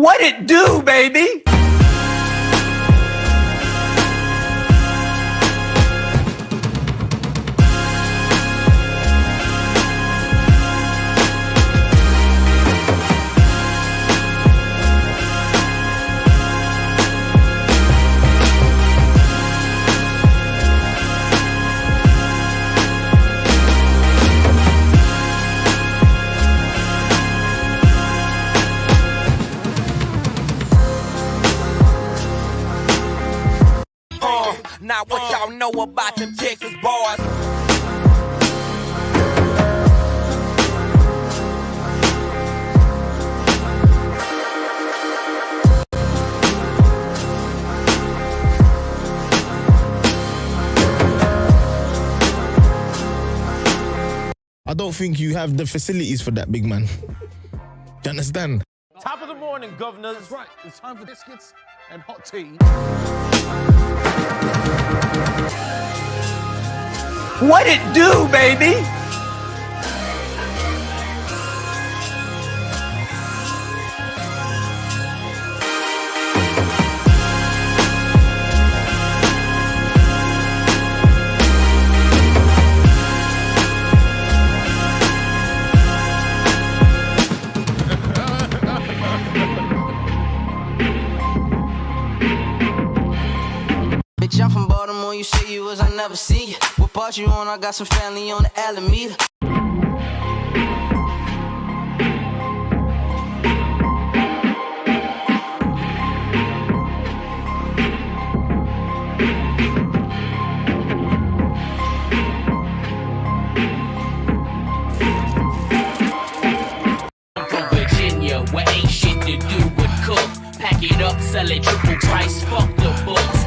What it do, baby? Now what y'all know about them Texas boys? I don't think you have the facilities for that, big man. Do you understand? Top of the morning, governors. That's right. It's time for biscuits and hot tea. What it do, baby? Bitch, I'm from Baltimore, you say you was, I never seen you. What part you on? I got some family on the Alameda. I'm from Virginia, where ain't shit to do but cook. Pack it up, sell it triple price, fuck the books.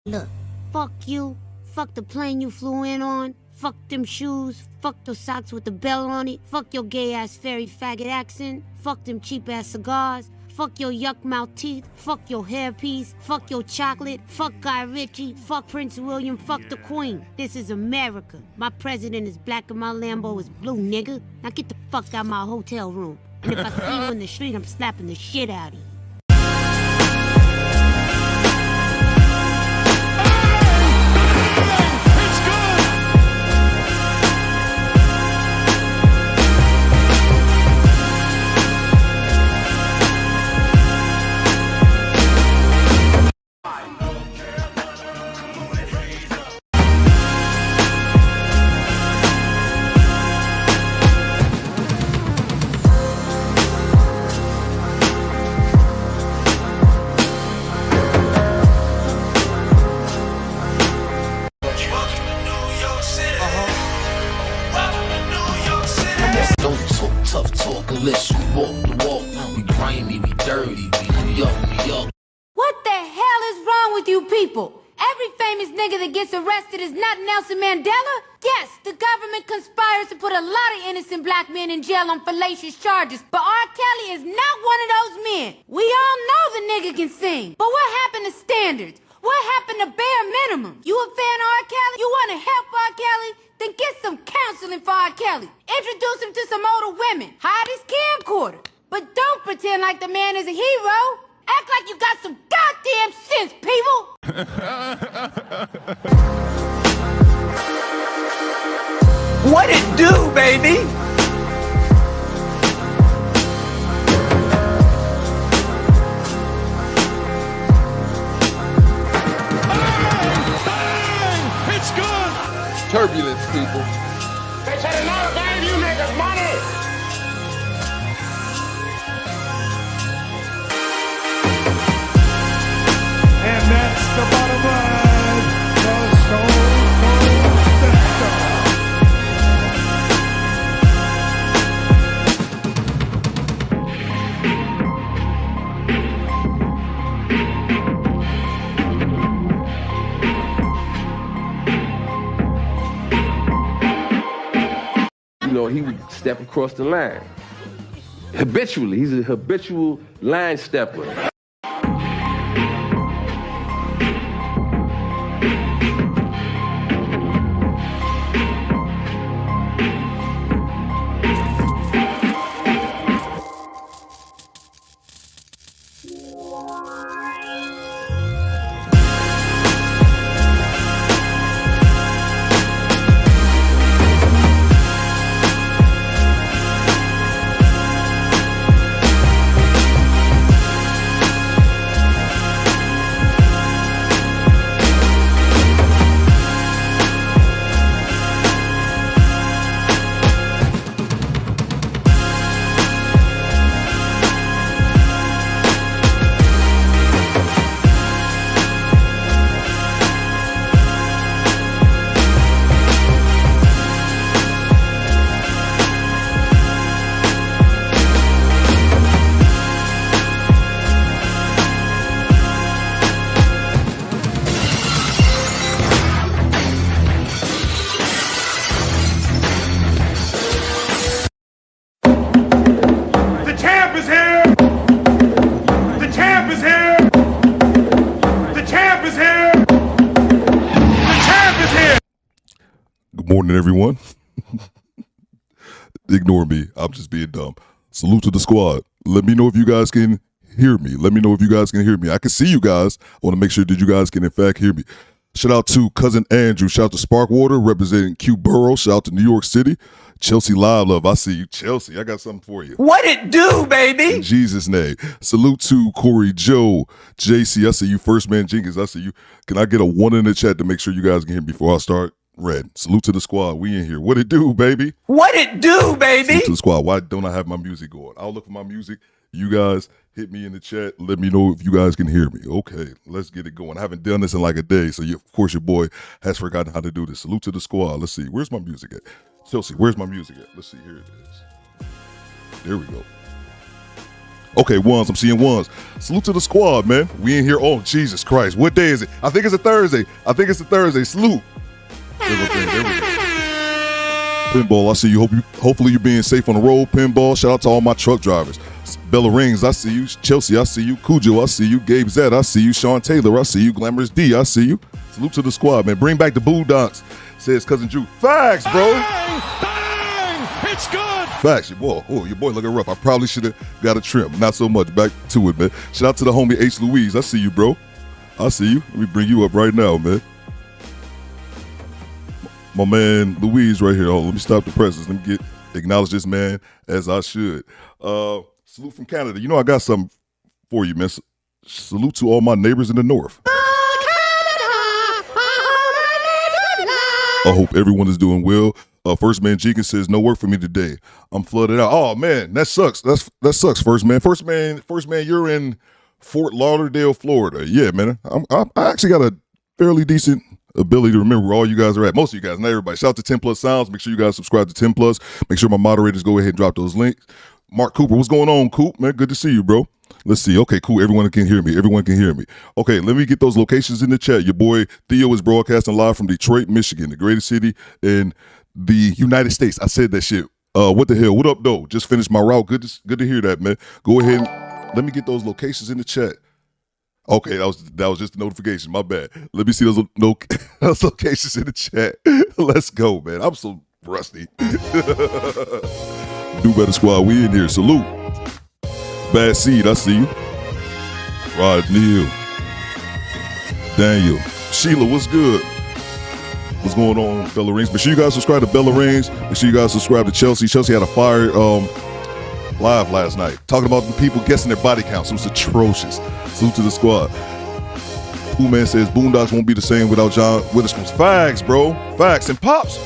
Look, fuck you, fuck the plane you flew in on, fuck them shoes, fuck those socks with the bell on it, fuck your gay-ass fairy faggot accent, fuck them cheap-ass cigars, fuck your yuck-mouth teeth, fuck your hairpiece, fuck your chocolate, fuck Guy Ritchie, fuck Prince William, fuck the Queen. This is America. My president is black and my Lambo is blue, nigga. Now get the fuck out my hotel room. And if I see you in the street, I'm slapping the shit out of you. Don't talk tough talk unless you walk the walk. We grimy, we dirty, we New York, New York. What the hell is wrong with you people? Every famous nigga that gets arrested is not Nelson Mandela? Yes, the government conspires to put a lot of innocent black men in jail on fallacious charges, but R. Kelly is not one of those men. We all know the nigga can sing, but what happened to standards? What happened to bare minimum? You a fan of R. Kelly? You want to help R. Kelly? Then get some counseling for R. Kelly. Introduce him to some older women. Hide his camcorder. But don't pretend like the man is a hero. Act like you got some goddamn sense, people! What it do, baby? It's good. Turbulence, people. They said another gave you niggas money. And that's the bottom line. The Stone Cold Stepper. know, he would step across the line. Habitually, he's a habitual line stepper. Morning, everyone. Ignore me. I'm just being dumb. Salute to the squad. Let me know if you guys can hear me. I can see you guys. I want to make sure that you guys can, in fact, hear me. Shout out to Cousin Andrew. Shout out to Sparkwater, representing Q Borough. Shout out to New York City. Chelsea Live Love. I see you. Chelsea, I got something for you. What it do, baby? In Jesus' name. Salute to Corey Joe. JC, I see you. First Man Jenkins, I see you. Can I get a 1 in the chat to make sure you guys can hear me before I start? Red. Salute to the squad. We in here. What it do, baby? What it do, baby? Salute to the squad. Why don't I have my music going? I'll look for my music. You guys hit me in the chat. Let me know if you guys can hear me. Okay, let's get it going. I haven't done this in like a day, so of course your boy has forgotten how to do this. Salute to the squad. Let's see. Where's my music at? Chelsea, where's my music at? Let's see. Here it is. There we go. Okay, ones. I'm seeing ones. Salute to the squad, man. We in here. Oh, Jesus Christ. What day is it? I think it's a Thursday. Salute. There we go. Pinball, I see you. Hopefully you're being safe on the road. Pinball, shout out to all my truck drivers. Bella Rings, I see you. Chelsea, I see you. Cujo, I see you. Gabe Zed, I see you. Sean Taylor, I see you. Glamorous D, I see you. Salute to the squad, man. Bring back the Boondocks, says Cousin Drew. Facts, bro. Bang! It's good. Facts. Your boy looking rough. I probably should have got a trim. Not so much. Back to it, man. Shout out to the homie H. Louise. I see you, bro. I see you. Let me bring you up right now, man. My man Louise right here. Oh, let me stop the presses. Let me acknowledge this man as I should. Salute from Canada. You know I got something for you, man. Salute to all my neighbors in the north. I hope everyone is doing well. First Man Jenkins says no work for me today. I'm flooded out. Oh man, that sucks. That sucks. First man, you're in Fort Lauderdale, Florida. Yeah, man. I actually got a fairly decent ability to remember where all you guys are at. Most of you guys, not everybody. Shout out to 10 Plus Sounds. Make sure you guys subscribe to 10 Plus. Make sure my moderators go ahead and drop those links. Mark Cooper, what's going on, Coop? Man, good to see you, bro. Let's see. Okay, cool. Everyone can hear me. Okay, let me get those locations in the chat. Your boy Theo is broadcasting live from Detroit, Michigan, the greatest city in the United States. I said that shit. What the hell? What up, though? Just finished my route. Good to hear that, man. Go ahead and let me get those locations in the chat. Okay, that was just a notification. My bad. Let me see those locations in the chat. Let's go, man. I'm so rusty. Do Better Squad, we in here. Salute. Bad Seed, I see you. Rod Neal. Daniel. Sheila, what's good? What's going on, Bella Rings? Make sure you guys subscribe to Bella Rings. Make sure you guys subscribe to Chelsea. Chelsea had a fire live last night, talking about the people guessing their body counts. It was atrocious. Salute to the squad. Pooh Man says Boondocks won't be the same without John Witherspoon's. Facts, bro. Facts. And Pops.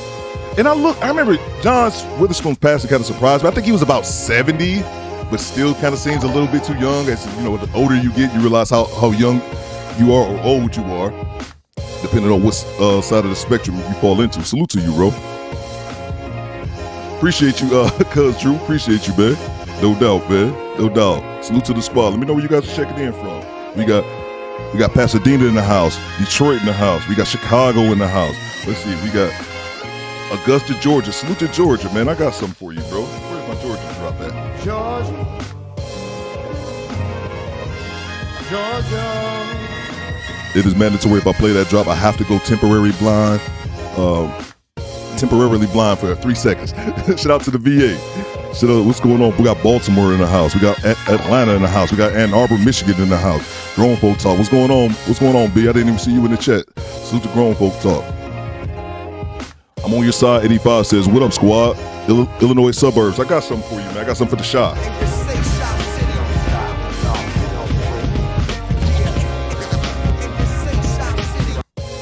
And I remember John Witherspoon's passing kind of surprised me. I think he was about 70, but still kind of seems a little bit too young. As you know, the older you get, you realize how young you are or old you are, depending on what side of the spectrum you fall into. Salute to you, bro. Appreciate you, Cuz Drew. Appreciate you, man. No doubt, man. No doubt. Salute to the squad. Let me know where you guys are checking in from. We got Pasadena in the house, Detroit in the house. We got Chicago in the house. Let's see. We got Augusta, Georgia. Salute to Georgia, man. I got something for you, bro. Where's my Georgia drop at? Georgia. Georgia. It is mandatory if I play that drop, I have to go temporarily blind for 3 seconds. Shout out to the VA. Shout out, what's going on? We got Baltimore in the house. We got Atlanta in the house. We got Ann Arbor, Michigan in the house. Grown folk talk. What's going on? What's going on, B? I didn't even see you in the chat. Salute to grown folk talk. I'm on your side. 85 says, what up, squad? Illinois suburbs. I got something for you, man. I got something for the shop.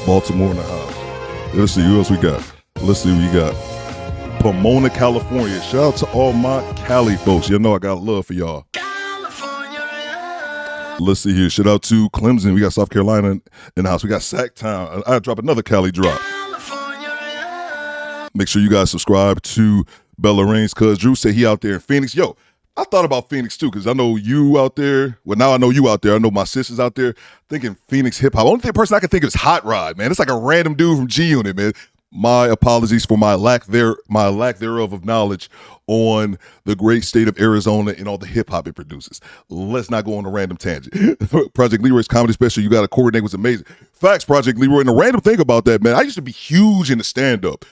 Baltimore in the house. Let's see who else we got. Let's see what we got. Pomona, California. Shout out to all my Cali folks. You know I got love for y'all. Let's see here. Shout out to Clemson. We got South Carolina in the house. We got Sacktown. I drop another Cali drop. Make sure you guys subscribe to Bella Reigns, cuz Drew said he out there in Phoenix. Yo, I thought about Phoenix too, because I know you out there. Well, now I know you out there. I know my sisters out there thinking Phoenix hip hop. Only person I can think of is Hot Rod, man. It's like a random dude from G Unit, man. My apologies for my lack thereof of knowledge on the great state of Arizona and all the hip hop it produces. Let's not go on a random tangent. Project Leroy's comedy special, you got to coordinate, was amazing. Facts, Project Leroy. And the random thing about that, man, I used to be huge into stand-up.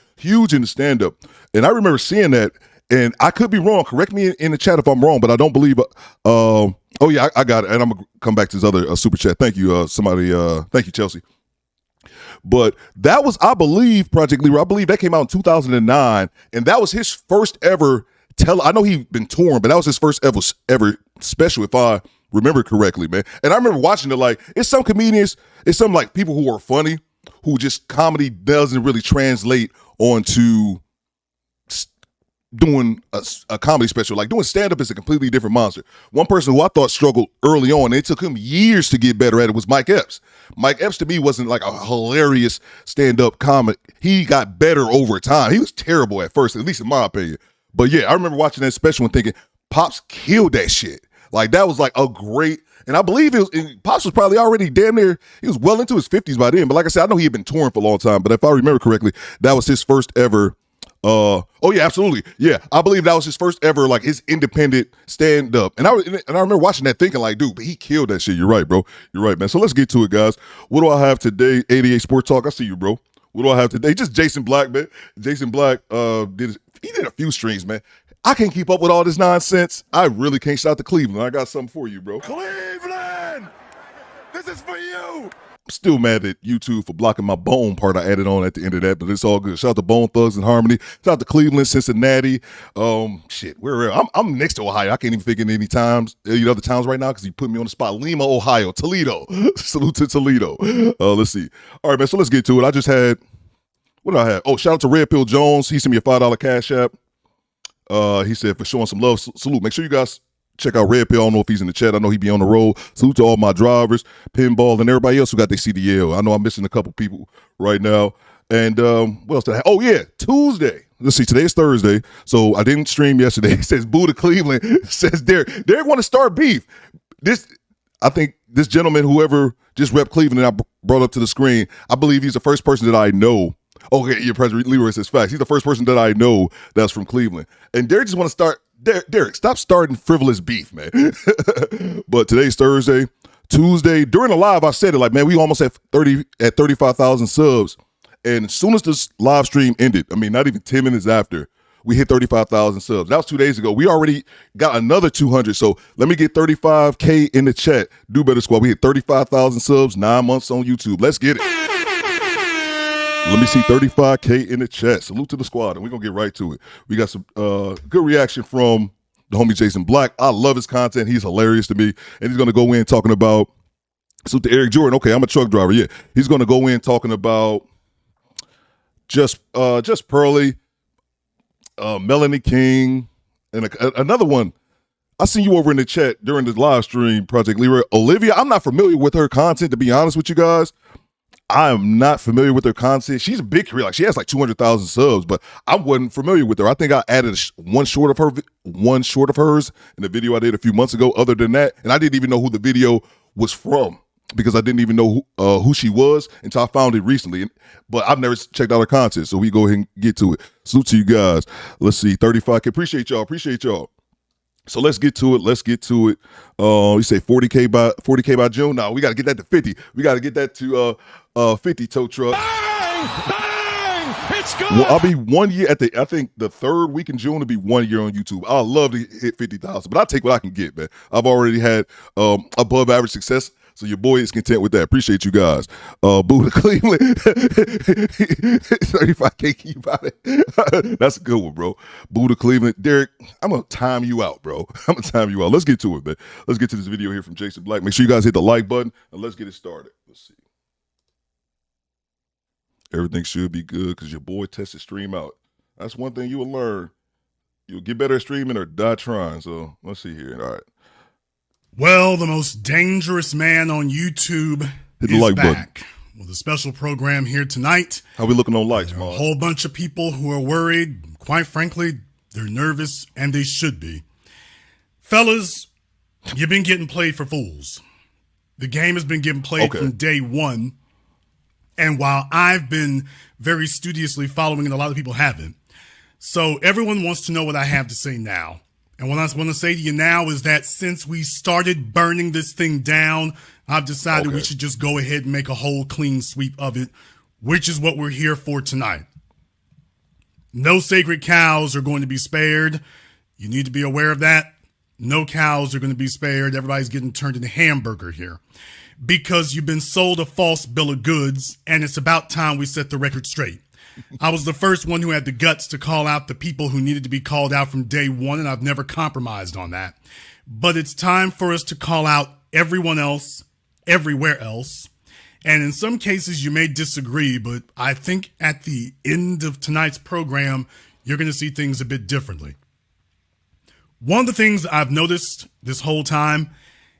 And I remember seeing that. And I could be wrong. Correct me in the chat if I'm wrong, but I don't believe. Oh yeah, I got it. And I'm gonna come back to this other super chat. Thank you, somebody. Thank you, Chelsea. But that was, I believe, Project Leroy. I believe that came out in 2009, and that was his first ever. I know he'd been touring, but that was his first ever special, if I remember correctly, man. And I remember watching it. Like, it's some comedians, it's some like people who are funny, who just comedy doesn't really translate onto doing a comedy special. Like, doing stand-up is a completely different monster. One person who I thought struggled early on, and it took him years to get better at it, was Mike Epps. Mike Epps, to me, wasn't like a hilarious stand-up comic. He got better over time. He was terrible at first, at least in my opinion. But yeah, I remember watching that special and thinking, Pops killed that shit. Like, that was like a great, and I believe Pops was probably already damn near, he was well into his 50s by then. But like I said, I know he had been touring for a long time, but if I remember correctly, that was his first ever oh yeah, absolutely. Yeah, I believe that was his first ever, like, his independent stand-up. And I remember watching that thinking, like, dude, but he killed that shit. You're right, bro. You're right, man. So let's get to it, guys. What do I have today? 88 Sports Talk. I see you, bro. What do I have today? Just Jason Black, man. Jason Black did a few streams, man. I can't keep up with all this nonsense. I really can't. Shout out to Cleveland. I got something for you, bro. Cleveland! This is for you! I'm still mad at YouTube for blocking my Bone part I added on at the end of that, but it's all good. Shout out to Bone Thugs and Harmony. Shout out to Cleveland, Cincinnati. I'm next to Ohio. I can't even think of any other towns right now because you put me on the spot. Lima, Ohio. Toledo. Salute to Toledo. Let's see. All right, man, so let's get to it. I just had, what did I have? Oh, shout out to Red Pill Jones. He sent me a $5 cash app. He said, for showing some love, salute. Make sure you guys check out Red Pill. I don't know if he's in the chat. I know he be on the road. Salute to all my drivers, Pinball, and everybody else who got their CDL. I know I'm missing a couple people right now. And what else did I have? Oh, yeah, Tuesday. Let's see, today is Thursday, so I didn't stream yesterday. It says Boo to Cleveland. It says Derek want to start beef. I think this gentleman, whoever just repped Cleveland and I brought up to the screen, I believe he's the first person that I know. Okay, your President Leroy says facts. He's the first person that I know that's from Cleveland. And Derek just want to start. Derek, stop starting frivolous beef, man. But today's Thursday. Tuesday, during the live, I said it like, man, we almost at 35,000 subs. And as soon as this live stream ended, I mean, not even 10 minutes after, we hit 35,000 subs. That was 2 days ago. We already got another 200. So let me get 35K in the chat. Do Better Squad. We hit 35,000 subs, 9 months on YouTube. Let's get it. Let me see 35K in the chat. Salute to the squad, and we're going to get right to it. We got some good reaction from the homie Jason Black. I love his content. He's hilarious to me. And he's going to go in talking about, salute to Eric Jordan. Okay, I'm a truck driver. Yeah. He's going to go in talking about just Pearly, Melanie King, and another one. I seen you over in the chat during the live stream, Project Leroy. Olivia, I'm not familiar with her content, to be honest with you guys. I am not familiar with her content. She's a big career. Like, she has like 200,000 subs, but I wasn't familiar with her. I think I added one short of hers in the video I did a few months ago. Other than that, and I didn't even know who the video was from. because I didn't even know who she was until I found it recently. But I've never checked out her content, so we go ahead and get to it. Salute to you guys. Let's see, 35K. Appreciate y'all. So let's get to it. You say 40K by June. No, we got to get that to 50. We got to get that to 50 tow truck. Bang! It's good. Well, I'll be 1 year I think the third week in June will be 1 year on YouTube. I'd love to hit 50,000, but I'll take what I can get, man. I've already had above average success. So your boy is content with that. Appreciate you guys. Buddha Cleveland. 35K, can you buy it? That's a good one, bro. Buddha Cleveland. Derek, I'm going to time you out, bro. Let's get to it, man. Let's get to this video here from Jason Black. Make sure you guys hit the like button, and let's get it started. Let's see. Everything should be good because your boy tested stream out. That's one thing you will learn. You'll get better at streaming or die trying. So let's see here. All right. Well, the most dangerous man on YouTube Hit the is like back button. with a special program here tonight. How we looking on likes, There are man? a whole bunch of people who are worried. Quite frankly, they're nervous, and they should be. Fellas, you've been getting played for fools. The game has been getting played from day one. And while I've been very studiously following it, a lot of people haven't. So everyone wants to know what I have to say now. And what I want to say to you now is that since we started burning this thing down, I've decided we should just go ahead and make a whole clean sweep of it, which is what we're here for tonight. No sacred cows are going to be spared. You need to be aware of that. No cows are going to be spared. Everybody's getting turned into hamburger here because you've been sold a false bill of goods, and it's about time we set the record straight. I was the first one who had the guts to call out the people who needed to be called out from day one, and I've never compromised on that. But it's time for us to call out everyone else, everywhere else. And in some cases, you may disagree, but I think at the end of tonight's program, you're going to see things a bit differently. One of the things I've noticed this whole time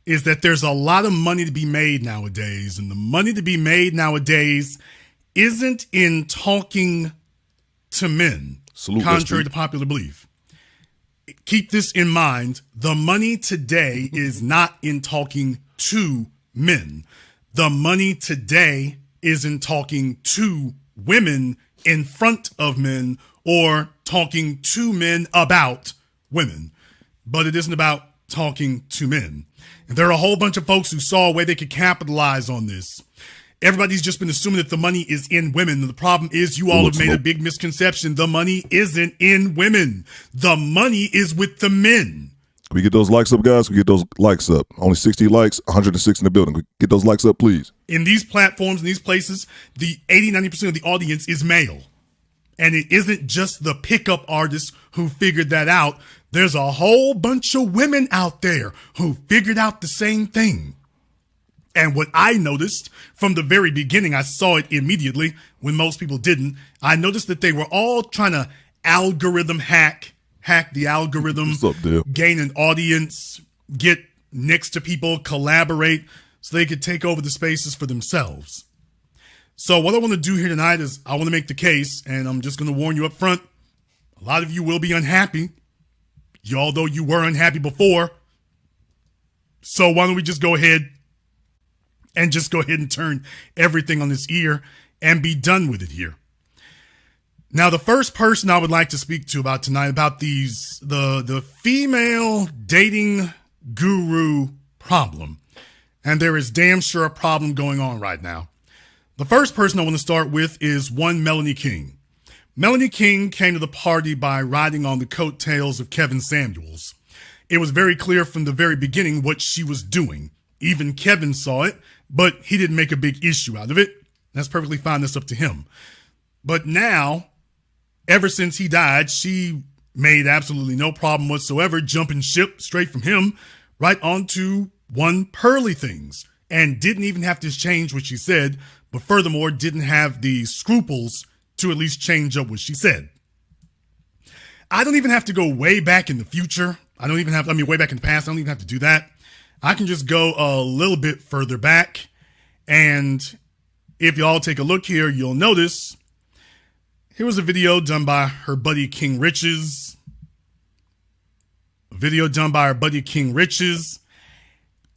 is that there's a lot of money to be made nowadays, and the money to be made nowadays isn't in talking to men, contrary to popular belief. Keep this in mind. The money today is not in talking to men. The money today is in talking to women in front of men or talking to men about women. But it isn't about talking to men. And there are a whole bunch of folks who saw a way they could capitalize on this. Everybody's just been assuming that the money is in women. And the problem is you all have made a big misconception. The money isn't in women. The money is with the men. Can we get those likes up, guys? We get those likes up. Only 60 likes, 106 in the building. Get those likes up, please. In these platforms, in these places, the 80-90% of the audience is male. And it isn't just the pickup artists who figured that out. There's a whole bunch of women out there who figured out the same thing. And what I noticed from the very beginning, I saw it immediately when most people didn't. I noticed that they were all trying to algorithm hack the algorithm, What's up, Dale? gain an audience, get next to people, collaborate so they could take over the spaces for themselves. So what I want to do here tonight is I want to make the case, and I'm just going to warn you up front. A lot of you will be unhappy, although you were unhappy before. So why don't we just go ahead and turn everything on its ear and be done with it here. Now, the first person I would like to speak to about tonight, about the female dating guru problem. And there is damn sure a problem going on right now. The first person I want to start with is one Melanie King. Melanie King came to the party by riding on the coattails of Kevin Samuels. It was very clear from the very beginning what she was doing. Even Kevin saw it, but he didn't make a big issue out of it. That's perfectly fine. That's up to him. But now, ever since he died, she made absolutely no problem whatsoever jumping ship straight from him right onto one Pearly Things, and didn't even have to change what she said, but furthermore didn't have the scruples to at least change up what she said. I don't even have to go way back in the future. Way back in the past. I don't even have to do that. I can just go a little bit further back, and if y'all take a look here, you'll notice here was a video done by her buddy King Riches.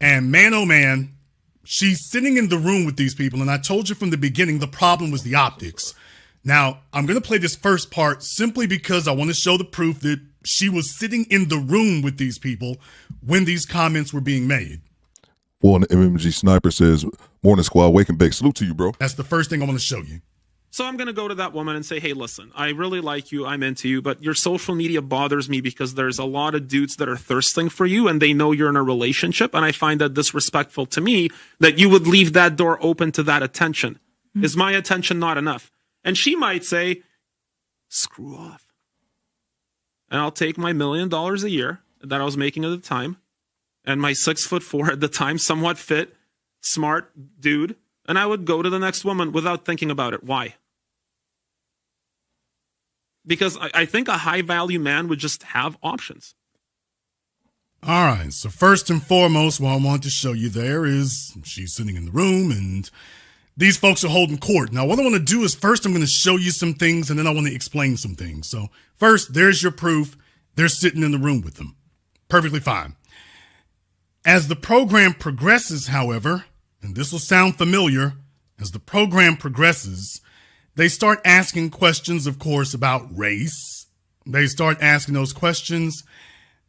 And man, oh man, She's sitting in the room with these people, and I told you from the beginning the problem was the optics. Now, I'm going to play this first part simply because I want to show the proof that she was sitting in the room with these people when these comments were being made. Well, the MMG Sniper says, morning squad, wake and bake. Salute to you, bro. That's the first thing I want to show you. So I'm going to go to that woman and say, hey, listen, I really like you. I'm into you, but your social media bothers me because there's a lot of dudes that are thirsting for you and they know you're in a relationship. And I find that disrespectful to me that you would leave that door open to that attention. Is my attention not enough? And she might say, screw off. And I'll take my $1 million a year that I was making at the time and my 6'4" at the time, somewhat fit, smart dude. And I would go to the next woman without thinking about it. Why? Because I think a high-value man would just have options. All right, so first and foremost, what I want to show you there is she's sitting in the room, and these folks are holding court. Now, what I want to do is first I'm going to show you some things, and then I want to explain some things. So first, there's your proof. They're sitting in the room with them. Perfectly fine. As the program progresses, however, and this will sound familiar, as the program progresses, they start asking questions, of course, about race. They start asking those questions,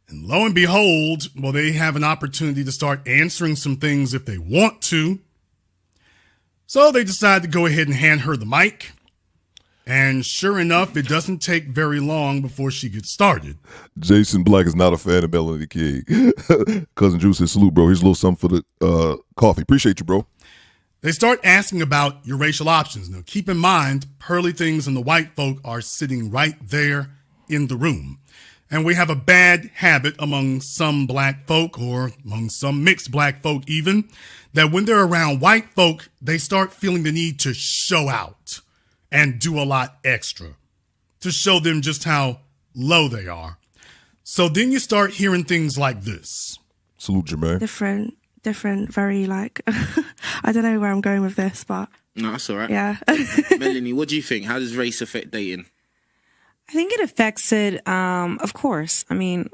and lo and behold, well, they have an opportunity to start answering some things if they want to. So they decide to go ahead and hand her the mic. And sure enough, it doesn't take very long before she gets started. Jason Black is not a fan of Melanie King. Cousin Drew says, salute, bro. Here's a little something for the coffee. Appreciate you, bro. They start asking about your racial options. Now, keep in mind, Pearly Things and the white folk are sitting right there in the room. And we have a bad habit among some black folk, or among some mixed black folk even, that when they're around white folk, they start feeling the need to show out and do a lot extra to show them just how low they are. So then you start hearing things like this. Salute, Jermaine. Different, very like, I don't know where I'm going with this, but. No, that's all right. Yeah. Melanie, what do you think? How does race affect dating? I think it affects it, of course. I mean,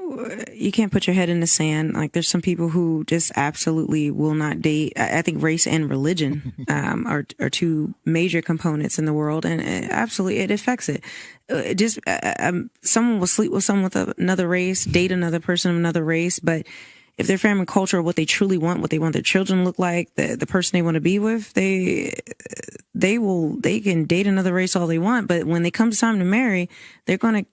you can't put your head in the sand. Like, there's some people who just absolutely will not date. I think race and religion are two major components in the world, and absolutely it affects it. Someone will sleep with someone with another race, date another person of another race, but if their family culture, what they truly want, what they want their children to look like, the person they want to be with, they can date another race all they want, but when it comes time to marry, they're going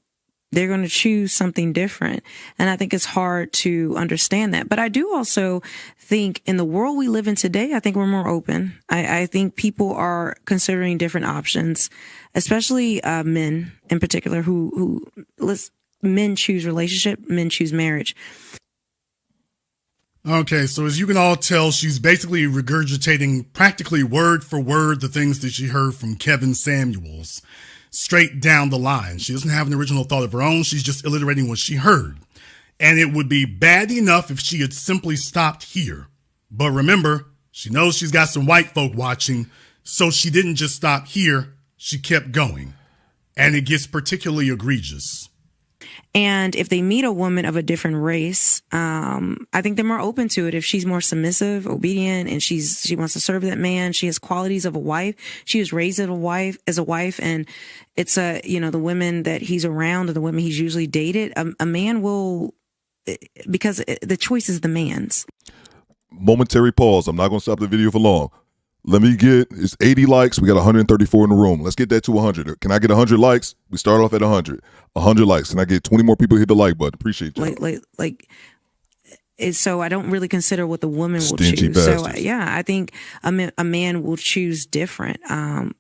to choose something different. And I think it's hard to understand that. But I do also think in the world we live in today, I think we're more open. I think people are considering different options, especially men in particular men choose relationship, men choose marriage. Okay, so as you can all tell, she's basically regurgitating practically word for word the things that she heard from Kevin Samuels, straight down the line. She doesn't have an original thought of her own. She's just alliterating what she heard. And it would be bad enough if she had simply stopped here. But remember, she knows she's got some white folk watching, so she didn't just stop here. She kept going. And it gets particularly egregious. And if they meet a woman of a different race, I think they're more open to it. If she's more submissive, obedient, and she wants to serve that man, she has qualities of a wife. She was raised as a wife, and it's the women that he's around or the women he's usually dated. A man will, because the choice is the man's. Momentary pause. I'm not going to stop the video for long. It's 80 likes. We got 134 in the room. Let's get that to 100. Can I get 100 likes? We start off at 100. 100 likes. Can I get 20 more people hit the like button? Appreciate you. So I don't really consider what the woman will Stingy choose. bastards. So yeah, I think a man will choose different.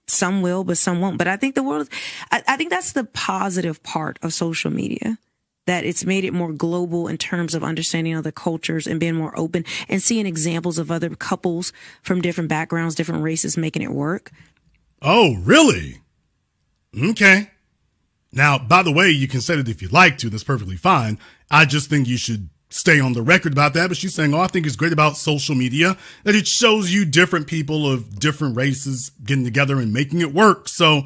Some will, but some won't. But I think I think that's the positive part of social media, that it's made it more global in terms of understanding other cultures and being more open and seeing examples of other couples from different backgrounds, different races making it work. Oh, really? Okay. Now, by the way, you can say it if you'd like to. That's perfectly fine. I just think you should stay on the record about that. But she's saying, I think it's great about social media that it shows you different people of different races getting together and making it work. So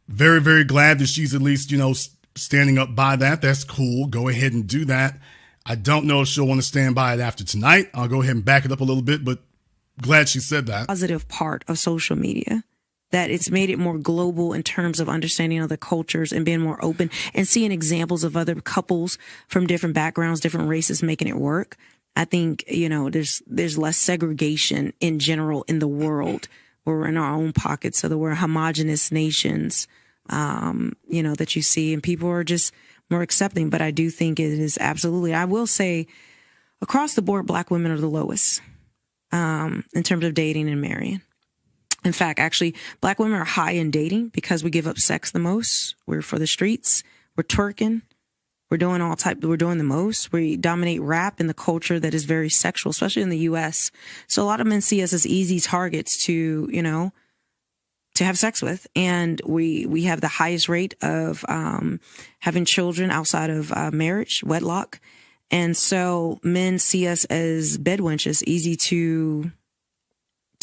very, very glad that she's at least, standing up by that. That's cool. Go ahead and do that. I don't know if she'll want to stand by it after tonight. I'll go ahead and back it up a little bit, but glad she said that. Positive part of social media, that it's made it more global in terms of understanding other cultures and being more open and seeing examples of other couples from different backgrounds, different races making it work. I think, there's less segregation in general in the world. We're in our own pockets, so that we're homogenous nations, that you see, and people are just more accepting. But I do think it is absolutely, I will say, across the board, Black women are the lowest in terms of dating and marrying. In fact, actually, Black women are high in dating because we give up sex the most. We're for the streets. We're twerking. We're doing we're doing the most. We dominate rap in the culture that is very sexual, especially in the U.S. So a lot of men see us as easy targets to have sex with. And we have the highest rate of having children outside of marriage, wedlock. And so men see us as bed wenches, easy to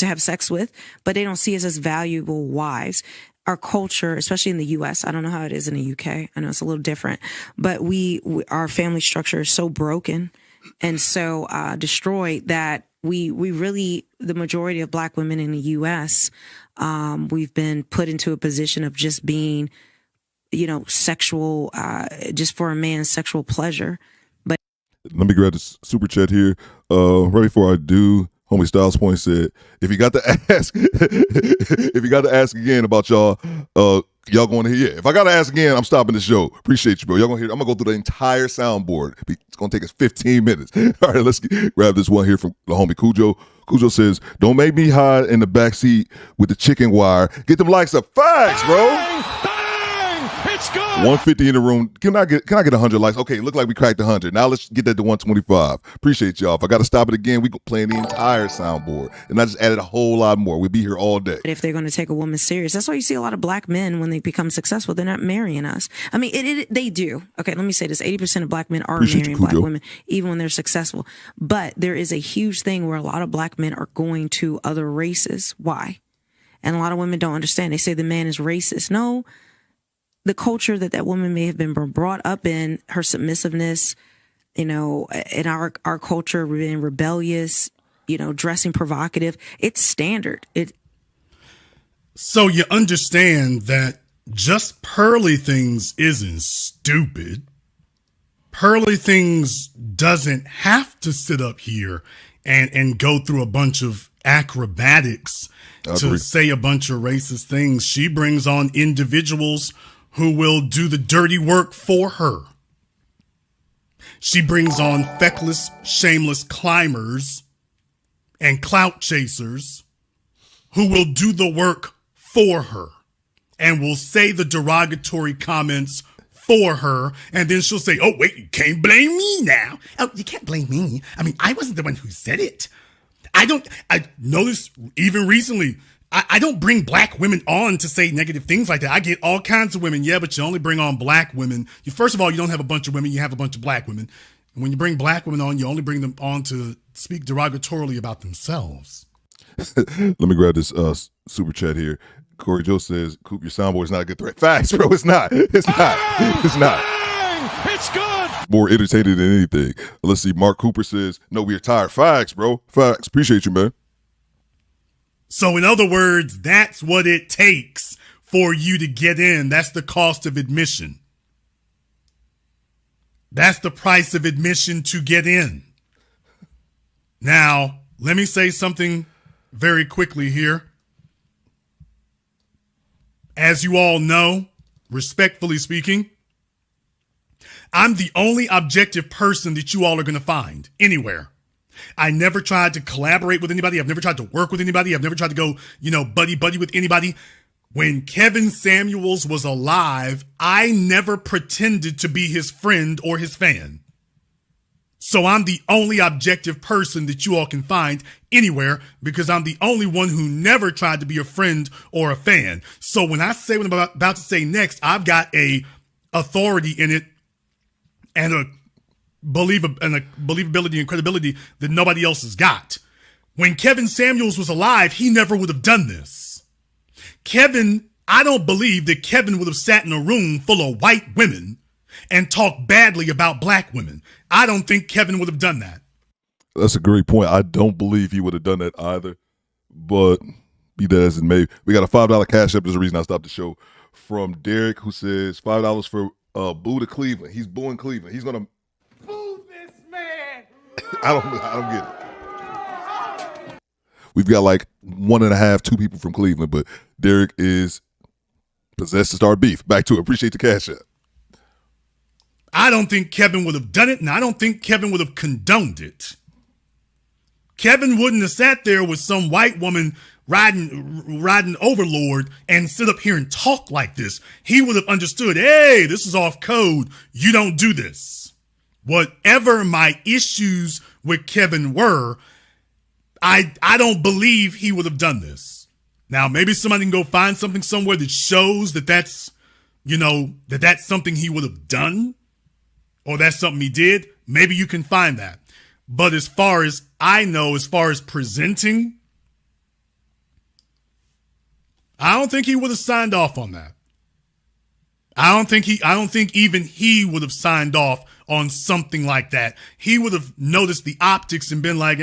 have sex with, but they don't see us as valuable wives. Our culture, especially in the U.S., I don't know how it is in the U.K. I know it's a little different, but our family structure is so broken and so destroyed that we really, the majority of Black women in the U.S., we've been put into a position of just being, sexual, just for a man's sexual pleasure. But let me grab this super chat here. Right before I do, Homie Styles Point said, if you got to ask again about y'all going to hear, if I got to ask again, I'm stopping the show. Appreciate you, bro. Y'all going to hear, I'm going to go through the entire soundboard. It's going to take us 15 minutes. All right, let's grab this one here from the homie Cujo. Cujo says, don't make me hide in the backseat with the chicken wire. Get them likes up. Facts, bro. It's good. 150 in the room. Can I get 100 likes? Okay, look like we cracked 100. Now let's get that to 125. Appreciate y'all. If I got to stop it again, we playing the entire soundboard. And I just added a whole lot more. We'll be here all day. If they're going to take a woman serious, that's why you see a lot of Black men when they become successful, they're not marrying us. I mean, they do. Okay, let me say this. 80% of Black men are marrying Black women, even when they're successful. But there is a huge thing where a lot of Black men are going to other races. Why? And a lot of women don't understand. They say the man is racist. No. The culture that woman may have been brought up in, her submissiveness, in our culture, being rebellious, dressing provocative, it's standard. So you understand that just pearly things isn't stupid. Pearly things doesn't have to sit up here and go through a bunch of acrobatics to say a bunch of racist things. She brings on individuals who will do the dirty work for her. She brings on feckless, shameless climbers and clout chasers who will do the work for her and will say the derogatory comments for her. And then she'll say, oh, wait, you can't blame me now. Oh, you can't blame me. I mean, I wasn't the one who said it. I noticed even recently, I don't bring Black women on to say negative things like that. I get all kinds of women. Yeah, but you only bring on Black women. First of all, you don't have a bunch of women. You have a bunch of Black women. And when you bring Black women on, you only bring them on to speak derogatorily about themselves. Let me grab this super chat here. Corey Joe says, Coop, your soundboard is not a good threat. Facts, bro. It's not. It's not. It's not. It's good. More entertaining than anything. Let's see. Mark Cooper says, no, we're tired. Facts, bro. Facts. Appreciate you, man. So in other words, that's what it takes for you to get in. That's the cost of admission. That's the price of admission to get in. Now, let me say something very quickly here. As you all know, respectfully speaking, I'm the only objective person that you all are going to find anywhere. I never tried to collaborate with anybody. I've never tried to work with anybody. I've never tried to go, buddy with anybody. When Kevin Samuels was alive, I never pretended to be his friend or his fan. So I'm the only objective person that you all can find anywhere because I'm the only one who never tried to be a friend or a fan. So when I say what I'm about to say next, I've got a authority in it and a believability and credibility that nobody else has got. When Kevin Samuels was alive, he never would have done this. I don't believe that Kevin would have sat in a room full of white women and talked badly about Black women. I don't think Kevin would have done that. That's a great point. I don't believe he would have done that either. But be that as it may, we got a $5 cash app. There's a reason I stopped the show. From Derek, who says $5 for boo to Cleveland. He's booing Cleveland. He's gonna boo this man. I don't get it. We've got like 1.5, 2 people from Cleveland, but Derek is possessed to start beef. Back to it. Appreciate the cash app. I don't think Kevin would have done it, and I don't think Kevin would have condoned it. Kevin wouldn't have sat there with some white woman riding Overlord and sit up here and talk like this. He would have understood, hey, this is off code. You don't do this. Whatever my issues with Kevin were, I don't believe he would have done this. Now, maybe somebody can go find something somewhere that shows that that's something he would have done, or that's something he did. Maybe you can find that. But as far as I know, as far as presenting, I don't think he would have signed off on that. I don't think even he would have signed off on something like that. He would have noticed the optics and been like,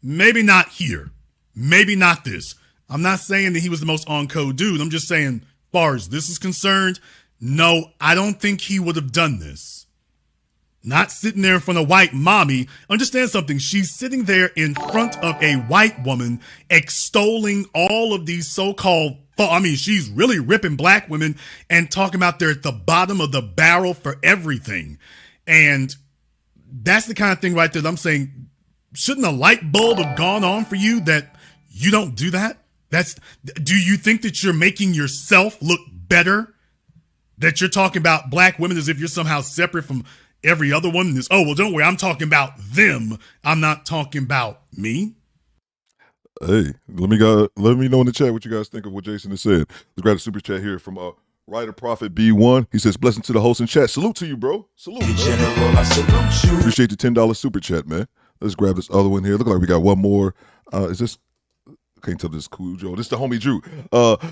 maybe not here. Maybe not this. I'm not saying that he was the most on-code dude. I'm just saying, as far as this is concerned, no, I don't think he would have done this. Not sitting there in front of white mommy. Understand something. She's sitting there in front of a white woman extolling all of these so-called, she's really ripping black women and talking about they're at the bottom of the barrel for everything. And that's the kind of thing right there that I'm saying, shouldn't a light bulb have gone on for you that you don't do that? Do you think that you're making yourself look better? That you're talking about black women as if you're somehow separate from every other one? Don't worry, I'm talking about them. I'm not talking about me. Hey, let me know in the chat what you guys think of what Jason has said. Let's grab a super chat here from Writer Prophet B1. He says, blessing to the host in chat. Salute to you, bro. Salute. General, I salute you. Appreciate the $10 super chat, man. Let's grab this other one here. Look like we got one more. Is this? I can't tell this Cujo. This is the homie Drew.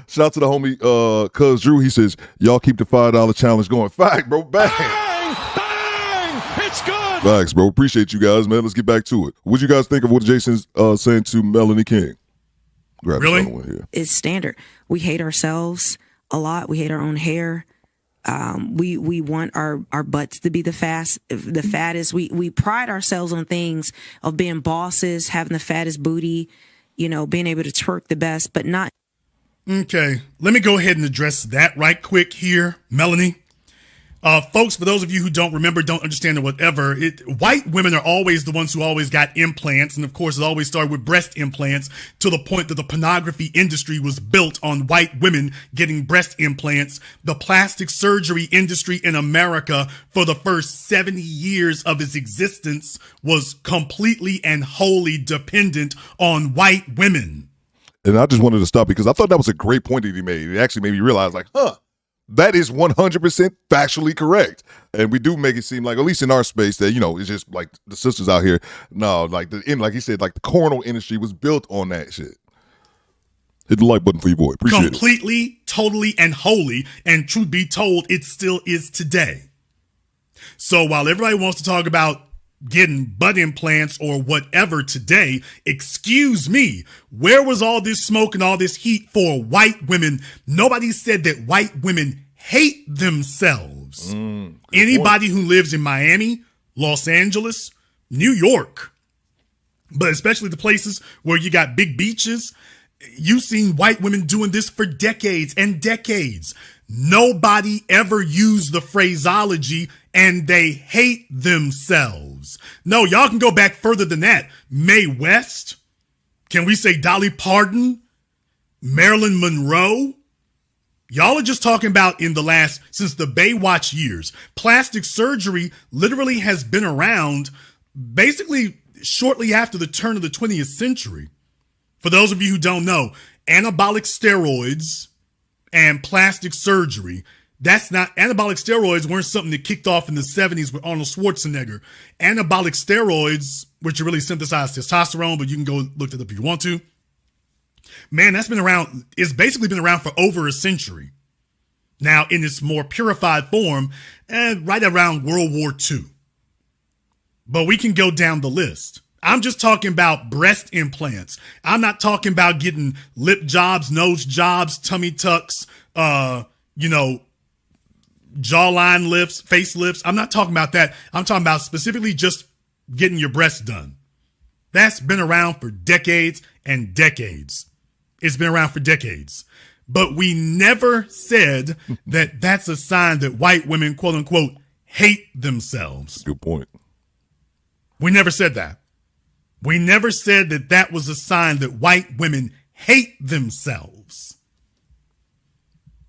Shout out to the homie Cuz Drew. He says, y'all keep the $5 challenge going. Fact, bro. Bang. It's good. Thanks, bro. Appreciate you guys, man. Let's get back to it. What you guys think of what Jason's saying to Melanie King? Grab really? One here. It's standard. We hate ourselves a lot. We hate our own hair. We want our butts to be the fattest. We pride ourselves on things of being bosses, having the fattest booty, being able to twerk the best, but not. Okay, let me go ahead and address that right quick here, Melanie. Folks, for those of you who don't remember, don't understand, or whatever, white women are always the ones who always got implants. And of course, it always started with breast implants, to the point that the pornography industry was built on white women getting breast implants. The plastic surgery industry in America for the first 70 years of its existence was completely and wholly dependent on white women. And I just wanted to stop because I thought that was a great point that he made. It actually made me realize, that is 100% factually correct. And we do make it seem like, at least in our space, that, it's just like the sisters out here. No, like he said, like the cornhole industry was built on that shit. Hit the like button for your boy. Appreciate it. Completely, totally, and wholly. And truth be told, it still is today. So while everybody wants to talk about getting butt implants or whatever today, excuse me, where was all this smoke and all this heat for white women? Nobody said that white women hate themselves. Anybody who lives in Miami, Los Angeles, New York, but especially the places where you got big beaches, you've seen white women doing this for decades and decades. Nobody ever used the phraseology, and they hate themselves. No, y'all can go back further than that. Mae West? Can we say Dolly Parton? Marilyn Monroe? Y'all are just talking about since the Baywatch years. Plastic surgery literally has been around basically shortly after the turn of the 20th century. For those of you who don't know, anabolic steroids and plastic surgery, anabolic steroids weren't something that kicked off in the 70s with Arnold Schwarzenegger. Anabolic steroids, which are really synthesized testosterone, but you can go look it up if you want to. Man, that's been around. It's basically been around for over a century. Now, in its more purified form, right around World War II. But we can go down the list. I'm just talking about breast implants. I'm not talking about getting lip jobs, nose jobs, tummy tucks, jawline lifts, face lifts. I'm not talking about that. I'm talking about specifically just getting your breasts done. That's been around for decades and decades. It's been around for decades. But we never said that that's a sign that white women, quote unquote, hate themselves. Good point. We never said that. We never said that that was a sign that white women hate themselves.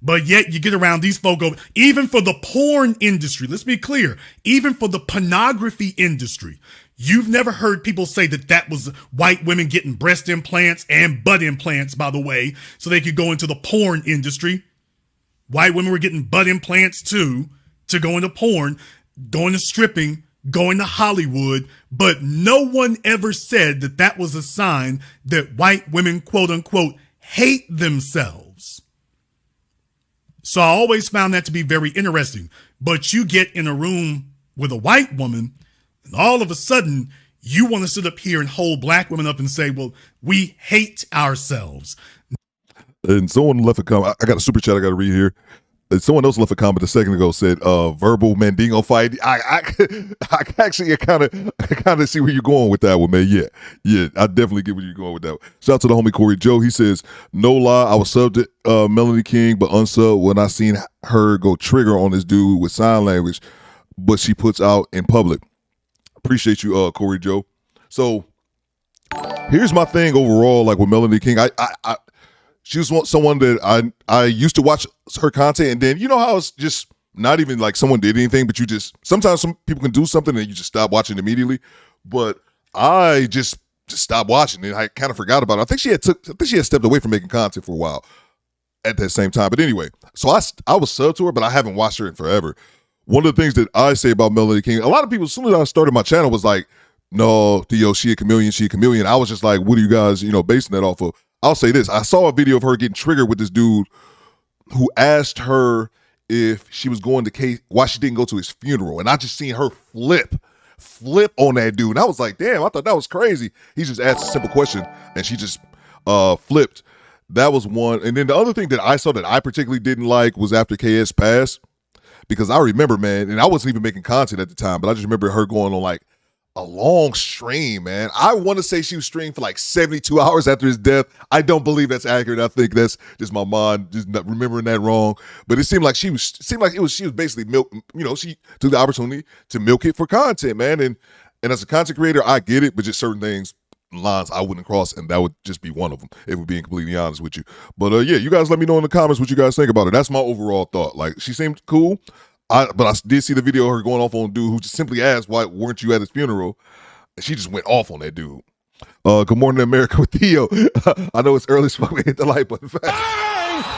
But yet you get around these folk over, even for the porn industry, let's be clear, even for the pornography industry, you've never heard people say that that was white women getting breast implants and butt implants, by the way, so they could go into the porn industry. White women were getting butt implants too, to go into porn, going to stripping, going to Hollywood, but no one ever said that that was a sign that white women, quote unquote, hate themselves. So I always found that to be very interesting. But you get in a room with a white woman, and all of a sudden you want to sit up here and hold black women up and say, well, we hate ourselves. And someone left a comment. I got a super chat I got to read here. Someone else left a comment a second ago, said verbal Mandingo fight. I actually kind of see where you're going with that one, man. Yeah, I definitely get where you're going with that one. Shout out to the homie Corey Joe. He says, no lie, I was subbed to Melanie King, but unsubbed when I seen her go trigger on this dude with sign language, but she puts out in public. Appreciate you, Corey Joe. So here's my thing overall, like with Melanie King. She was someone that I used to watch her content, and then you know how it's just not even like someone did anything, but you just sometimes some people can do something and you just stop watching immediately. But I just stopped watching it. I kind of forgot about it. I think she had stepped away from making content for a while at that same time. But anyway, so I was subbed to her, but I haven't watched her in forever. One of the things that I say about Melanie King, a lot of people as soon as I started my channel was like, no, Theo, she a chameleon. I was just like, what are you guys, basing that off of? I'll say this. I saw a video of her getting triggered with this dude who asked her if she was going to why she didn't go to his funeral. And I just seen her flip on that dude. And I was like, damn, I thought that was crazy. He just asked a simple question and she just flipped. That was one. And then the other thing that I saw that I particularly didn't like was after KS passed, because I remember, man, and I wasn't even making content at the time, but I just remember her going on like a long stream, man. I want to say she was streaming for like 72 hours after his death. I don't believe that's accurate. I think that's just my mind just not remembering that wrong. But it seemed like she was basically she took the opportunity to milk it for content, man. And as a content creator, I get it, but just certain lines I wouldn't cross, and that would just be one of them, if we're being completely honest with you. But yeah, you guys let me know in the comments what you guys think about it. That's my overall thought. Like, she seemed cool. But I did see the video of her going off on a dude who just simply asked, why weren't you at his funeral? And she just went off on that dude. Good morning, America with Theo. I know it's early, so we hit the like button fast.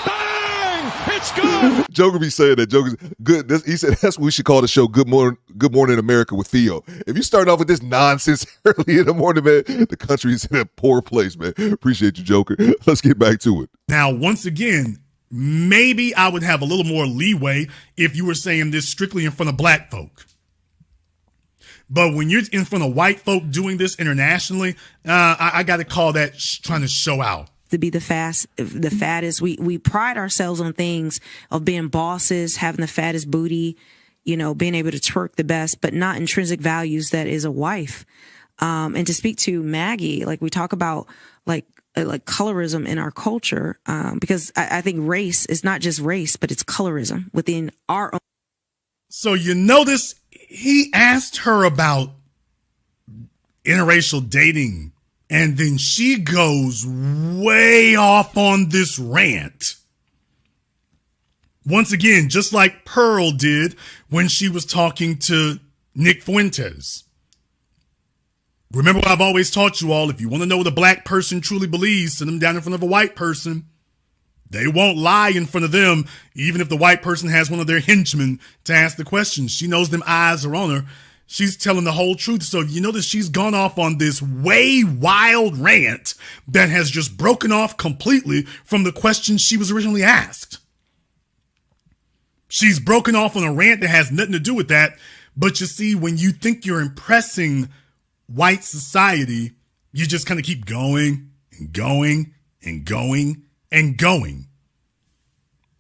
Bang! It's good! Joker be saying that. Joker's good. He said that's what we should call the show, Good Morning America with Theo. If you start off with this nonsense early in the morning, man, the country is in a poor place, man. Appreciate you, Joker. Let's get back to it. Now, once again, maybe I would have a little more leeway if you were saying this strictly in front of black folk. But when you're in front of white folk doing this internationally, I got to call that trying to show out. To be the fattest, we pride ourselves on things of being bosses, having the fattest booty, being able to twerk the best, but not intrinsic values that is a wife. And to speak to Maggie, like we talk about like colorism in our culture, because I think race is not just race, but it's colorism within our own. So notice he asked her about interracial dating, and then she goes way off on this rant. Once again, just like Pearl did when she was talking to Nick Fuentes. Remember what I've always taught you all, if you want to know what a black person truly believes, send them down in front of a white person. They won't lie in front of them, even if the white person has one of their henchmen to ask the questions. She knows them eyes are on her. She's telling the whole truth. So you notice she's gone off on this way wild rant that has just broken off completely from the questions she was originally asked. She's broken off on a rant that has nothing to do with that. But you see, when you think you're impressing white society, you just kind of keep going and going and going and going.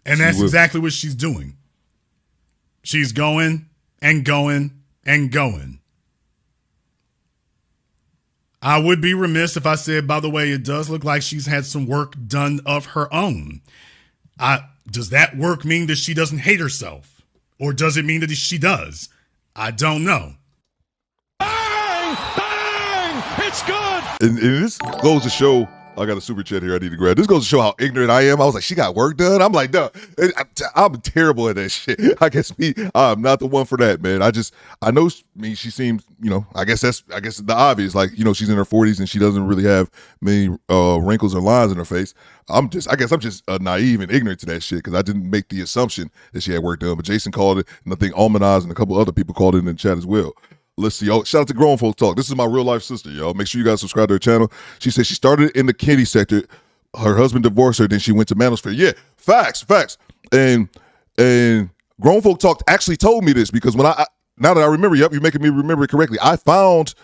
And that's exactly what she's doing. She's going and going and going. I would be remiss if I said, by the way, it does look like she's had some work done of her own. Does that work mean that she doesn't hate herself? Or does it mean that she does? I don't know. Bang! Bang! It's good! And this goes to show, I got a super chat here I need to grab. This goes to show how ignorant I am. I was like, she got work done? I'm like, no, I'm terrible at that shit. I guess I'm not the one for that, man. I know, she seems, I guess the obvious, like, she's in her 40s and she doesn't really have many wrinkles or lines in her face. I guess I'm just naive and ignorant to that shit because I didn't make the assumption that she had work done. But Jason called it, and I think Almanaz and a couple other people called it in the chat as well. Let's see. Oh, shout out to Grown Folks Talk. This is my real life sister, y'all. Make sure you guys subscribe to her channel. She said she started in the kitty sector. Her husband divorced her, then she went to Manosphere. Yeah, facts. And Grown Folk Talk actually told me this because when now that I remember, yep, you're making me remember it correctly. I found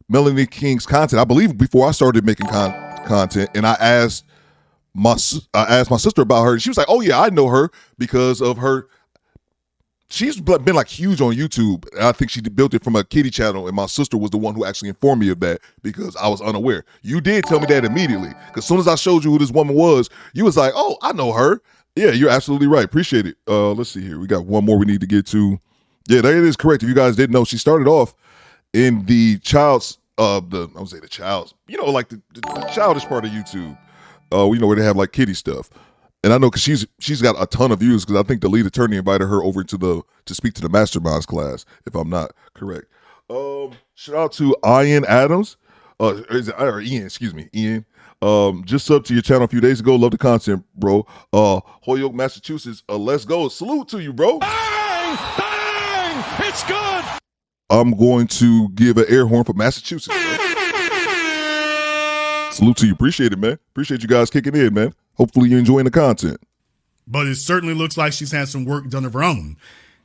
Melanie King's content, I believe, before I started making content, and I asked my sister about her, and she was like, "Oh yeah, I know her because of her." She's been like huge on YouTube. I think she built it from a kiddie channel, and my sister was the one who actually informed me of that because I was unaware. You did tell me that immediately because as soon as I showed you who this woman was, you was like, "Oh, I know her." Yeah, you're absolutely right. Appreciate it. Let's see here. We got one more we need to get to. Yeah, that is correct. If you guys didn't know, she started off in the child's, like the childish part of YouTube. Where they have like kiddie stuff. And I know because she's got a ton of views because I think the lead attorney invited her over to speak to the masterminds class, if I'm not correct. Shout out to Ian Adams. Ian, excuse me, Ian. Just subbed to your channel a few days ago. Love the content, bro. Holyoke, Massachusetts. Let's go. Salute to you, bro. Bang! Bang! It's good! I'm going to give an air horn for Massachusetts, bro. Salute to you. Appreciate it, man. Appreciate you guys kicking in, man. Hopefully you're enjoying the content. But it certainly looks like she's had some work done of her own.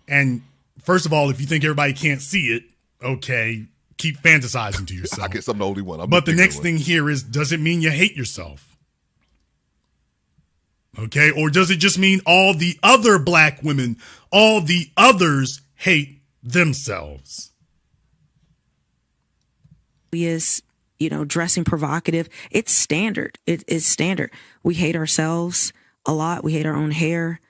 And first of all, if you think everybody can't see it, okay, keep fantasizing to yourself. I guess I'm the only one. But the next thing here is, does it mean you hate yourself? Okay, or does it just mean all the other black women, all the others hate themselves? Is, dressing provocative. It's standard. It is standard. We hate ourselves a lot. We hate our own hair.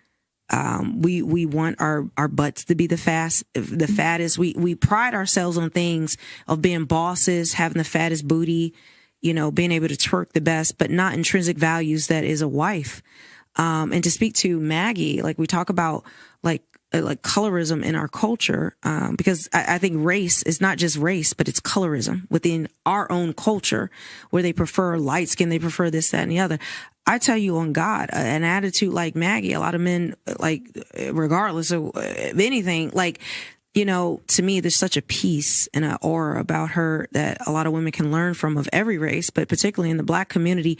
We want our butts to be the fattest. We pride ourselves on things of being bosses, having the fattest booty, being able to twerk the best, but not intrinsic values that is a wife. And to speak to Maggie, like we talk about like colorism in our culture, because I think race is not just race, but it's colorism within our own culture where they prefer light skin, they prefer this, that, and the other. I tell you on God, an attitude like Maggie, a lot of men, like, regardless of anything, like, to me, there's such a peace and an aura about her that a lot of women can learn from of every race, but particularly in the black community,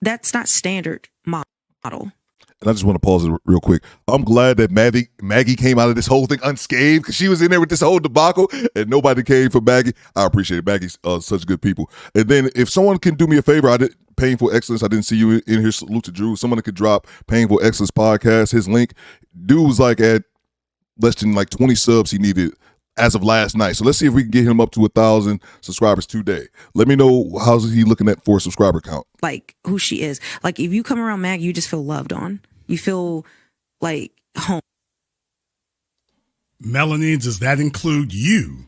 that's not standard model. And I just want to pause it real quick. I'm glad that Maggie came out of this whole thing unscathed because she was in there with this whole debacle and nobody came for Maggie. I appreciate it. Maggie's such good people. And then if someone can do me a favor, Painful Excellence, I didn't see you in here. Salute to Drew. Someone could drop Painful Excellence podcast, his link. Dude's like at less than like 20 subs he needed as of last night. So let's see if we can get him up to 1,000 subscribers today. Let me know how's he looking at for a subscriber count. Like who she is. Like if you come around Maggie, you just feel loved on. You feel like home. Melanie, does that include you?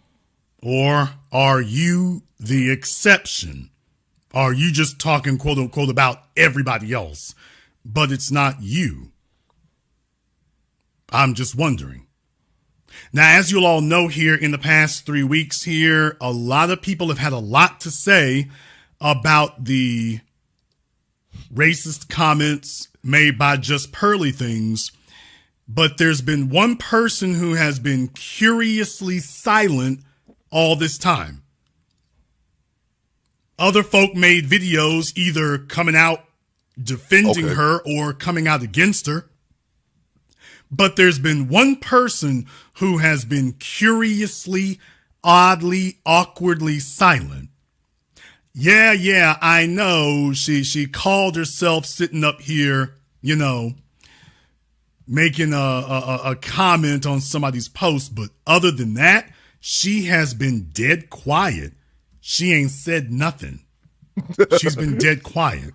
Or are you the exception? Are you just talking, quote unquote, about everybody else, but it's not you? I'm just wondering. Now, as you'll all know here in the past 3 weeks here, a lot of people have had a lot to say about the racist comments made by Just Pearly Things, but there's been one person who has been curiously silent all this time. Other folk made videos either coming out defending her or coming out against her. But there's been one person who has been curiously oddly, awkwardly silent. Yeah, I know. She called herself sitting up here, you know, making a comment on somebody's post, but other than that, she has been dead quiet. She ain't said nothing. She's been dead quiet.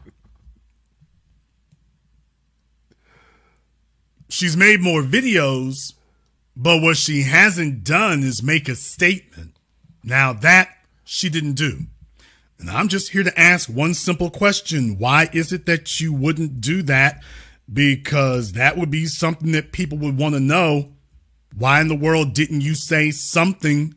She's made more videos, but what she hasn't done is make a statement. Now that she didn't do. And I'm just here to ask one simple question. Why is it that you wouldn't do that? Because that would be something that people would want to know. Why in the world didn't you say something?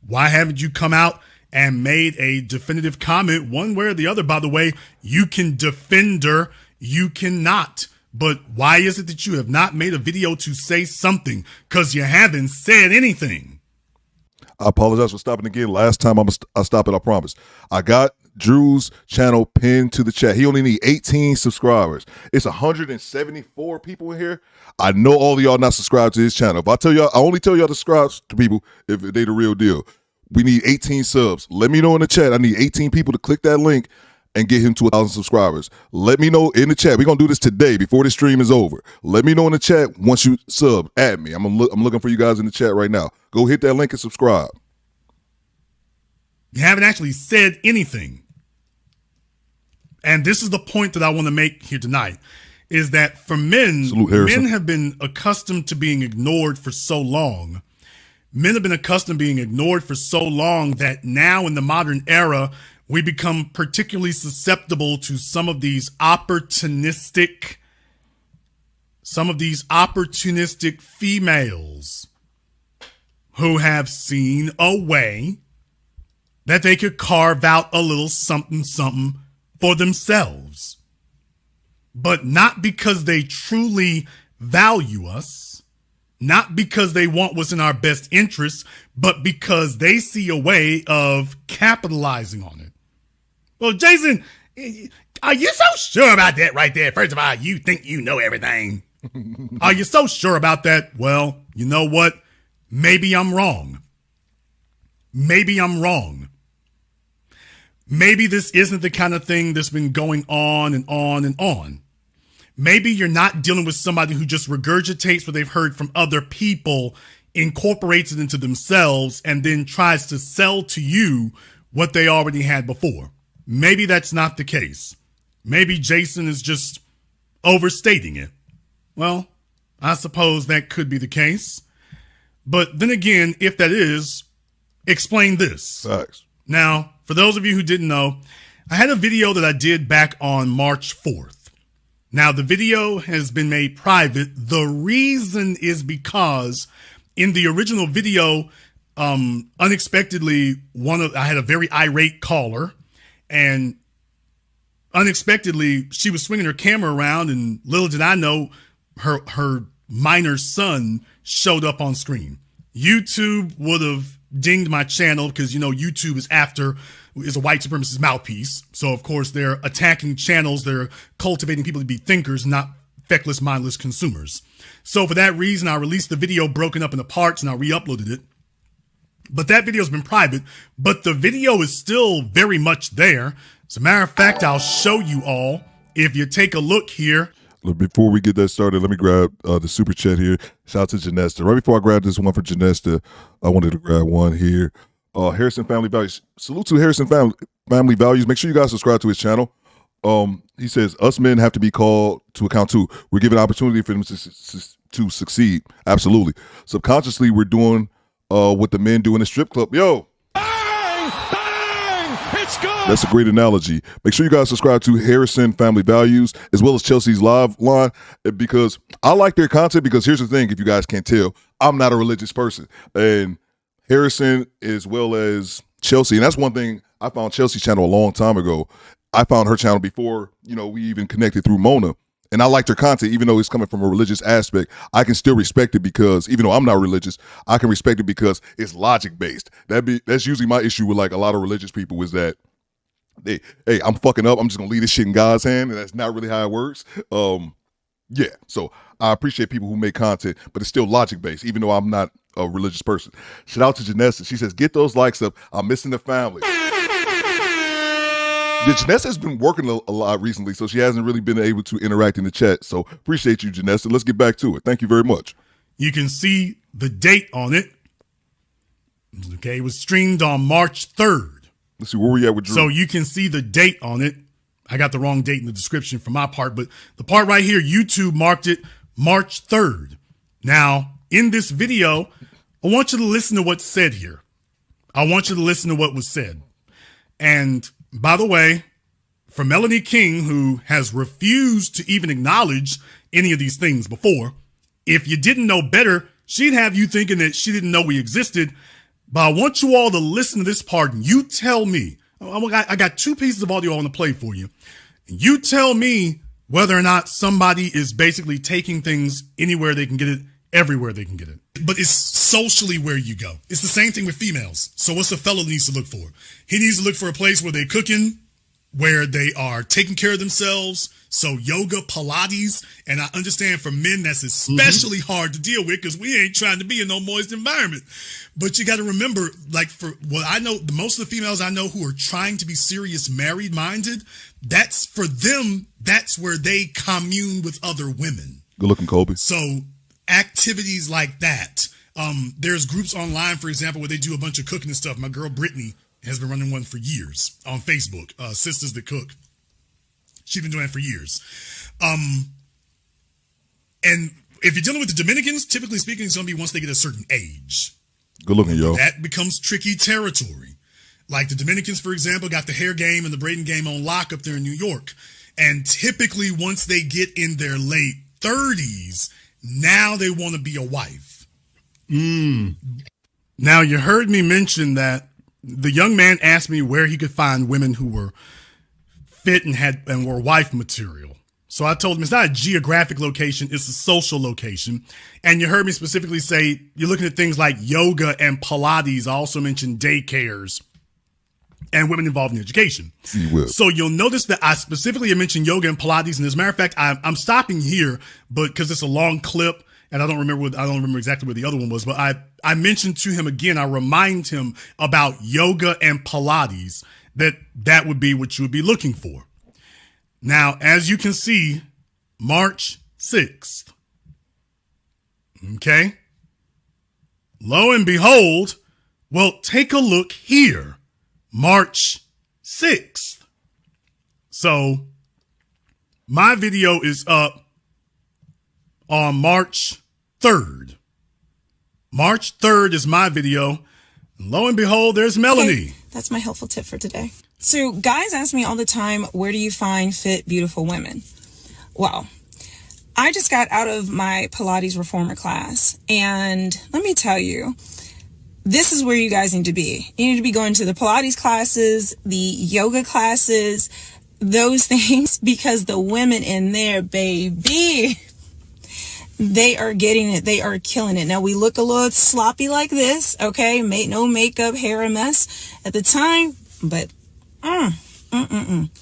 Why haven't you come out and made a definitive comment one way or the other? By the way, you can defend her, you cannot. But why is it that you have not made a video to say something? Because you haven't said anything. I apologize for stopping again. Last time I stop it, I promise. I got Drew's channel pinned to the chat. He only need 18 subscribers. It's 174 people in here. I know all of y'all not subscribed to his channel. If I tell y'all, I only tell y'all to subscribe to people if they the real deal. We need 18 subs. Let me know in the chat. I need 18 people to click that link and get him to 1,000 subscribers. Let me know in the chat. We're going to do this today before the stream is over. Let me know in the chat once you sub at me. I'm looking for you guys in the chat right now. Go hit that link and subscribe. You haven't actually said anything. And this is the point that I want to make here tonight, is that for men, men have been accustomed to being ignored for so long. Men have been accustomed to being ignored for so long that now in the modern era, we become particularly susceptible to some of these opportunistic females who have seen a way that they could carve out a little something for themselves. But not because they truly value us, not because they want what's in our best interests, but because they see a way of capitalizing on it. Well, Jason, are you so sure about that right there? First of all, you think you know everything. Are you so sure about that? Well, you know what? Maybe I'm wrong. Maybe I'm wrong. Maybe this isn't the kind of thing that's been going on and on and on. Maybe you're not dealing with somebody who just regurgitates what they've heard from other people, incorporates it into themselves, and then tries to sell to you what they already had before. Maybe that's not the case. Maybe Jason is just overstating it. Well, I suppose that could be the case. But then again, if that is, explain this. Facts. Now, for those of you who didn't know, I had a video that I did back on March 4th. Now, the video has been made private. The reason is because in the original video, unexpectedly, I had a very irate caller, and unexpectedly, she was swinging her camera around, and little did I know, her minor son showed up on screen. YouTube would have dinged my channel because, you know, YouTube is a white supremacist mouthpiece. So, of course, they're attacking channels. They're cultivating people to be thinkers, not feckless, mindless consumers. So for that reason, I released the video broken up into parts and I re-uploaded it. But that video has been private, but the video is still very much there. As a matter of fact, I'll show you all. If you take a look here. Before we get that started, let me grab the super chat here. Shout out to Janesta. Right before I grab this one for Janesta, I wanted to grab one here. Harrison Family Values. Salute to Harrison Family Values. Make sure you guys subscribe to his channel. He says, us men have to be called to account too. We're given opportunity for them to succeed. Absolutely. Subconsciously, we're doing what the men do in the strip club. Yo. It's good. That's a great analogy. Make sure you guys subscribe to Harrison Family Values as well as Chelsea's live line, because I like their content. Because here's the thing, if you guys can't tell, I'm not a religious person. And Harrison as well as Chelsea, and that's one thing, I found Chelsea's channel a long time ago. I found her channel before, you know, we even connected through Mona. And I liked her content, even though it's coming from a religious aspect. I can still respect it because, even though I'm not religious, I can respect it because it's logic-based. That's usually my issue with, like, a lot of religious people is that, hey, I'm fucking up. I'm just going to leave this shit in God's hand, and that's not really how it works. Yeah, so I appreciate people who make content, but it's still logic-based, even though I'm not a religious person. Shout out to Janessa. She says, get those likes up. I'm missing the family. Yeah, Janessa has been working a lot recently, so she hasn't really been able to interact in the chat. So appreciate you, Janessa. Let's get back to it. Thank you very much. You can see the date on it. Okay, it was streamed on March 3rd. Let's see, where we at with Drew? So you can see the date on it. I got the wrong date in the description for my part, but the part right here, YouTube marked it March 3rd. Now, in this video, I want you to listen to what's said here. I want you to listen to what was said. And by the way, for Melanie King, who has refused to even acknowledge any of these things before, if you didn't know better, she'd have you thinking that she didn't know we existed. But I want you all to listen to this part and you tell me, I got 2 pieces of audio I want to play for you. You tell me whether or not somebody is basically taking things anywhere they can get it, everywhere they can get it. But it's socially where you go. It's the same thing with females. So what's a fella needs to look for? He needs to look for a place where they're cooking, where they are taking care of themselves. So yoga, Pilates, and I understand for men that's especially hard to deal with because we ain't trying to be in no moist environment. But you got to remember, like for what I know, most of the females I know who are trying to be serious, married-minded, that's for them, that's where they commune with other women. Good looking, Kobe. So activities like that. There's groups online, for example, where they do a bunch of cooking and stuff. My girl Brittany has been running one for years on Facebook, Sisters That Cook. She's been doing it for years. And if you're dealing with the Dominicans, typically speaking, it's going to be once they get a certain age. Good looking, yo. That becomes tricky territory. Like the Dominicans, for example, got the hair game and the braiding game on lock up there in New York. And typically once they get in their late 30s, now they want to be a wife. Now, you heard me mention that the young man asked me where he could find women who were fit and were wife material. So I told him it's not a geographic location, it's a social location. And you heard me specifically say you're looking at things like yoga and Pilates. I also mentioned daycares and women involved in education. So you'll notice that I specifically mentioned yoga and Pilates. And as a matter of fact, I'm stopping here, but because it's a long clip and I don't remember exactly where the other one was, but I mentioned to him again, I remind him about yoga and Pilates, that would be what you would be looking for. Now, as you can see, March 6th. Okay. Lo and behold, well, take a look here. March 6th. So my video is up on March 3rd. March 3rd is my video. Lo and behold, there's Melanie. Okay, that's my helpful tip for today. So guys ask me all the time, where do you find fit, beautiful women? Well, I just got out of my Pilates reformer class. And let me tell you, this is where you guys need to be. You need to be going to the Pilates classes, the yoga classes, those things, because the women in there, baby, they are getting it. They are killing it. Now, we look a little sloppy like this, okay? No makeup, hair a mess at the time, but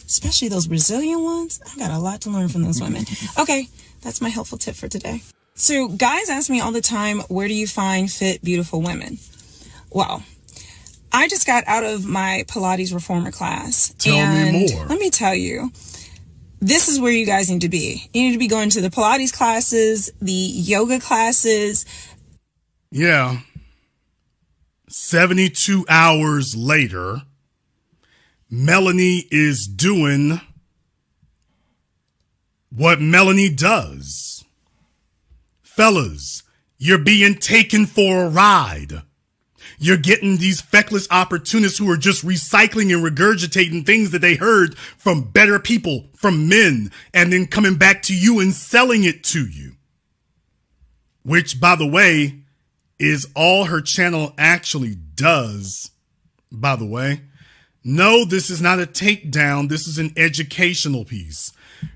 especially those Brazilian ones. I got a lot to learn from those women. Okay, that's my helpful tip for today. So guys ask me all the time, where do you find fit, beautiful women? Well, I just got out of my Pilates reformer class. Tell me more. Let me tell you, this is where you guys need to be. You need to be going to the Pilates classes, the yoga classes. Yeah. 72 hours later, Melanie is doing what Melanie does. Fellas, you're being taken for a ride. You're getting these feckless opportunists who are just recycling and regurgitating things that they heard from better people, from men, and then coming back to you and selling it to you. Which, by the way, is all her channel actually does, by the way. No, this is not a takedown. This is an educational piece.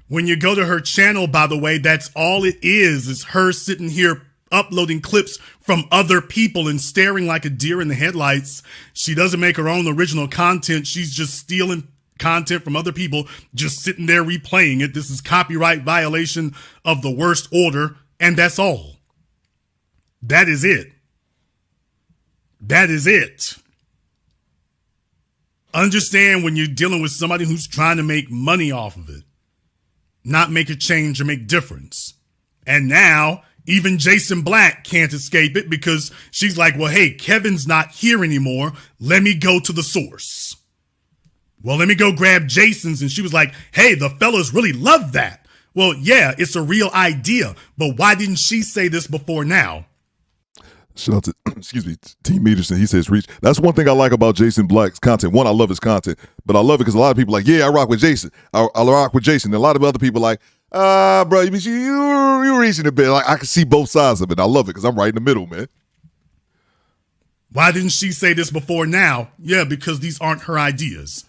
When you go to her channel, by the way, that's all it is her sitting here uploading clips from other people and staring like a deer in the headlights. She doesn't make her own original content. She's just stealing content from other people, just sitting there replaying it. This is copyright violation of the worst order, and that's all. That is it. That is it. Understand when you're dealing with somebody who's trying to make money off of it, not make a change or make difference. And now even Jason Black can't escape it because she's like, well, hey, Kevin's not here anymore. Let me go to the source. Well, let me go grab Jason's. And she was like, hey, the fellas really love that. Well, yeah, it's a real idea. But why didn't she say this before now? Shout out to, Team Meterson. He says, reach. That's one thing I like about Jason Black's content. One, I love his content, but I love it because a lot of people are like, yeah, I rock with Jason. I rock with Jason. And a lot of other people are like, bro, you're reaching a bit. Like, I can see both sides of it. I love it because I'm right in the middle, man. Why didn't she say this before now? Yeah, because these aren't her ideas.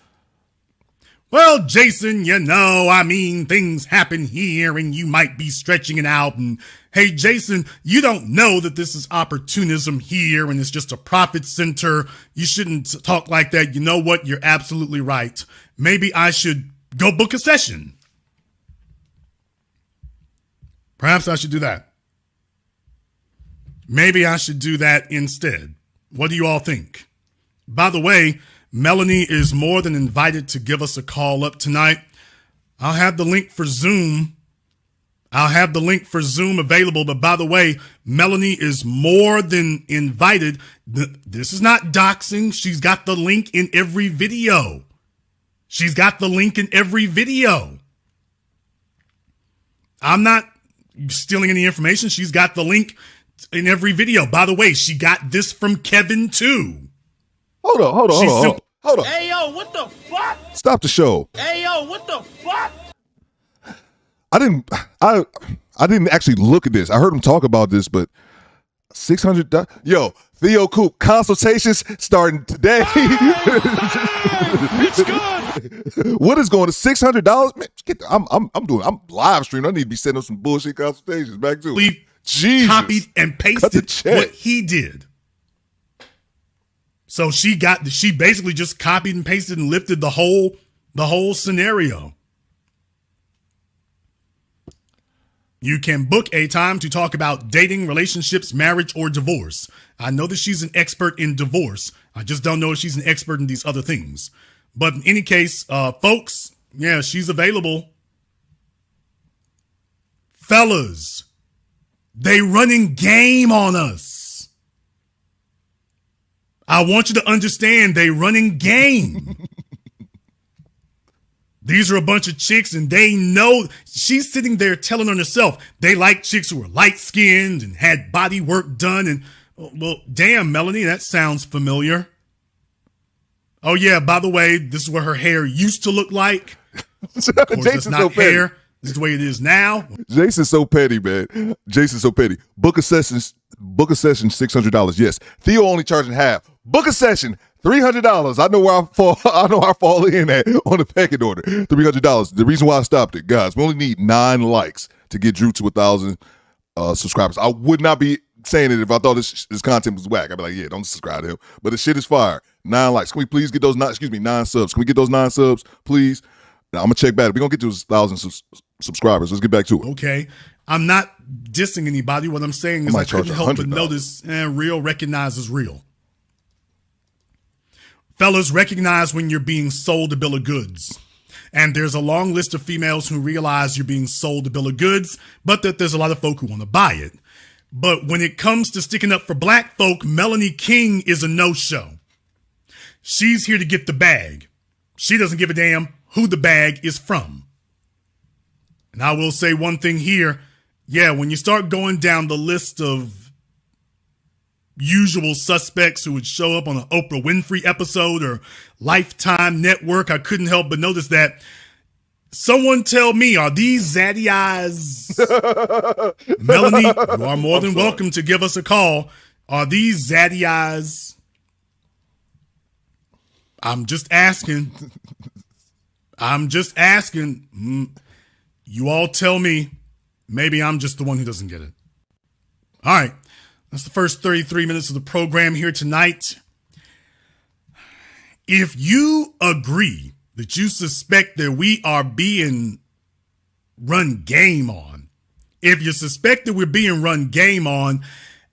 Well, Jason, things happen here and you might be stretching it out. And hey, Jason, you don't know that this is opportunism here and it's just a profit center. You shouldn't talk like that. You know what? You're absolutely right. Maybe I should go book a session. Perhaps I should do that. Maybe I should do that instead. What do you all think? By the way, Melanie is more than invited to give us a call up tonight. I'll have the link for Zoom. Available. But by the way, Melanie is more than invited. This is not doxing. She's got the link in every video. I'm not stealing any information. She's got the link in every video. By the way, she got this from Kevin too. Hold on. Hey, yo, what the fuck? Stop the show. Hey, yo, what the fuck? I didn't actually look at this. I heard him talk about this, but $600. Yo, Theo Coop consultations starting today. It's good. What is going to $600? Man, I'm live streaming. I need to be sending some bullshit consultations back to we copied and pasted what he did. So she basically just copied and pasted and lifted the whole scenario. You can book a time to talk about dating, relationships, marriage, or divorce. I know that she's an expert in divorce. I just don't know if she's an expert in these other things. But in any case, folks, yeah, she's available. Fellas, they running game on us. I want you to understand they running game. These are a bunch of chicks and they know she's sitting there telling on herself they like chicks who are light-skinned and had body work done. And well, damn, Melanie, that sounds familiar. Oh yeah, by the way, this is what her hair used to look like. Of course, that's not hair. This is the way it is now. Jason's so petty, man. Jason's so petty. Book a session, $600. Yes. Theo only charging half. Book a session, $300. I know where I fall in at on the pecking order. $300. The reason why I stopped it, guys, we only need 9 likes to get Drew to 1,000 subscribers. I would not be saying it if I thought this content was whack. I'd be like, yeah, don't subscribe to him. But the shit is fire. 9 likes. Can we please get those 9 subs? Can we get those 9 subs, please? Now, I'm going to check back. We're going to get to 1,000 subscribers. Let's get back to it. Okay. I'm not dissing anybody. What I'm saying is I couldn't help but notice real recognizes real. Fellas, recognize when you're being sold a bill of goods. And there's a long list of females who realize you're being sold a bill of goods, but that there's a lot of folk who want to buy it. But when it comes to sticking up for black folk, Melanie King is a no-show. She's here to get the bag. She doesn't give a damn who the bag is from. And I will say one thing here. Yeah, when you start going down the list of usual suspects who would show up on an Oprah Winfrey episode or Lifetime Network, I couldn't help but notice that. Someone tell me, are these zaddy eyes? Melanie, you are more than welcome to give us a call. Are these zaddy eyes? I'm just asking. You all tell me. Maybe I'm just the one who doesn't get it. All right. That's the first 33 minutes of the program here tonight. If you agree that you suspect that we are being run game on, if you suspect that we're being run game on,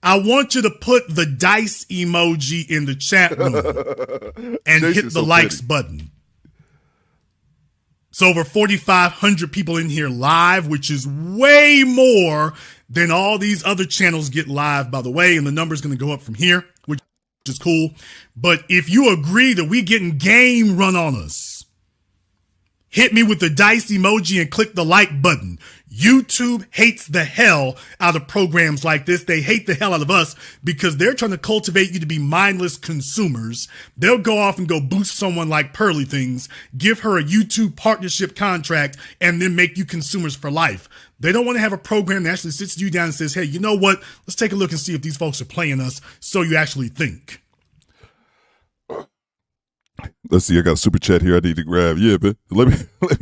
I want you to put the dice emoji in the chat room and hit the likes button. It's over 4,500 people in here live, which is way more than all these other channels get live, by the way. And the number's going to go up from here, which is cool. But if you agree that we getting game run on us, hit me with the dice emoji and click the like button. YouTube hates the hell out of programs like this. They hate the hell out of us because they're trying to cultivate you to be mindless consumers. They'll go off and go boost someone like Pearly Things, give her a YouTube partnership contract, and then make you consumers for life. They don't want to have a program that actually sits you down and says, hey, you know what? Let's take a look and see if these folks are playing us so you actually think. Let's see. I got a super chat here. I need to grab. Yeah, man. Let me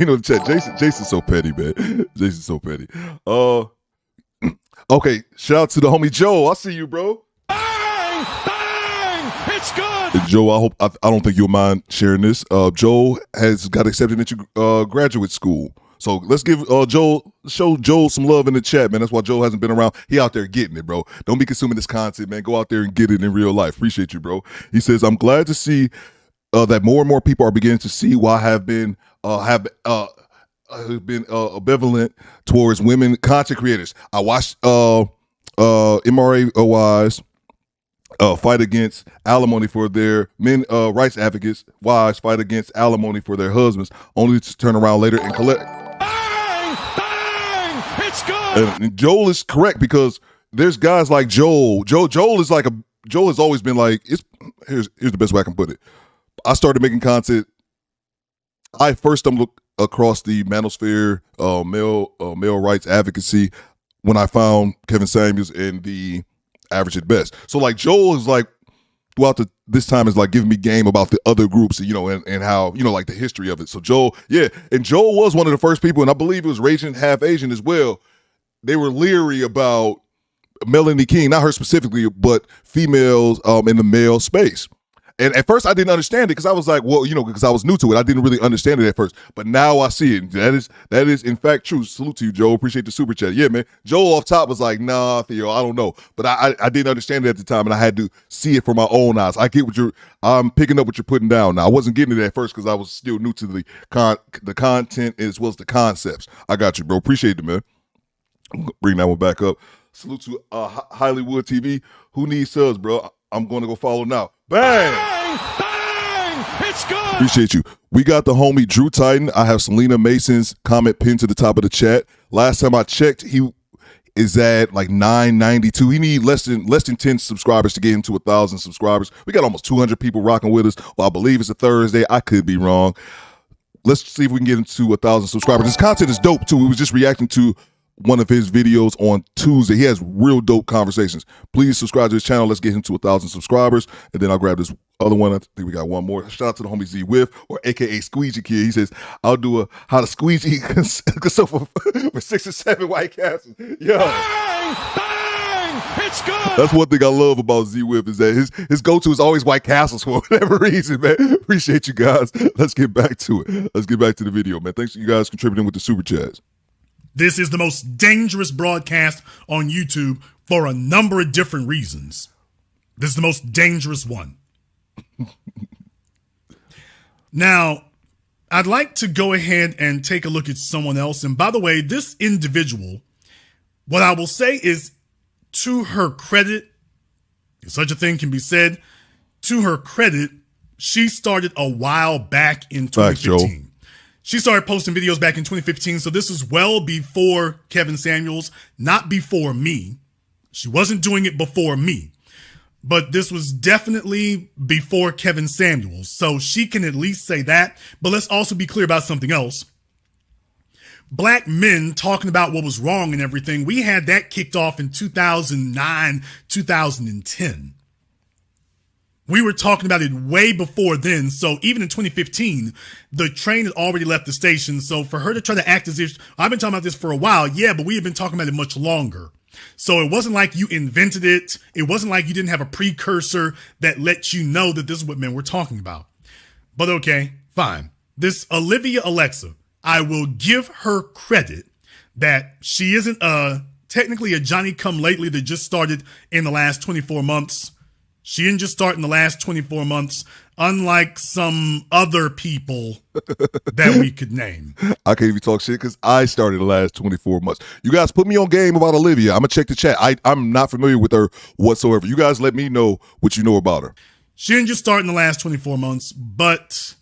know in the chat. Jason's so petty, man. Jason's so petty. Okay. Shout out to the homie Joe. I see you, bro. Bang! Bang! It's good. And Joe, I don't think you'll mind sharing this. Joe has got accepted into graduate school. So let's give show Joel some love in the chat, man. That's why Joel hasn't been around. He out there getting it, bro. Don't be consuming this content, man. Go out there and get it in real life. Appreciate you, bro. He says, I'm glad to see that more and more people are beginning to see why I have been ambivalent towards women content creators. I watched MRA fight against alimony for their men rights advocates. Wives fight against alimony for their husbands, only to turn around later and collect. Bang! Bang! It's good. And Joel is correct because there's guys like Joel. Joel has always been like, here's the best way I can put it. I started making content. I first stumbled across the manosphere, male rights advocacy when I found Kevin Samuels and the Average at Best. So like Joel is like throughout this time is like giving me game about the other groups, and how, like the history of it. So Joel, yeah, and Joel was one of the first people, and I believe it was Raging Half Asian as well. They were leery about Melanie King, not her specifically, but females in the male space. And at first I didn't understand it because I was like, well, because I was new to it. I didn't really understand it at first. But now I see it. That is in fact true. Salute to you, Joe. Appreciate the super chat. Yeah, man. Joel off top was like, nah, Theo, I don't know. But I didn't understand it at the time, and I had to see it for my own eyes. I get I'm picking up what you're putting down now. I wasn't getting it at first because I was still new to the content as well as the concepts. I got you, bro. Appreciate it, man. Bring that one back up. Salute to Hollywood TV. Who needs subs, bro? I'm going to go follow now. Bang! Bang! It's good. Appreciate you. We got the homie Drew Titan. I have Selena Mason's comment pinned to the top of the chat. Last time I checked, he is at like 992. He need less than 10 subscribers to get him to 1,000 subscribers. We got almost 200 people rocking with us. Well, I believe it's a Thursday. I could be wrong. Let's see if we can get him to 1,000 subscribers. His content is dope too. We was just reacting to one of his videos on Tuesday. He has real dope conversations. Please subscribe to his channel. Let's get him to 1,000 subscribers. And then I'll grab this other one. I think we got one more. Shout out to the homie Z Whiff, or AKA Squeegee Kid. He says, I'll do a how to squeegee for 6 or 7 White Castles. Yo. Bang! Bang! It's good. That's one thing I love about Z Whiff is that his go-to is always White Castles for whatever reason, man. Appreciate you guys. Let's get back to it. Let's get back to the video, man. Thanks for you guys contributing with the super chats. This is the most dangerous broadcast on YouTube for a number of different reasons. This is the most dangerous one. Now, I'd like to go ahead and take a look at someone else. And by the way, this individual, what I will say is, to her credit, if such a thing can be said, to her credit, she started a while back in 2015. She started posting videos back in 2015, so this is well before Kevin Samuels, not before me. She wasn't doing it before me, but this was definitely before Kevin Samuels, so she can at least say that. But let's also be clear about something else. Black men talking about what was wrong and everything, we had that kicked off in 2009, 2010. We were talking about it way before then. So even in 2015, the train had already left the station. So for her to try to act as if I've been talking about this for a while. Yeah, but we have been talking about it much longer. So it wasn't like you invented it. It wasn't like you didn't have a precursor that let you know that this is what men were talking about. But okay, fine. This Olivia Alexa, I will give her credit that she isn't technically a Johnny-come-lately that just started in the last 24 months. She didn't just start in the last 24 months, unlike some other people that we could name. I can't even talk shit because I started the last 24 months. You guys put me on game about Olivia. I'm going to check the chat. I'm not familiar with her whatsoever. You guys let me know what you know about her. She didn't just start in the last 24 months, but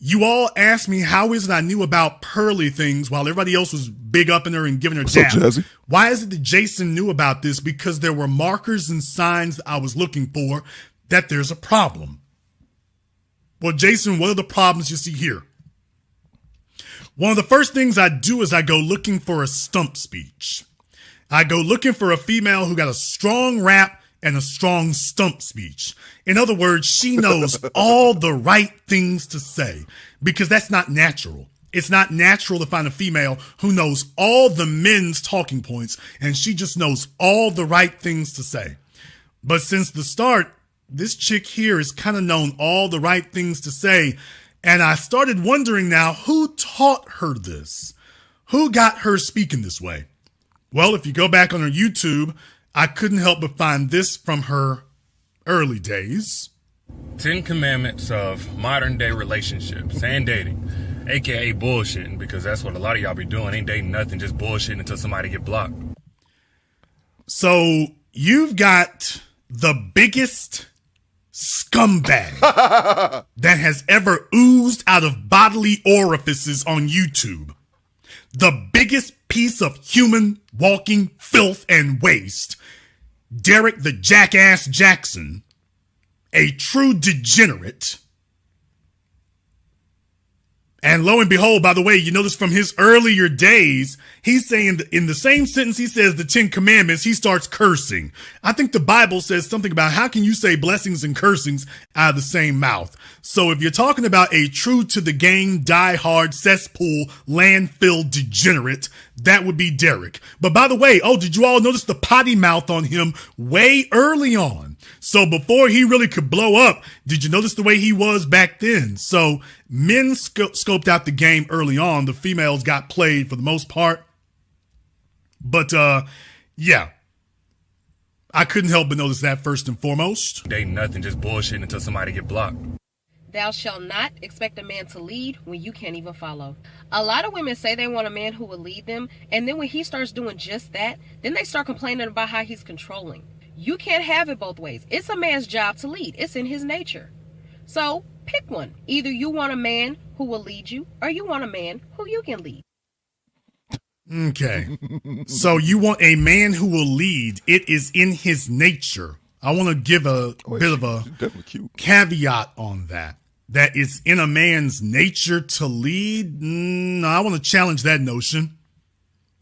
you all asked me how is it I knew about Pearly things while everybody else was big upping her and giving her What's up, dap. Jazzy? Why is it that Jason knew about this? Because there were markers and signs that I was looking for that there's a problem. Well, Jason, what are the problems you see here? One of the first things I do is I go looking for a stump speech. I go looking for a female who got a strong rap and a strong stump speech. In other words, she knows all the right things to say because that's not natural. It's not natural to find a female who knows all the men's talking points and she just knows all the right things to say. But since the start, this chick here has kind of known all the right things to say. And I started wondering now, who taught her this? Who got her speaking this way? Well, if you go back on her YouTube, I couldn't help but find this from her early days. 10 commandments of modern day relationships and dating, aka bullshitting, because that's what a lot of y'all be doing. Ain't dating nothing, just bullshitting until somebody get blocked. So you've got the biggest scumbag that has ever oozed out of bodily orifices on YouTube. The biggest piece of human walking filth and waste. Derek the Jackass Jackson, a true degenerate. And lo and behold, by the way, you notice from his earlier days, he's saying in the same sentence he says the 10 commandments, he starts cursing. I think the Bible says something about how can you say blessings and cursings out of the same mouth? So if you're talking about a true to the game, die-hard, cesspool, landfill degenerate, that would be Derek. But by the way, did you all notice the potty mouth on him way early on? So before he really could blow up, did you notice the way he was back then? So men scoped out the game early on. The females got played for the most part. But, yeah. I couldn't help but notice that first and foremost. Dating nothing, just bullshitting until somebody get blocked. Thou shalt not expect a man to lead when you can't even follow. A lot of women say they want a man who will lead them, and then when he starts doing just that, then they start complaining about how he's controlling. You can't have it both ways. It's a man's job to lead. It's in his nature. So pick one. Either you want a man who will lead you, or you want a man who you can lead. Okay. So you want a man who will lead. It is in his nature. I want to give a bit of a caveat on that. That it's in a man's nature to lead. No, I want to challenge that notion.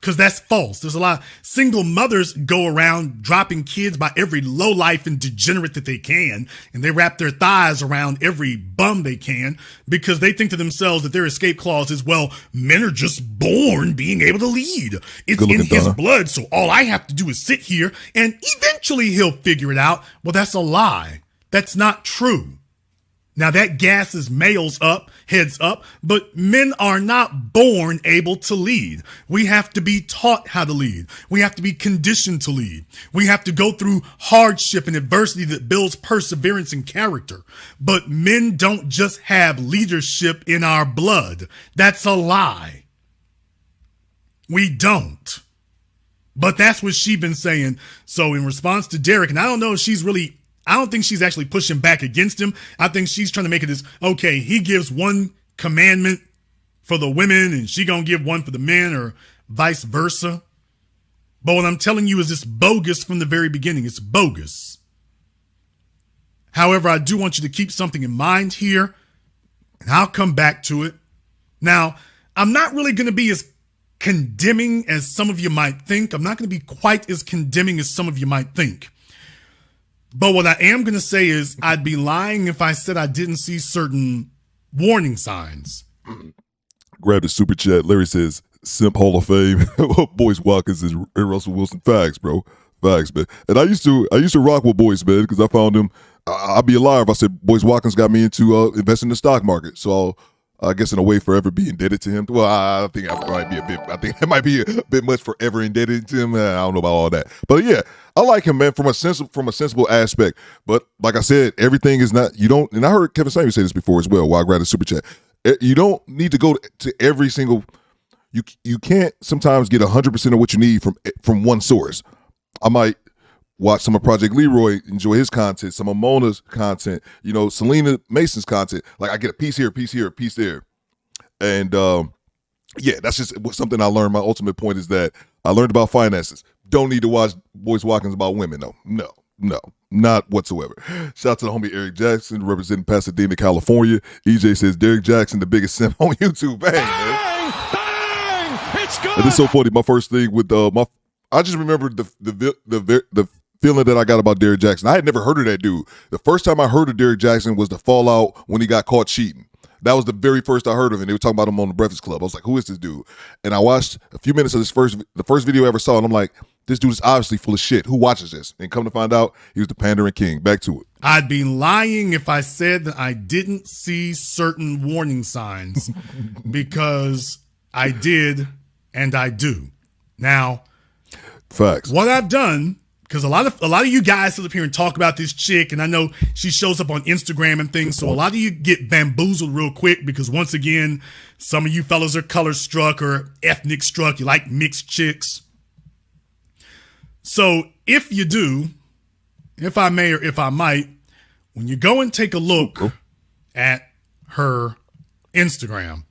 Because that's false. There's a lot of single mothers go around dropping kids by every lowlife and degenerate that they can. And they wrap their thighs around every bum they can because they think to themselves that their escape clause is, well, men are just born being able to lead. It's in his blood. So all I have to do is sit here and eventually he'll figure it out. Well, that's a lie. That's not true. Now that gasses males up, heads up, but men are not born able to lead. We have to be taught how to lead. We have to be conditioned to lead. We have to go through hardship and adversity that builds perseverance and character. But men don't just have leadership in our blood. That's a lie. We don't. But that's what she's been saying. So in response to Derek, and I don't know if I don't think she's actually pushing back against him. I think she's trying to make it as, okay, he gives one commandment for the women and she gonna give one for the men or vice versa. But what I'm telling you is it's bogus from the very beginning. It's bogus. However, I do want you to keep something in mind here, and I'll come back to it. Now, I'm not really going to be as condemning as some of you might think. I'm not going to be quite as condemning as some of you might think. But what I am going to say is I'd be lying if I said I didn't see certain warning signs. Grab the super chat. Larry says, Simp Hall of Fame. Boyce Watkins is Russell Wilson. Facts, bro. Facts, man. And I used to rock with Boyce, man, because I found him. I'd be a liar if I said Boyce Watkins got me into investing in the stock market. So I guess in a way, forever be indebted to him. Well, I think that might be a bit. I think that might be a bit much. Forever indebted to him. I don't know about all that, but yeah, I like him, man, from a sensible aspect. But like I said, everything is not. You don't. And I heard Kevin Samuels say this before as well. While I grabbed the super chat, you don't need to go to every single. You can't sometimes get 100% of what you need from one source. I might watch some of Project Leroy, enjoy his content, some of Mona's content, Selena Mason's content. Like I get a piece here, a piece here, a piece there. And yeah, that's just something I learned. My ultimate point is that I learned about finances. Don't need to watch Boyce Watkins about women. No, not whatsoever. Shout out to the homie Eric Jackson, representing Pasadena, California. EJ says, Derek Jackson, the biggest simp on YouTube. Bang, man. Bang! It's good. And it's so funny. My first thing with I just remember the feeling that I got about Derek Jackson. I had never heard of that dude. The first time I heard of Derek Jackson was the fallout when he got caught cheating. That was the very first I heard of him. They were talking about him on the Breakfast Club. I was like, who is this dude? And I watched a few minutes of the first video I ever saw, and I'm like, this dude is obviously full of shit. Who watches this? And come to find out, he was the pandering king. Back to it. I'd be lying if I said that I didn't see certain warning signs because I did and I do. Now, facts. What I've done, because a lot of you guys sit up here and talk about this chick, and I know she shows up on Instagram and things, so a lot of you get bamboozled real quick because once again, some of you fellas are color struck or ethnic struck. You like mixed chicks. So if you do, if I may or if I might, when you go and take a look at her Instagram,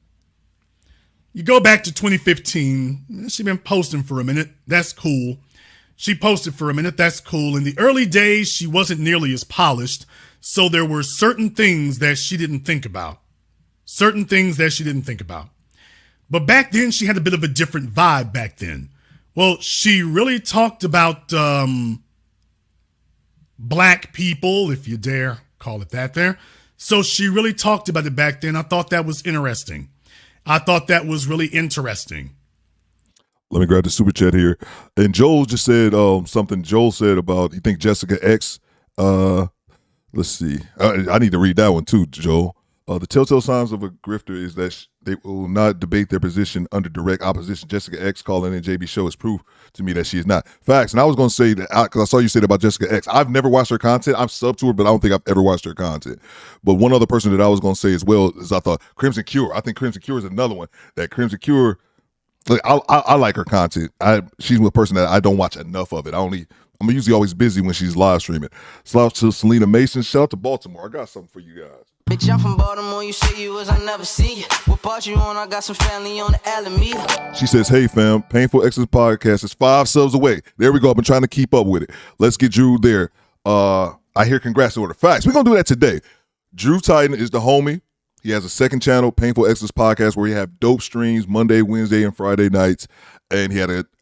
you go back to 2015. She's been posting for a minute. That's cool. She posted for a minute. That's cool. In the early days, she wasn't nearly as polished. So there were certain things that she didn't think about. But back then, she had a bit of a different vibe back then. Well, she really talked about black people, if you dare call it that there. So she really talked about it back then. I thought that was interesting. I thought that was really interesting. Let me grab the super chat here. And Joel just said something. Joel said about, you think Jessica X, let's see. I need to read that one too, Joel. The telltale signs of a grifter is that they will not debate their position under direct opposition. Jessica X calling in JB show is proof to me that she is not. Facts. And I was going to say that, because I saw you say that about Jessica X. I've never watched her content. I'm sub to her, but I don't think I've ever watched her content. But one other person that I was going to say as well is I thought Crimson Cure. I think Crimson Cure is another one. That Crimson Cure, like, I like her content. She's a person that I don't watch enough of it. I'm usually always busy when she's live streaming. Shout out to Selena Mason. Shout out to Baltimore. I got something for you guys. Bitch, I'm from Baltimore, you say you was, I never seen you. What part you on? I got some family on the Alameda. She says, hey fam, Painful Exes podcast is 5 subs away. There we go. I've been trying to keep up with it. Let's get Drew there. I hear congrats to order. Facts. We're going to do that today. Drew Titan is the homie. He has a second channel, Painful Exes podcast, where he have dope streams Monday, Wednesday, and Friday nights. And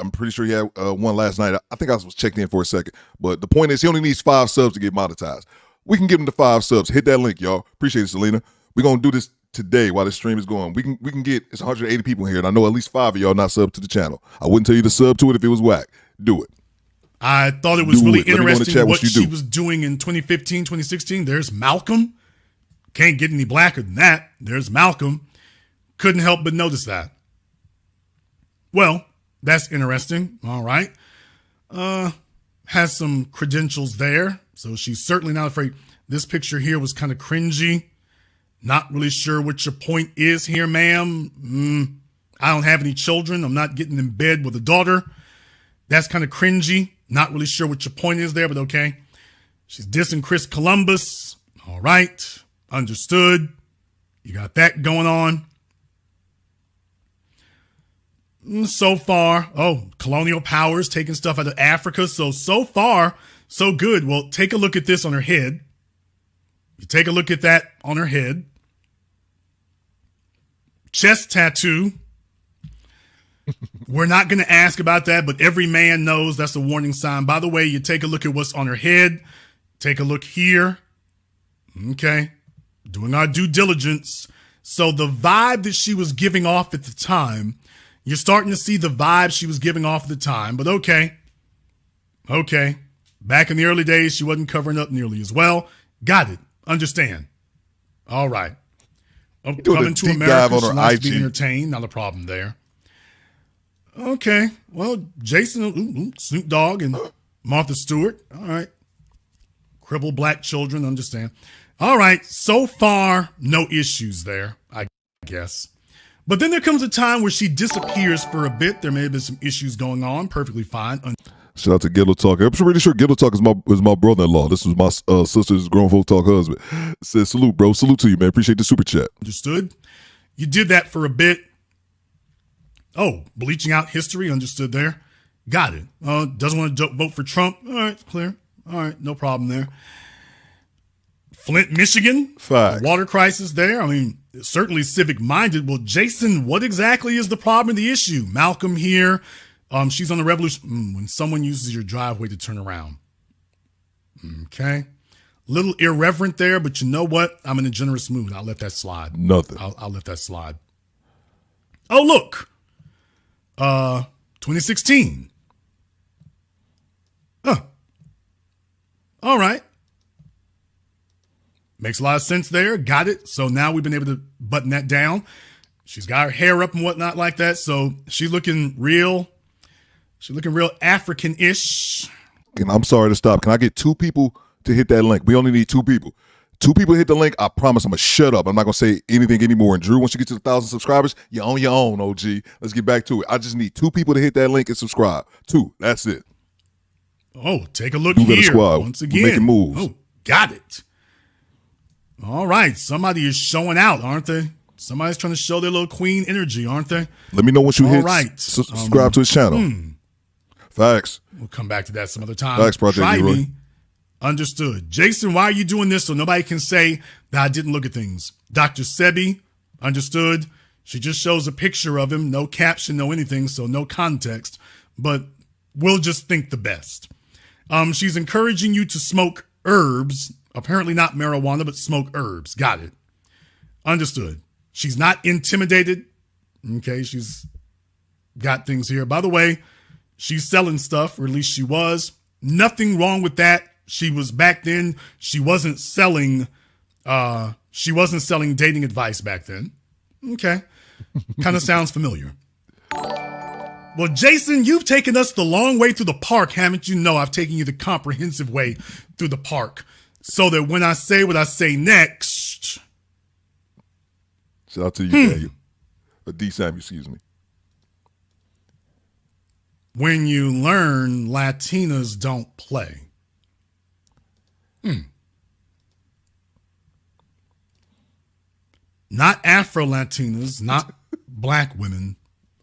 I'm pretty sure he had one last night. I think I was checked in for a second. But the point is, he only needs 5 subs to get monetized. We can give him the 5 subs. Hit that link, y'all. Appreciate it, Selena. We're going to do this today while this stream is going. We can get, it's 180 people here, and I know at least 5 of y'all not subbed to the channel. I wouldn't tell you to sub to it if it was whack. Do it. I thought it was really interesting what she was doing in 2015, 2016. There's Malcolm. Can't get any blacker than that. There's Malcolm. Couldn't help but notice that. Well, that's interesting. All right. Has some credentials there. So she's certainly not afraid. This picture here was kind of cringy. Not really sure what your point is here, ma'am. I don't have any children. I'm not getting in bed with a daughter. That's kind of cringy. Not really sure what your point is there, but okay. She's dissing Chris Columbus. All right. Understood. You got that going on. So far, colonial powers taking stuff out of Africa. So far, so good. Well, take a look at this on her head. You take a look at that on her head. Chest tattoo. We're not going to ask about that, but every man knows that's a warning sign. By the way, you take a look at what's on her head. Take a look here. Okay. Doing our due diligence. So the vibe that she was giving off at the time, you're starting to see the vibe she was giving off at the time, but okay. Okay. Back in the early days, she wasn't covering up nearly as well. Got it. Understand. All right. Coming to America, she likes to be entertained. Not a problem there. Okay. Well, Jason, Snoop Dogg, and Martha Stewart. All right. Crippled black children, understand. All right. So far, no issues there, I guess. But then there comes a time where she disappears for a bit. There may have been some issues going on. Perfectly fine. Shout out to Ghetto Talk. I'm pretty sure Ghetto Talk is my brother-in-law. This was my sister's grown folk talk husband. Says salute, bro. Salute to you, man. Appreciate the super chat. Understood. You did that for a bit. Oh, bleaching out history. Understood there. Got it. Doesn't want to vote for Trump. All right, clear. All right, no problem there. Flint, Michigan. Facts. Water crisis there. I mean, certainly civic-minded. Well, Jason, what exactly is the problem and the issue? Malcolm here. She's on the revolution. When someone uses your driveway to turn around. Okay. Little irreverent there, but you know what? I'm in a generous mood. I'll let that slide. Nothing. I'll let that slide. Oh, look. 2016. All right. Makes a lot of sense there. Got it. So now we've been able to button that down. She's got her hair up and whatnot like that. So she's looking real African-ish. And I'm sorry to stop. Can I get 2 people to hit that link? We only need 2 people. 2 people hit the link. I promise I'm going to shut up. I'm not going to say anything anymore. And Drew, once you get to 1,000 subscribers, you're on your own, OG. Let's get back to it. I just need 2 people to hit that link and subscribe. 2. That's it. Oh, take a look DoBetterSquad. here. Once again. We're making moves. Oh, got it. All right. Somebody is showing out, aren't they? Somebody's trying to show their little queen energy, aren't they? Let me know once you hit right. subscribe to his channel. Facts. We'll come back to that some other time. Facts, Project Try Leroy. me. Understood. Jason, why are you doing this so nobody can say that I didn't look at things? Dr. Sebi, understood. She just shows a picture of him. No caption, no anything, so no context. But we'll just think the best. She's encouraging you to smoke herbs. Apparently not marijuana, but smoke herbs. Got it. Understood. She's not intimidated. Okay, she's got things here. By the way, she's selling stuff, or at least she was. Nothing wrong with that. She was back then. She wasn't selling dating advice back then. Okay. Kind of sounds familiar. Well, Jason, you've taken us the long way through the park, haven't you? No, I've taken you the comprehensive way through the park. So that when I say what I say next. Shout out to you, Daniel. D. Sam, excuse me. When you learn Latinas don't play. Not Afro-Latinas, not black women,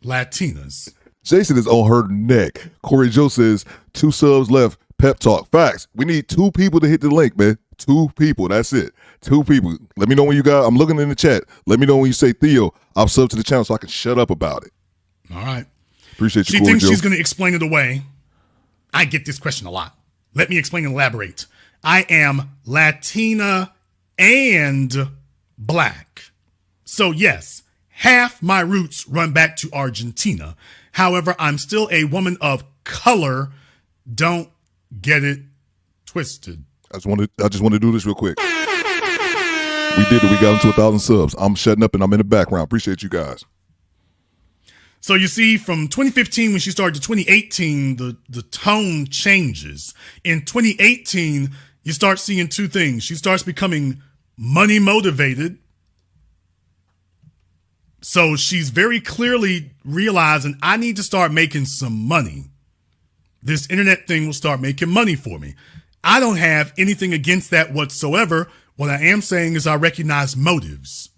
Latinas. Jason is on her neck. Corey Joe says, 2 subs left. Pep talk. Facts. We need 2 people to hit the link, man. 2 people. That's it. 2 people. Let me know when you got. I'm looking in the chat. Let me know when you say Theo. I'll sub to the channel so I can shut up about it. All right. Appreciate you, She Corey thinks Joe. she's going to explain it away. I get this question a lot. Let me explain and elaborate. I am Latina and black. So yes, half my roots run back to Argentina. However, I'm still a woman of color. Don't get it twisted. I just want to do this real quick. We did it. We got into 1,000 subs. I'm shutting up and I'm in the background. Appreciate you guys. So you see, from 2015 when she started to 2018, the tone changes. In 2018, you start seeing 2 things. She starts becoming money motivated. So she's very clearly realizing I need to start making some money. This internet thing will start making money for me. I don't have anything against that whatsoever. What I am saying is I recognize motives.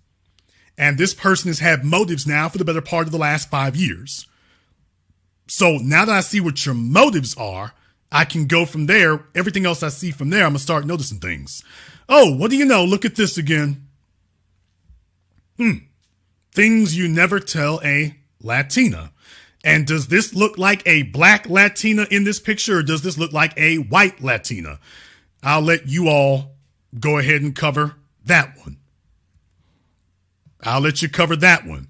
And this person has had motives now for the better part of the last 5 years. So now that I see what your motives are, I can go from there. Everything else I see from there, I'm going to start noticing things. Oh, what do you know? Look at this again. Things you never tell a Latina. And does this look like a black Latina in this picture, or does this look like a white Latina? I'll let you all go ahead and cover that one. I'll let you cover that one.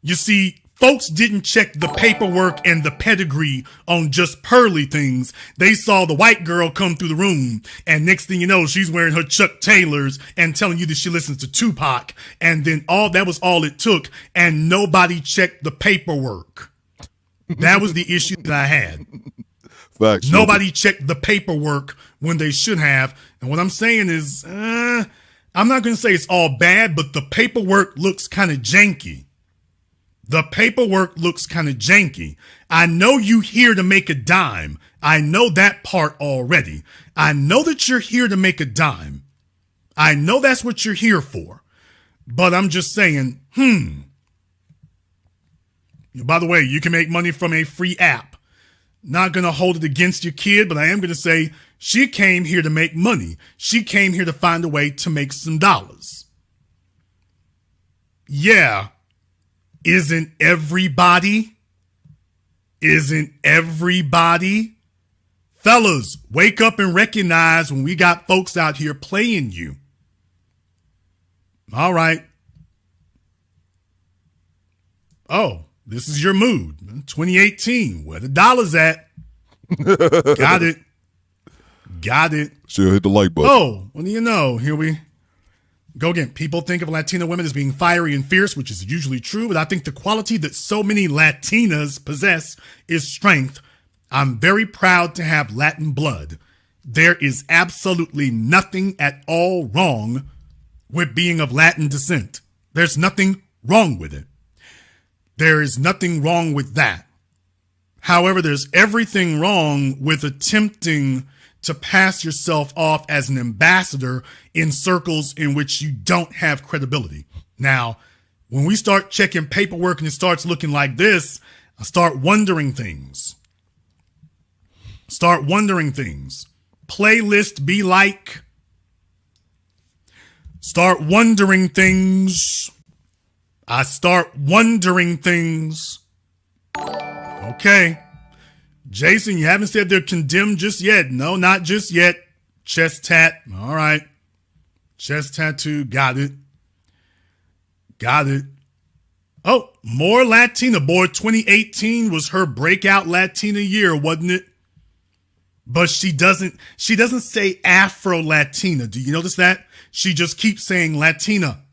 You see, Folks didn't check the paperwork and the pedigree on just pearly things. They saw the white girl come through the room, and next thing you know, she's wearing her Chuck Taylors and telling you that she listens to Tupac, and then that was all it took, and nobody checked the paperwork. That was the issue that I had. Facts. Nobody checked the paperwork when they should have, and what I'm saying is, I'm not going to say it's all bad, but the paperwork looks kind of janky. The paperwork looks kind of janky. I know you here to make a dime. I know that part already. I know that you're here to make a dime. I know that's what you're here for. But I'm just saying, By the way, you can make money from a free app. Not going to hold it against your kid, but I am going to say she came here to make money. She came here to find a way to make some dollars. Yeah. Isn't everybody? Fellas, wake up and recognize when we got folks out here playing you. All right. Oh, this is your mood. 2018, where the dollar's at. Got it. She'll hit the like button. Oh, what do you know? Here we go again. People think of Latina women as being fiery and fierce, which is usually true, but I think the quality that so many Latinas possess is strength. I'm very proud to have Latin blood. There is absolutely nothing at all wrong with being of Latin descent. There's nothing wrong with it. There is nothing wrong with that. However, there's everything wrong with attempting to pass yourself off as an ambassador in circles in which you don't have credibility. Now, when we start checking paperwork and it starts looking like this, I start wondering things. Playlist be like. Start wondering things. I start wondering things. Okay. Jason, you haven't said they're condemned just yet. No, not just yet. Chest tat. All right. Chest tattoo. Got it. Oh, more Latina. Boy, 2018 was her breakout Latina year, wasn't it? But she doesn't say Afro Latina. Do you notice that? She just keeps saying Latina.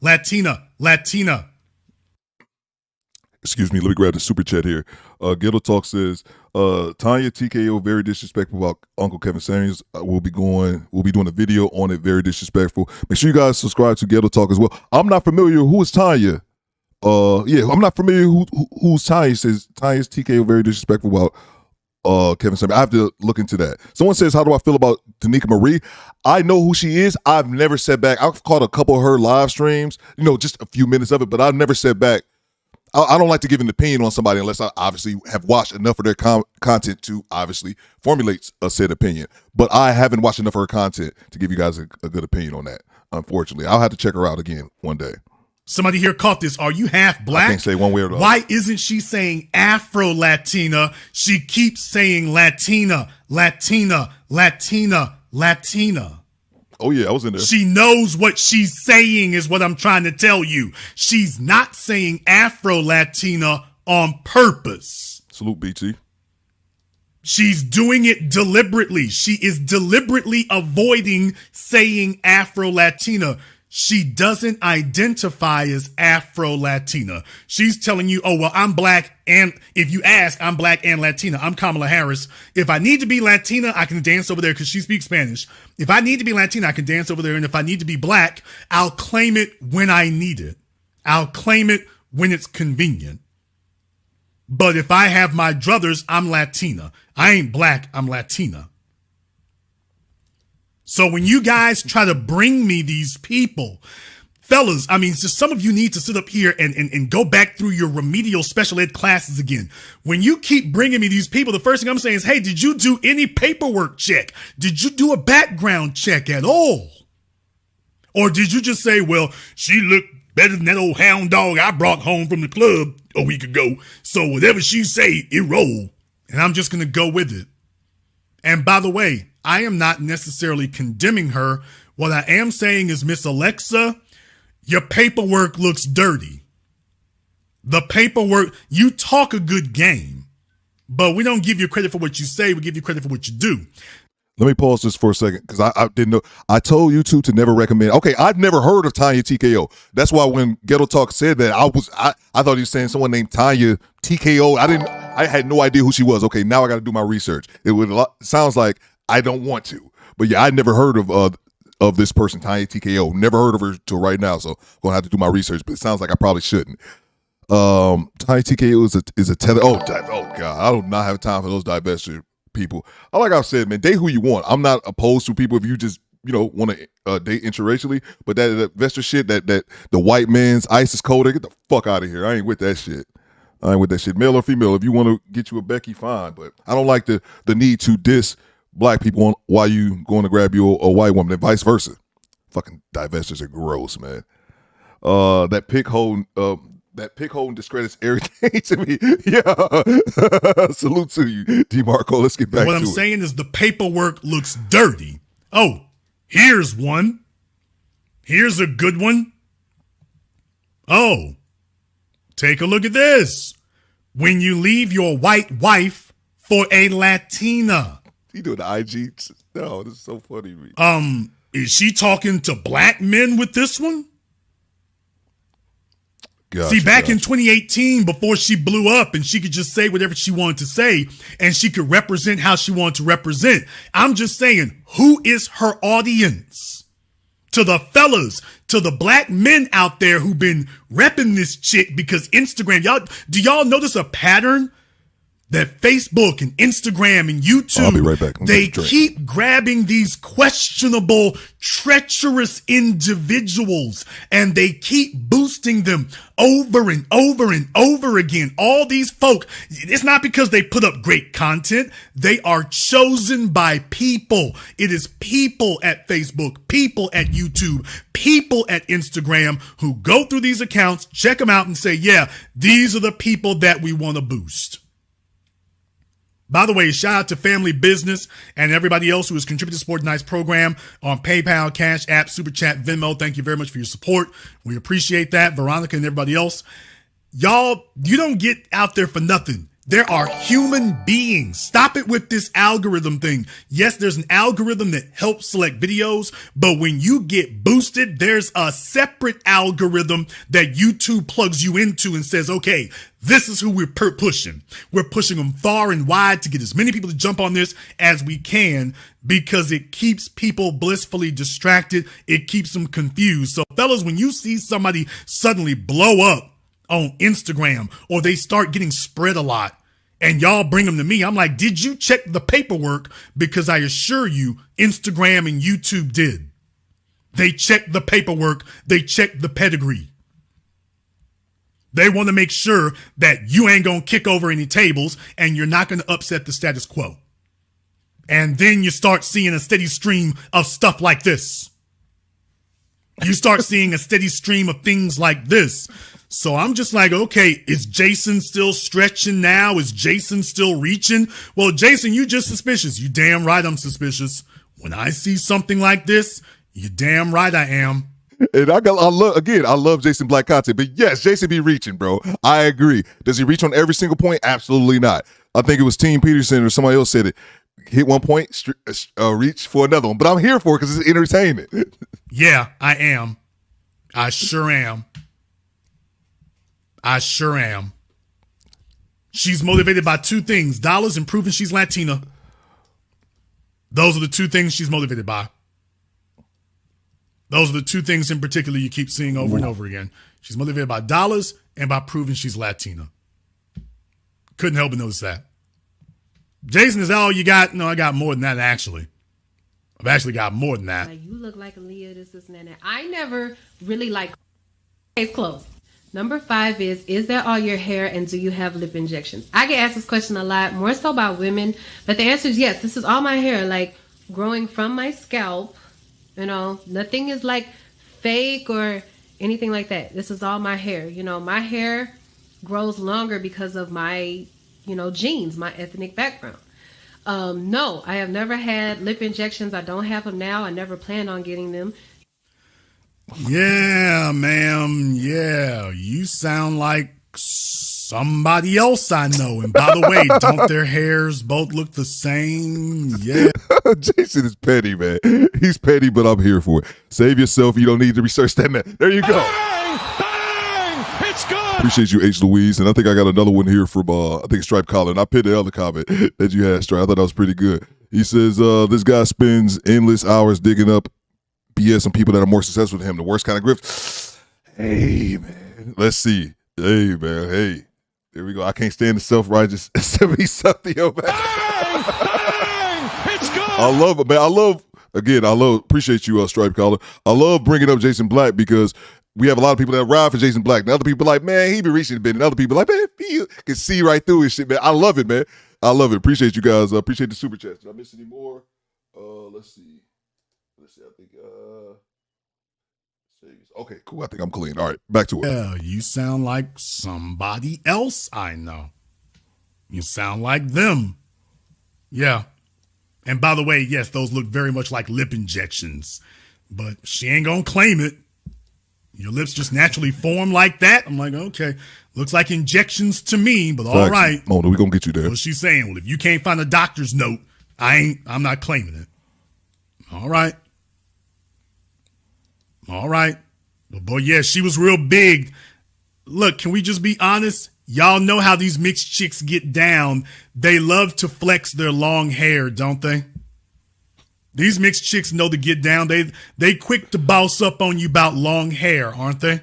Excuse me, let me grab the super chat here. Ghetto Talk says, Tanya TKO very disrespectful about Uncle Kevin Samuels. We'll be doing a video on it, very disrespectful. Make sure you guys subscribe to Ghetto Talk as well. I'm not familiar. Who is Tanya? I'm not familiar who's Tanya. Says Tanya's TKO very disrespectful about Kevin Samuels. I have to look into that. Someone says, how do I feel about Danica Marie? I know who she is. I've never said back. I've caught a couple of her live streams, just a few minutes of it, but I've never said back. I don't like to give an opinion on somebody unless I obviously have watched enough of their content to obviously formulate a said opinion. But I haven't watched enough of her content to give you guys a good opinion on that, unfortunately. I'll have to check her out again one day. Somebody here caught this. Are you half black? I can't say one way or the other. Why isn't she saying Afro-Latina? She keeps saying Latina. Oh, yeah, I was in there. She knows what she's saying is what I'm trying to tell you. She's not saying Afro-Latina on purpose. Salute, BT. She's doing it deliberately. She is deliberately avoiding saying Afro-Latina. She doesn't identify as Afro-Latina. She's telling you, oh, well, I'm black. And if you ask, I'm black and Latina. I'm Kamala Harris. If I need to be Latina, I can dance over there because she speaks Spanish. If I need to be Latina, I can dance over there. And if I need to be black, I'll claim it when I need it. I'll claim it when it's convenient. But if I have my druthers, I'm Latina. I ain't black, I'm Latina. So when you guys try to bring me these people, fellas, I mean, just some of you need to sit up here and go back through your remedial special ed classes again. When you keep bringing me these people, the first thing I'm saying is, hey, did you do any paperwork check? Did you do a background check at all? Or did you just say, well, she looked better than that old hound dog I brought home from the club a week ago, so whatever she say, it roll. And I'm just going to go with it. And by the way, I am not necessarily condemning her. What I am saying is, Miss Alexa, your paperwork looks dirty. The paperwork, you talk a good game, but we don't give you credit for what you say. We give you credit for what you do. Let me pause this for a second because I didn't know. I told you two to never recommend. Okay, I'd never heard of Tanya TKO. That's why when Ghetto Talk said that, I thought he was saying someone named Tanya TKO. I had no idea who she was. Okay, now I got to do my research. It sounds like I don't want to, but yeah, I'd never heard of this person, Tanya TKO. Never heard of her till right now, so I'm gonna have to do my research. But it sounds like I probably shouldn't. Tanya TKO is a tether. Oh God, I do not have time for those divestiture people. Like I said, man, date who you want. I'm not opposed to people if you just want to date interracially, but that investor shit, that the white man's ISIS code, get the fuck out of here. I ain't with that shit. Male or female, if you want to get you a Becky, fine, but I don't like the need to diss black people while you going to grab you a white woman and vice versa. Fucking divestors are gross, man. That pick holding discredits everything to me. Yeah. Salute to you, DeMarco. Let's get back to it. What I'm saying is the paperwork looks dirty. Oh, here's one. Here's a good one. Oh, take a look at this. When you leave your white wife for a Latina. You doing the IG? No, this is so funny to me. Is she talking to black men with this one? Gotcha, See, back in 2018, before she blew up and she could just say whatever she wanted to say and she could represent how she wanted to represent. I'm just saying, who is her audience? To the fellas, to the black men out there who've been repping this chick because Instagram, do y'all notice a pattern? That Facebook and Instagram and YouTube, I'll be right back. They keep grabbing these questionable, treacherous individuals and they keep boosting them over and over and over again. All these folk, it's not because they put up great content. They are chosen by people. It is people at Facebook, people at YouTube, people at Instagram who go through these accounts, check them out and say, yeah, these are the people that we want to boost. By the way, shout out to Family Business and everybody else who has contributed to support tonight's program on PayPal, Cash App, Super Chat, Venmo. Thank you very much for your support. We appreciate that. Veronica and everybody else. Y'all, you don't get out there for nothing. There are human beings. Stop it with this algorithm thing. Yes, there's an algorithm that helps select videos, but when you get boosted, there's a separate algorithm that YouTube plugs you into and says, okay, this is who we're pushing. We're pushing them far and wide to get as many people to jump on this as we can because it keeps people blissfully distracted. It keeps them confused. So fellas, when you see somebody suddenly blow up on Instagram or they start getting spread a lot and y'all bring them to me, I'm like, did you check the paperwork? Because I assure you, Instagram and YouTube did. They checked the paperwork. They checked the pedigree. They want to make sure that you ain't going to kick over any tables and you're not going to upset the status quo. And then you start seeing a steady stream of stuff like this. You start seeing a steady stream of things like this. So I'm just like, okay, is Jason still stretching now? Is Jason still reaching? Well, Jason, you just suspicious. You damn right I'm suspicious. When I see something like this, you damn right I am. And I love Jason Black content, but yes, Jason be reaching, bro. I agree. Does he reach on every single point? Absolutely not. I think it was Team Peterson or somebody else said it. Hit one point, reach for another one. But I'm here for it because it's entertainment. Yeah, I am. I sure am. I sure am. She's motivated by two things: dollars and proving she's Latina. Those are the two things she's motivated by. Those are the two things in particular you keep seeing over and over again. She's motivated by dollars and by proving she's Latina. Couldn't help but notice that. Jason, is that all you got? No, I got more than that, actually. I've actually got more than that. Like, you look like a Leah, this, and that. I never really like case closed. Number 5 is that all your hair and do you have lip injections? I get asked this question a lot, more so by women, but the answer is yes. This is all my hair, like growing from my scalp. You know, nothing is like fake or anything like that. This is all my hair. You know, my hair grows longer because of my, genes, my ethnic background. No, I have never had lip injections. I don't have them now. I never plan on getting them. Yeah, ma'am. Yeah, you sound like somebody else I know. And by the way, don't their hairs both look the same? Yeah. Jason is petty, man. He's petty, but I'm here for it. Save yourself. You don't need to research that, man. There you go. Bang! Bang! It's good. Appreciate you, H. Louise. And I think I got another one here from, I think, Stripe Colin. I pinned the other comment that you had, Stripe. I thought that was pretty good. He says, this guy spends endless hours digging up BS on people that are more successful than him. The worst kind of grift. Hey, man. Let's see. Hey, man. Hey. There we go. I can't stand the self-righteous. It's something, yo, man. It's good. I love it, man. Appreciate you, Stripe Collar. I love bringing up Jason Black because we have a lot of people that ride for Jason Black. And other people like, man, he be reaching a bit. And other people like, man, you can see right through his shit, man. I love it, man. I love it. Appreciate you guys. Appreciate the super chats. Did I miss any more? Let's see. I think, okay, cool. I think I'm clean. All right, back to it. Yeah, you sound like somebody else I know. You sound like them. Yeah. And by the way, yes, those look very much like lip injections, but she ain't gonna claim it. Your lips just naturally form like that. I'm like, okay, looks like injections to me, but all right. Oh, no, we gonna get you there. What's she saying? Well, if you can't find a doctor's note, I'm not claiming it. All right. But boy, yeah, she was real big. Look, can we just be honest? Y'all know how these mixed chicks get down. They love to flex their long hair, don't they? These mixed chicks know to get down. They quick to boss up on you about long hair, aren't they?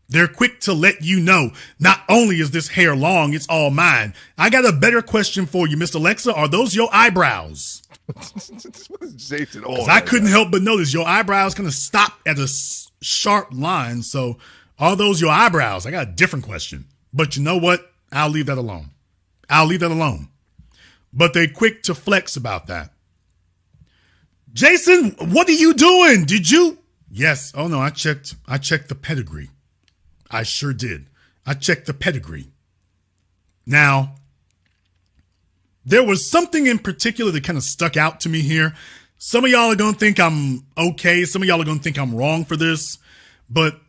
They're quick to let you know, not only is this hair long, it's all mine. I got a better question for you, Miss Alexa. Are those your eyebrows? Jason, I couldn't help but notice your eyebrows kind of stop at a sharp line. So are those your eyebrows? I got a different question. But you know what? I'll leave that alone. But they quick to flex about that. Jason, what are you doing? Did you? Yes. Oh no, I checked the pedigree. I sure did. I checked the pedigree. Now, there was something in particular that kind of stuck out to me here. Some of y'all are going to think I'm okay. Some of y'all are going to think I'm wrong for this. But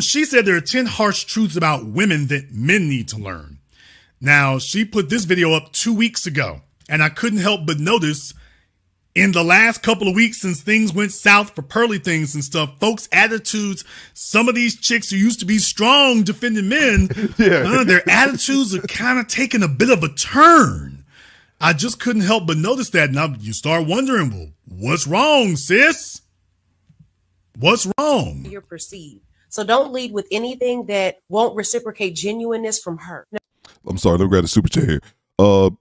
she said there are 10 harsh truths about women that men need to learn. Now, she put this video up 2 weeks ago, and I couldn't help but notice in the last couple of weeks since things went south for pearly things and stuff, folks' attitudes, some of these chicks who used to be strong defending men, their attitudes are kind of taking a bit of a turn. I just couldn't help but notice that. Now you start wondering, well, what's wrong, sis? What's wrong? You're perceived. So don't lead with anything that won't reciprocate genuineness from her. I'm sorry, let me grab the super chat here.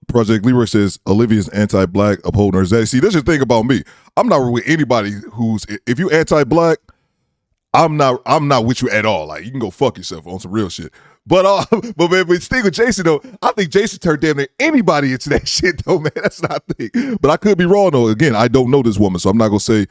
Project Leroy says Olivia's anti-black, upholding her Zach. See, that's the thing about me. I'm not with anybody who's, if you anti-black, I'm not with you at all. Like, you can go fuck yourself on some real shit. But speaking of Jason though, I think Jason turned damn near anybody into that shit though, man. That's not a thing. But I could be wrong though. Again, I don't know this woman, so I'm not gonna say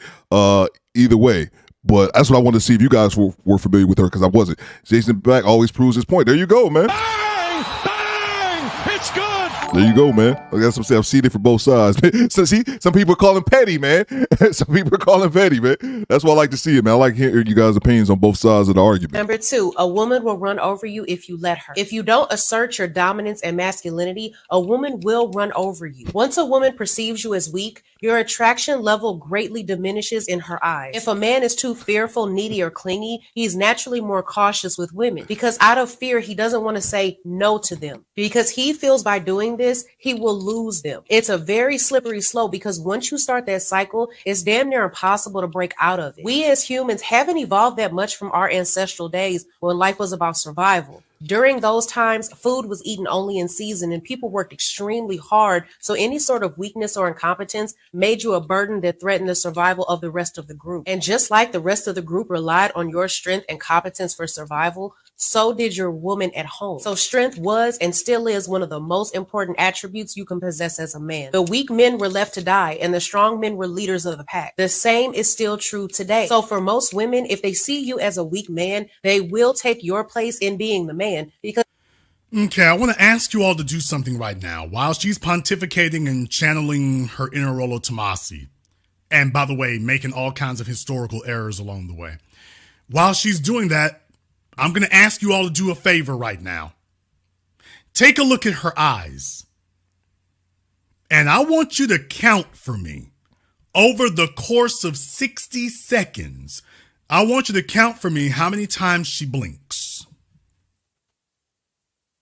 either way. But that's what I wanted to see if you guys were familiar with her, because I wasn't. Jason Black always proves his point. There you go, man. Bang! Bang! It's good. There you go, man. Like that's what I'm saying. I've seen it from both sides. So see, some people call him petty, man. Some people call him petty, man. That's why I like to see it, man. I like hearing you guys' opinions on both sides of the argument. Number 2, a woman will run over you if you let her. If you don't assert your dominance and masculinity, a woman will run over you. Once a woman perceives you as weak, your attraction level greatly diminishes in her eyes. If a man is too fearful, needy, or clingy, he's naturally more cautious with women because out of fear, he doesn't want to say no to them because he feels by doing this, he will lose them. It's a very slippery slope because once you start that cycle, it's damn near impossible to break out of it. We as humans haven't evolved that much from our ancestral days when life was about survival. During those times, food was eaten only in season and people worked extremely hard. So any sort of weakness or incompetence made you a burden that threatened the survival of the rest of the group. And just like the rest of the group relied on your strength and competence for survival, so did your woman at home. So strength was and still is one of the most important attributes you can possess as a man. The weak men were left to die and the strong men were leaders of the pack. The same is still true today. So for most women, if they see you as a weak man, they will take your place in being the man because Okay, I want to ask you all to do something right now while she's pontificating and channeling her inner Rollo Tomasi. And by the way, making all kinds of historical errors along the way. While she's doing that, I'm going to ask you all to do a favor right now. take a look at her eyes. And I want you to count for me over the course of 60 seconds. I want you to count for me how many times she blinks.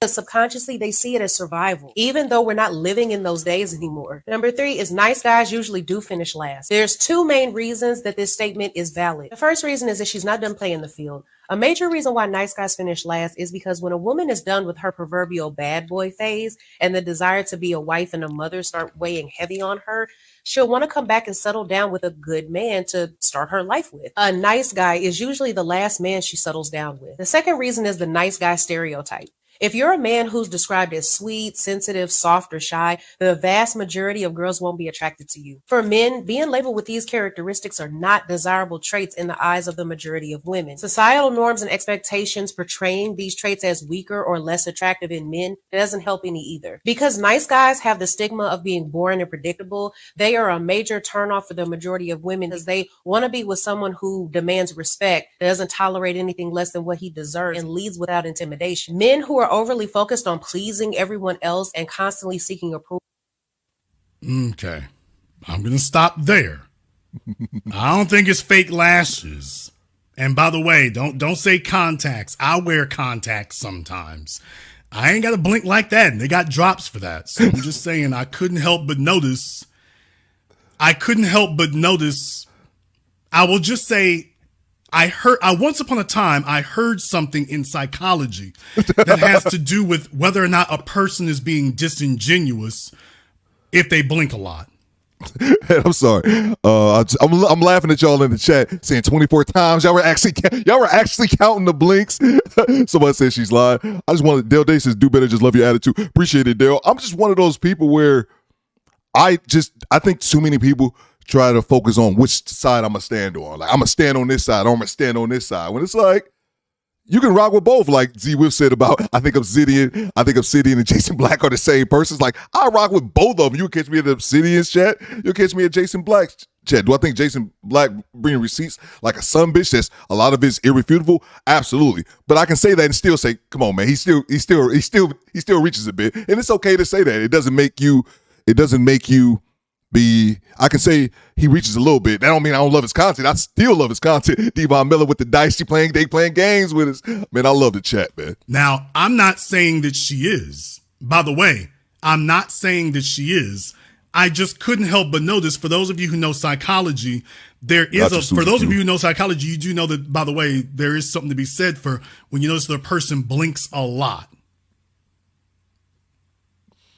Subconsciously, they see it as survival, even though we're not living in those days anymore. Number 3 is nice guys usually do finish last. There's 2 main reasons that this statement is valid. The first reason is that she's not done playing the field. A major reason why nice guys finish last is because when a woman is done with her proverbial bad boy phase and the desire to be a wife and a mother start weighing heavy on her, she'll want to come back and settle down with a good man to start her life with. A nice guy is usually the last man she settles down with. The second reason is the nice guy stereotype. If you're a man who's described as sweet, sensitive, soft, or shy, the vast majority of girls won't be attracted to you. For men, being labeled with these characteristics are not desirable traits in the eyes of the majority of women. Societal norms and expectations portraying these traits as weaker or less attractive in men doesn't help any either. Because nice guys have the stigma of being boring and predictable, they are a major turnoff for the majority of women because they want to be with someone who demands respect, doesn't tolerate anything less than what he deserves, and leads without intimidation. Men who are overly focused on pleasing everyone else and constantly seeking approval. Okay. I'm going to stop there. I don't think it's fake lashes. And by the way, don't say contacts. I wear contacts sometimes. I ain't got to blink like that. And they got drops for that. So I'm just saying I couldn't help but notice. I will just say once upon a time, I heard something in psychology that has to do with whether or not a person is being disingenuous if they blink a lot. I'm sorry. I'm laughing at y'all in the chat saying 24 times. Y'all were actually counting the blinks. Somebody said she's lying. I just wanted Dale Day says do better. Just love your attitude. Appreciate it, Dale. I'm just one of those people where I think too many people try to focus on which side I'm going to stand on. Like, I'm going to stand on this side, or I'm going to stand on this side. When it's like, you can rock with both. Like Z Whiff said about, I think Obsidian and Jason Black are the same person. It's like, I rock with both of them. You can catch me at the Obsidian's chat. You'll catch me at Jason Black's chat. Do I think Jason Black bringing receipts like a son bitch that's a lot of it's irrefutable? Absolutely. But I can say that and still say, come on, man, he still reaches a bit. And it's okay to say that. It doesn't make you I can say he reaches a little bit. That don't mean I don't love his content. I still love his content. Devon Miller with the dice. They playing games with us. Man, I love the chat, man. Now, I'm not saying that she is. By the way, I'm not saying that she is. I just couldn't help but notice, for those of you who know psychology, for those of you who know psychology, you do know that, by the way, there is something to be said for when you notice that a person blinks a lot.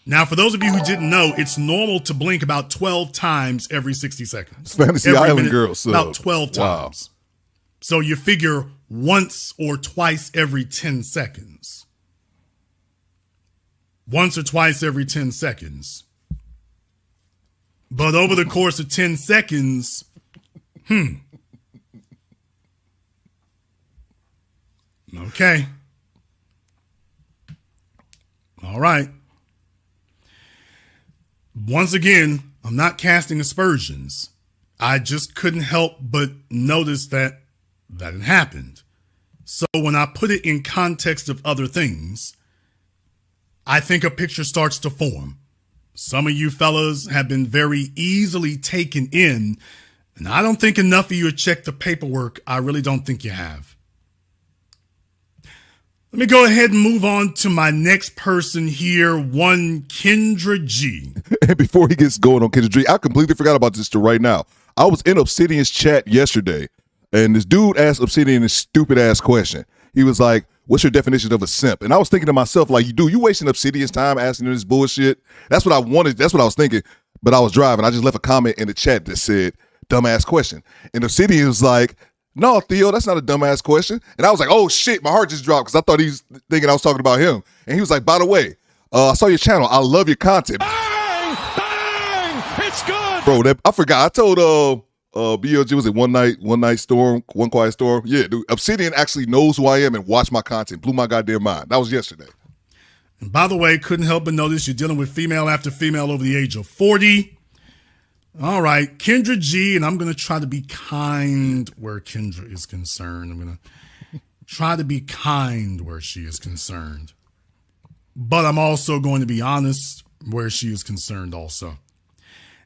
Now, for those of you who didn't know, it's normal to blink about 12 times every 60 seconds. Fantasy Island Girls. About 12 times. So you figure once or twice every 10 seconds. Once or twice every 10 seconds. But over the course of 10 seconds, okay. All right. Once again, I'm not casting aspersions. I just couldn't help but notice that it happened. So when I put it in context of other things, I think a picture starts to form. Some of you fellas have been very easily taken in, and I don't think enough of you have checked the paperwork. I really don't think you have. Let me go ahead and move on to my next person here, one Kendra G. And before he gets going on Kendra G, I completely forgot about this till right now. I was in Obsidian's chat yesterday, and this dude asked Obsidian this stupid-ass question. He was like, what's your definition of a simp? And I was thinking to myself, like, you wasting Obsidian's time asking him this bullshit? That's what I wanted. That's what I was thinking. But I was driving. I just left a comment in the chat that said, dumbass question. And Obsidian was like, no, Theo, that's not a dumbass question. And I was like, oh, shit, my heart just dropped because I thought he was thinking I was talking about him. And he was like, by the way, I saw your channel. I love your content. Bang! Bang! It's good! Bro, I forgot. I told BLG, was it One Quiet Storm? Yeah, dude, Obsidian actually knows who I am and watched my content. Blew my goddamn mind. That was yesterday. And by the way, couldn't help but notice you're dealing with female after female over the age of 40. All right, Kendra G, and I'm going to try to be kind where Kendra is concerned. I'm going to try to be kind where she is concerned. but I'm also going to be honest where she is concerned also.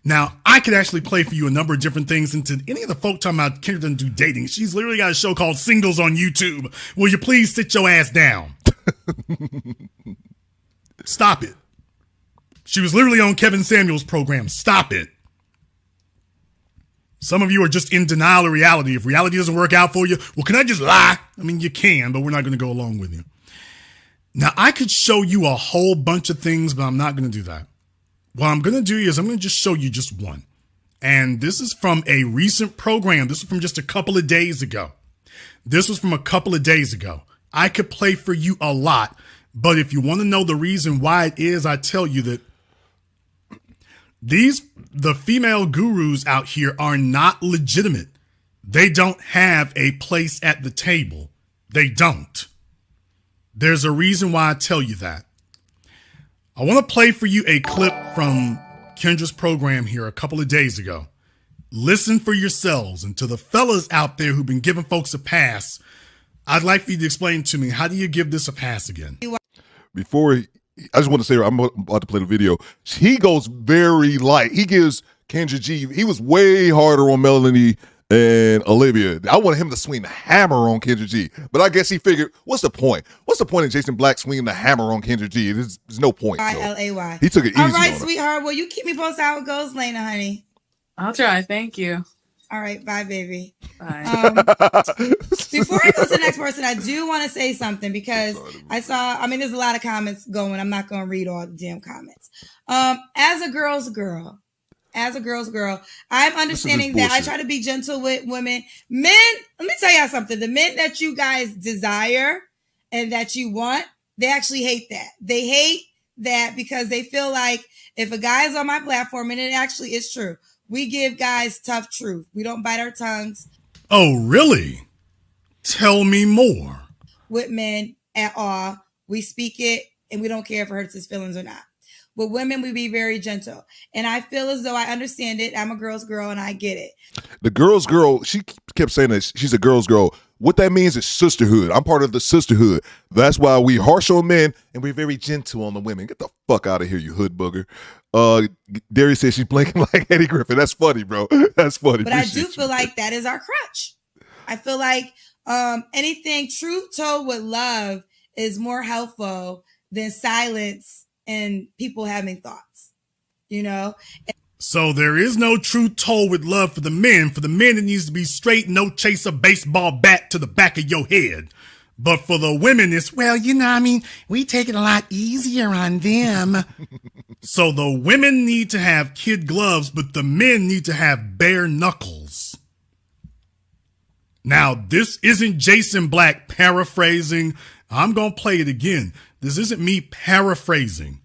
Now, I could actually play for you a number of different things into any of the folk talking about Kendra doesn't do dating. She's literally got a show called Singles on YouTube. Will you please sit your ass down? Stop it. She was literally on Kevin Samuels' program. Stop it. Some of you are just in denial of reality. If reality doesn't work out for you, well, can I just lie? I mean, you can, but we're not going to go along with you. Now, I could show you a whole bunch of things, but I'm not going to do that. What I'm going to do is I'm going to just show you just one. And this is from a recent program. This is from just a couple of days ago. I could play for you a lot, but if you want to know the reason why it is, I tell you that the female gurus out here are not legitimate. They don't have a place at the table. They don't. There's a reason why I tell you that. I want to play for you a clip from Kendra's program here a couple of days ago. Listen for yourselves. And to the fellas out there who've been giving folks a pass, I'd like for you to explain to me, how do you give this a pass again? I just want to say, I'm about to play the video. He goes very light. He gives Kendra G, he was way harder on Melanie and Olivia. I wanted him to swing the hammer on Kendra G. But I guess he figured, what's the point? What's the point of Jason Black swinging the hammer on Kendra G? There's no point. So. L-A-Y. He took it easy. All right, on sweetheart. Well, you keep me posted how it goes, Lena, honey. I'll try. Thank you. All right. Bye, baby. Bye. Before I go to the next person, I do want to say something because there's a lot of comments going. I'm not going to read all the damn comments. As a girl's girl, I'm understanding that I try to be gentle with women. Men, let me tell y'all something. The men that you guys desire and that you want, they actually hate that. They hate that because they feel like if a guy is on my platform, and it actually is true, we give guys tough truth. We don't bite our tongues. Oh, really? Tell me more. With men at all. We speak it and we don't care if it hurts his feelings or not. With women, we be very gentle. And I feel as though I understand it. I'm a girl's girl and I get it. The girl's girl, she kept saying that she's a girl's girl. What that means is sisterhood. I'm part of the sisterhood. That's why we harsh on men and we're very gentle on the women. Get the fuck out of here, you hood booger. Darius says she's blinking like Eddie Griffin. That's funny, bro. That's funny. But I do feel like that is our crutch. I feel like anything truth told with love is more helpful than silence and people having thoughts, you know? So there is no truth told with love for the men. For the men, it needs to be straight, no chase a baseball bat to the back of your head. But for the women, it's, well, we take it a lot easier on them. So the women need to have kid gloves, but the men need to have bare knuckles. Now, this isn't Jason Black paraphrasing. I'm going to play it again. This isn't me paraphrasing.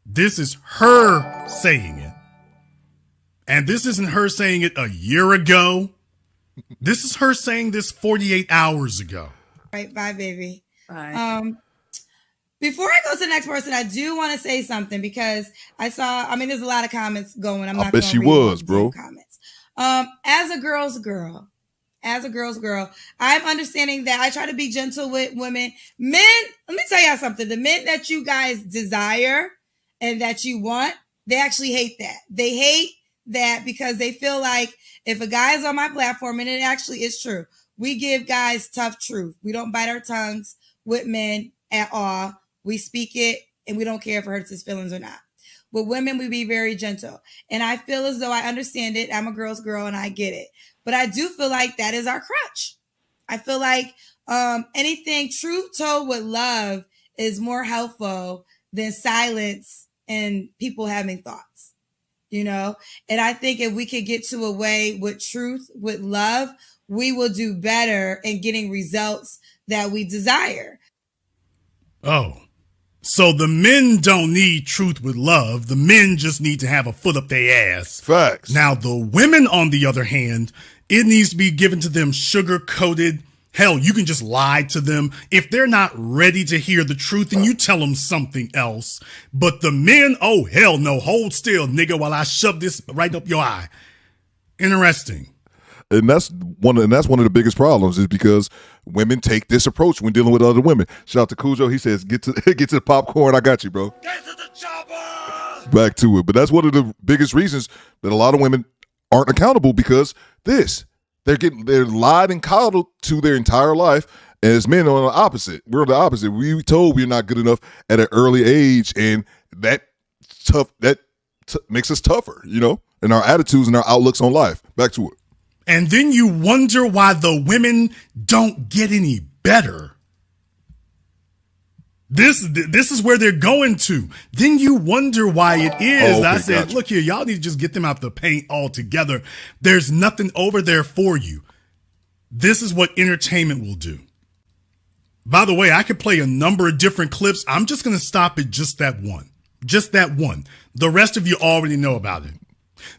This is her saying it. And this isn't her saying it a year ago. This is her saying this 48 hours ago. Right. Bye, baby. Bye. Before I go to the next person, I do want to say something because there's a lot of comments going. I bet she was, bro. Comments. As a girl's girl, I'm understanding that I try to be gentle with women. Men, let me tell y'all something. The men that you guys desire and that you want, they actually hate that. They hate that because they feel like if a guy is on my platform, and it actually is true, we give guys tough truth. We don't bite our tongues with men at all. We speak it and we don't care if it hurts his feelings or not. With women, we be very gentle. And I feel as though I understand it. I'm a girl's girl and I get it. But I do feel like that is our crutch. I feel like anything truth told with love is more helpful than silence and people having thoughts, you know? And I think if we could get to a way with truth, with love, we will do better in getting results that we desire. Oh, so the men don't need truth with love. The men just need to have a foot up their ass. Facts. Now, the women, on the other hand, it needs to be given to them sugar-coated. Hell, you can just lie to them. If they're not ready to hear the truth, then you tell them something else. But the men, oh, hell no. Hold still, nigga, while I shove this right up your eye. Interesting. And that's one of the biggest problems is because women take this approach when dealing with other women. Shout out to Cujo. He says, get to the popcorn. I got you, bro. Get to the chopper. Back to it. But that's one of the biggest reasons that a lot of women aren't accountable because they're lied and coddled to their entire life. And as men on the opposite, we're the opposite. We told we're not good enough at an early age, and that makes us tougher, in our attitudes and our outlooks on life. Back to it. And then you wonder why the women don't get any better. This is where they're going to. Then you wonder why it is. Okay, I said, gotcha. Look here, y'all need to just get them out the paint altogether. There's nothing over there for you. This is what entertainment will do. By the way, I could play a number of different clips. I'm just going to stop at just that one. Just that one. The rest of you already know about it.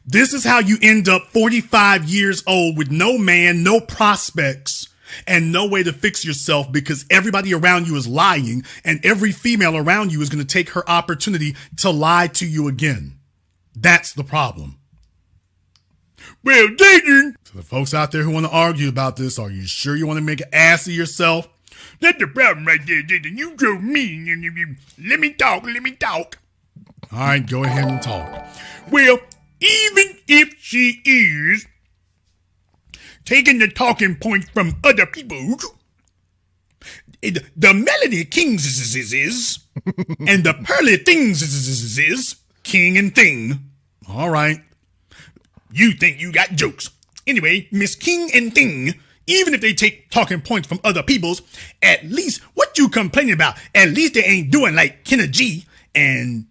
This is how you end up 45 years old with no man, no prospects, and no way to fix yourself because everybody around you is lying and every female around you is going to take her opportunity to lie to you again. That's the problem. Well, Dayton, to the folks out there who want to argue about this, are you sure you want to make an ass of yourself? That's the problem right there, Dayton. You so mean. Let me talk. All right, go ahead and talk. Well, even if she is taking the talking points from other people, the Melody Kings is and the Pearly Things is king and thing. All right. You think you got jokes. Anyway, Miss King and Thing, even if they take talking points from other people's, at least what you complaining about? At least they ain't doing like Kenna G and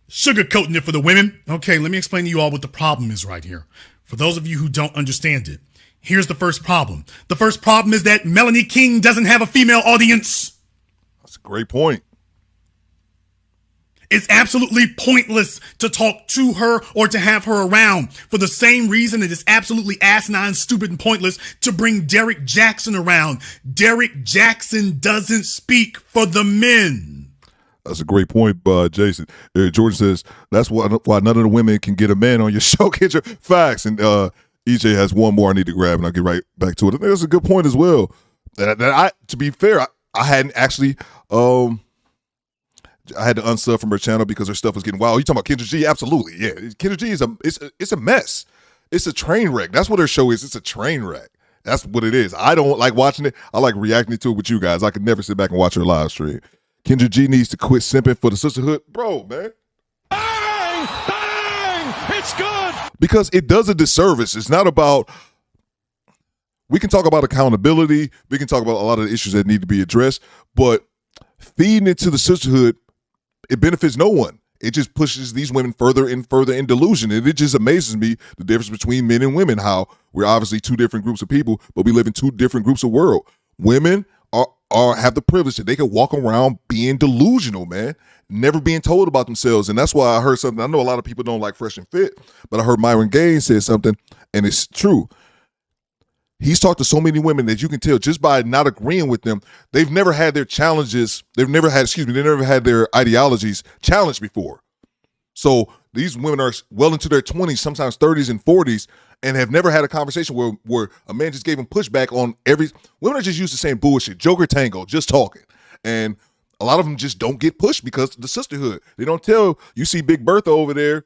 sugarcoating it for the women. Okay, let me explain to you all what the problem is right here. For those of you who don't understand it, here's the first problem. The first problem is that Melanie King doesn't have a female audience. That's a great point. It's absolutely pointless to talk to her or to have her around for the same reason it is absolutely asinine, stupid, and pointless to bring Derek Jackson around. Derek Jackson doesn't speak for the men. That's a great point, Jason. Jordan says, that's why none of the women can get a man on your show. Get your facts. And EJ has one more I need to grab, and I'll get right back to it. I think that's a good point as well. To be fair, I hadn't actually I had to unsub from her channel because her stuff was getting wild. You talking about Kendra G? Absolutely, yeah. Kendra G is a mess. It's a train wreck. That's what her show is. It's a train wreck. That's what it is. I don't like watching it. I like reacting to it with you guys. I could never sit back and watch her live stream. Kendra G needs to quit simping for the sisterhood. Bro, man. Bang! Bang! It's good! Because it does a disservice. It's not about... We can talk about accountability. We can talk about a lot of the issues that need to be addressed. But feeding it to the sisterhood, it benefits no one. It just pushes these women further and further in delusion. And it just amazes me the difference between men and women, how we're obviously two different groups of people, but we live in two different groups of world. Women have the privilege that they can walk around being delusional, man, never being told about themselves. And that's why I heard something. I know a lot of people don't like Fresh and Fit, but I heard Myron Gaines say something, and it's true. He's talked to so many women that you can tell just by not agreeing with them, they've never had their challenges, they never had their ideologies challenged before. So these women are well into their 20s, sometimes 30s and 40s, and have never had a conversation where a man just gave them pushback on women are just used to saying bullshit, joker tango, just talking. And a lot of them just don't get pushed because of the sisterhood. They don't tell, you see Big Bertha over there,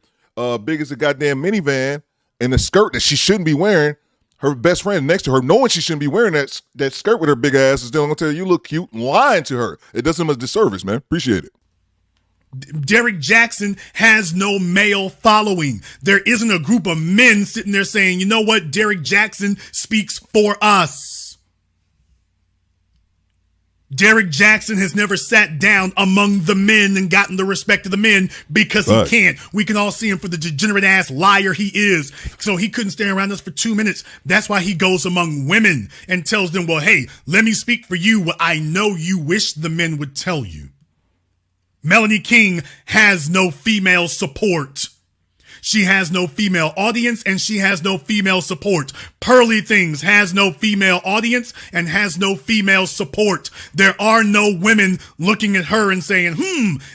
big as a goddamn minivan, in a skirt that she shouldn't be wearing. Her best friend next to her, knowing she shouldn't be wearing that skirt with her big ass, is still going to tell you look cute and lying to her. It does him a disservice, man. Appreciate it. Derek Jackson has no male following. There isn't a group of men sitting there saying, you know what, Derek Jackson speaks for us. Derek Jackson has never sat down among the men and gotten the respect of the men because he can't. We can all see him for the degenerate ass liar he is. So he couldn't stay around us for 2 minutes. That's why he goes among women and tells them, well, hey, let me speak for you what I know you wish the men would tell you. Melanie King has no female support. She has no female audience and she has no female support. Pearly Things has no female audience and has no female support. There are no women looking at her and saying,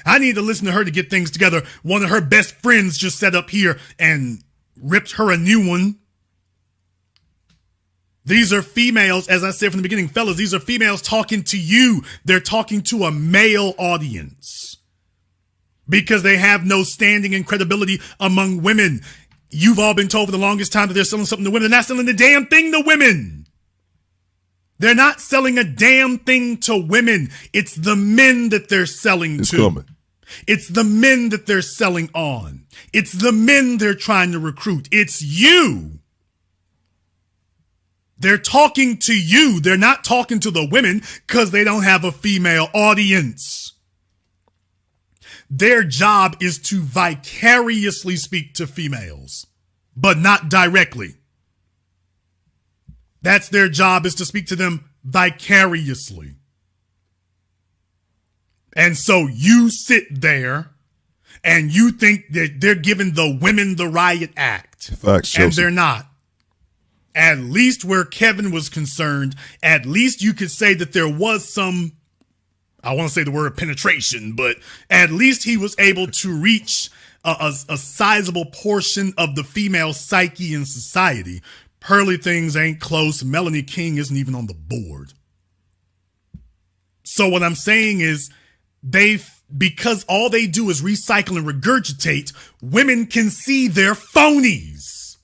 I need to listen to her to get things together. One of her best friends just sat up here and ripped her a new one. These are females, as I said from the beginning, fellas, these are females talking to you. They're talking to a male audience because they have no standing and credibility among women. You've all been told for the longest time that they're selling something to women. They're not selling the damn thing to women. They're not selling a damn thing to women. It's the men that they're selling It's to. coming. It's the men that they're selling on. It's the men they're trying to recruit. It's you. They're talking to you. They're not talking to the women because they don't have a female audience. Their job is to vicariously speak to females, but not directly. That's their job, is to speak to them vicariously. And so you sit there and you think that they're giving the women the riot act. Facts, and Chelsea. they're not. At least where Kevin was concerned, at least you could say that there was some, I want to say the word penetration, but at least he was able to reach a sizable portion of the female psyche in society. Pearly things ain't close. Melanie King isn't even on the board. So what I'm saying is because all they do is recycle and regurgitate, women can see they're phonies.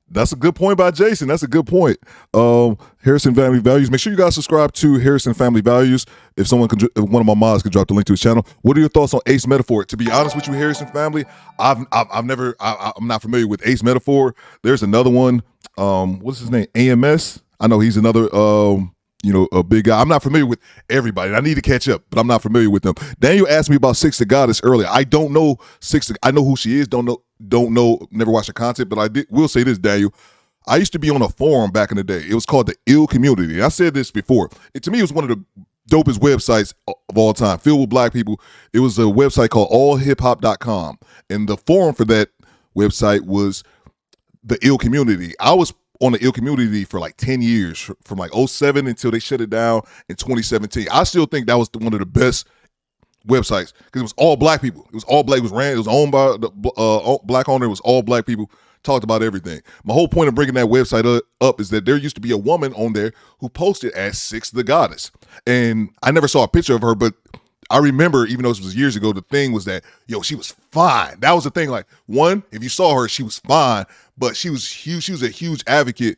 That's a good point by Jason. That's a good point. Harrison Family Values. Make sure you guys subscribe to Harrison Family Values. If one of my mods could drop the link to his channel. What are your thoughts on Ace Metaphor? To be honest with you, Harrison Family, I'm not familiar with Ace Metaphor. There's another one. What's his name? AMS. I know he's another a big guy. I'm not familiar with everybody. I need to catch up, but I'm not familiar with them. Daniel asked me about Six the Goddess earlier. I don't know I know who she is. Don't know. Never watched her content, but will say this, Daniel. I used to be on a forum back in the day. It was called the Ill Community. I said this before. To me, it was one of the dopest websites of all time, filled with black people. It was a website called allhiphop.com. And the forum for that website was the Ill Community. I was on the Ill Community for like 10 years, from like 2007 until they shut it down in 2017. I still think that was one of the best websites because it was all black people. It was all black. It was owned by the black owner. It was all black people. Talked about everything. My whole point of bringing that website up is that there used to be a woman on there who posted as Six the Goddess. And I never saw a picture of her, but I remember, even though this was years ago, the thing was that, she was fine. That was the thing. Like, one, if you saw her, she was fine, but she was huge. She was a huge advocate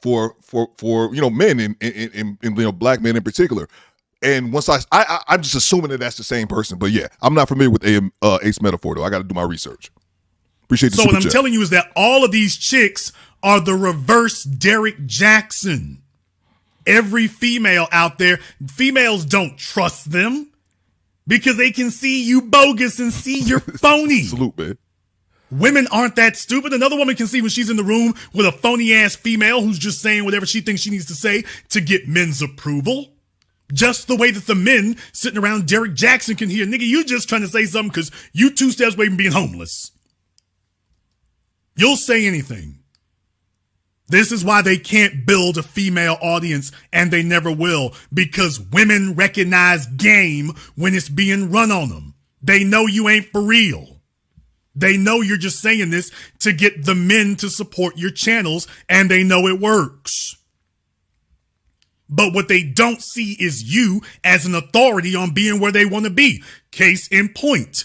for men and black men in particular. And once I'm just assuming that that's the same person. But yeah, I'm not familiar with Ace Metaphor, though. I got to do my research. Appreciate the So what I'm chat. telling you is that all of these chicks are the reverse Derek Jackson. Every female out there, females don't trust them because they can see you bogus and see you're phony. Salute, man. Women aren't that stupid. Another woman can see when she's in the room with a phony ass female who's just saying whatever she thinks she needs to say to get men's approval. Just the way that the men sitting around Derek Jackson can hear, nigga, you just trying to say something because you 2 steps away from being homeless. You'll say anything. This is why they can't build a female audience, and they never will, because women recognize game when it's being run on them. They know you ain't for real. They know you're just saying this to get the men to support your channels, and they know it works. But what they don't see is you as an authority on being where they want to be. Case in point.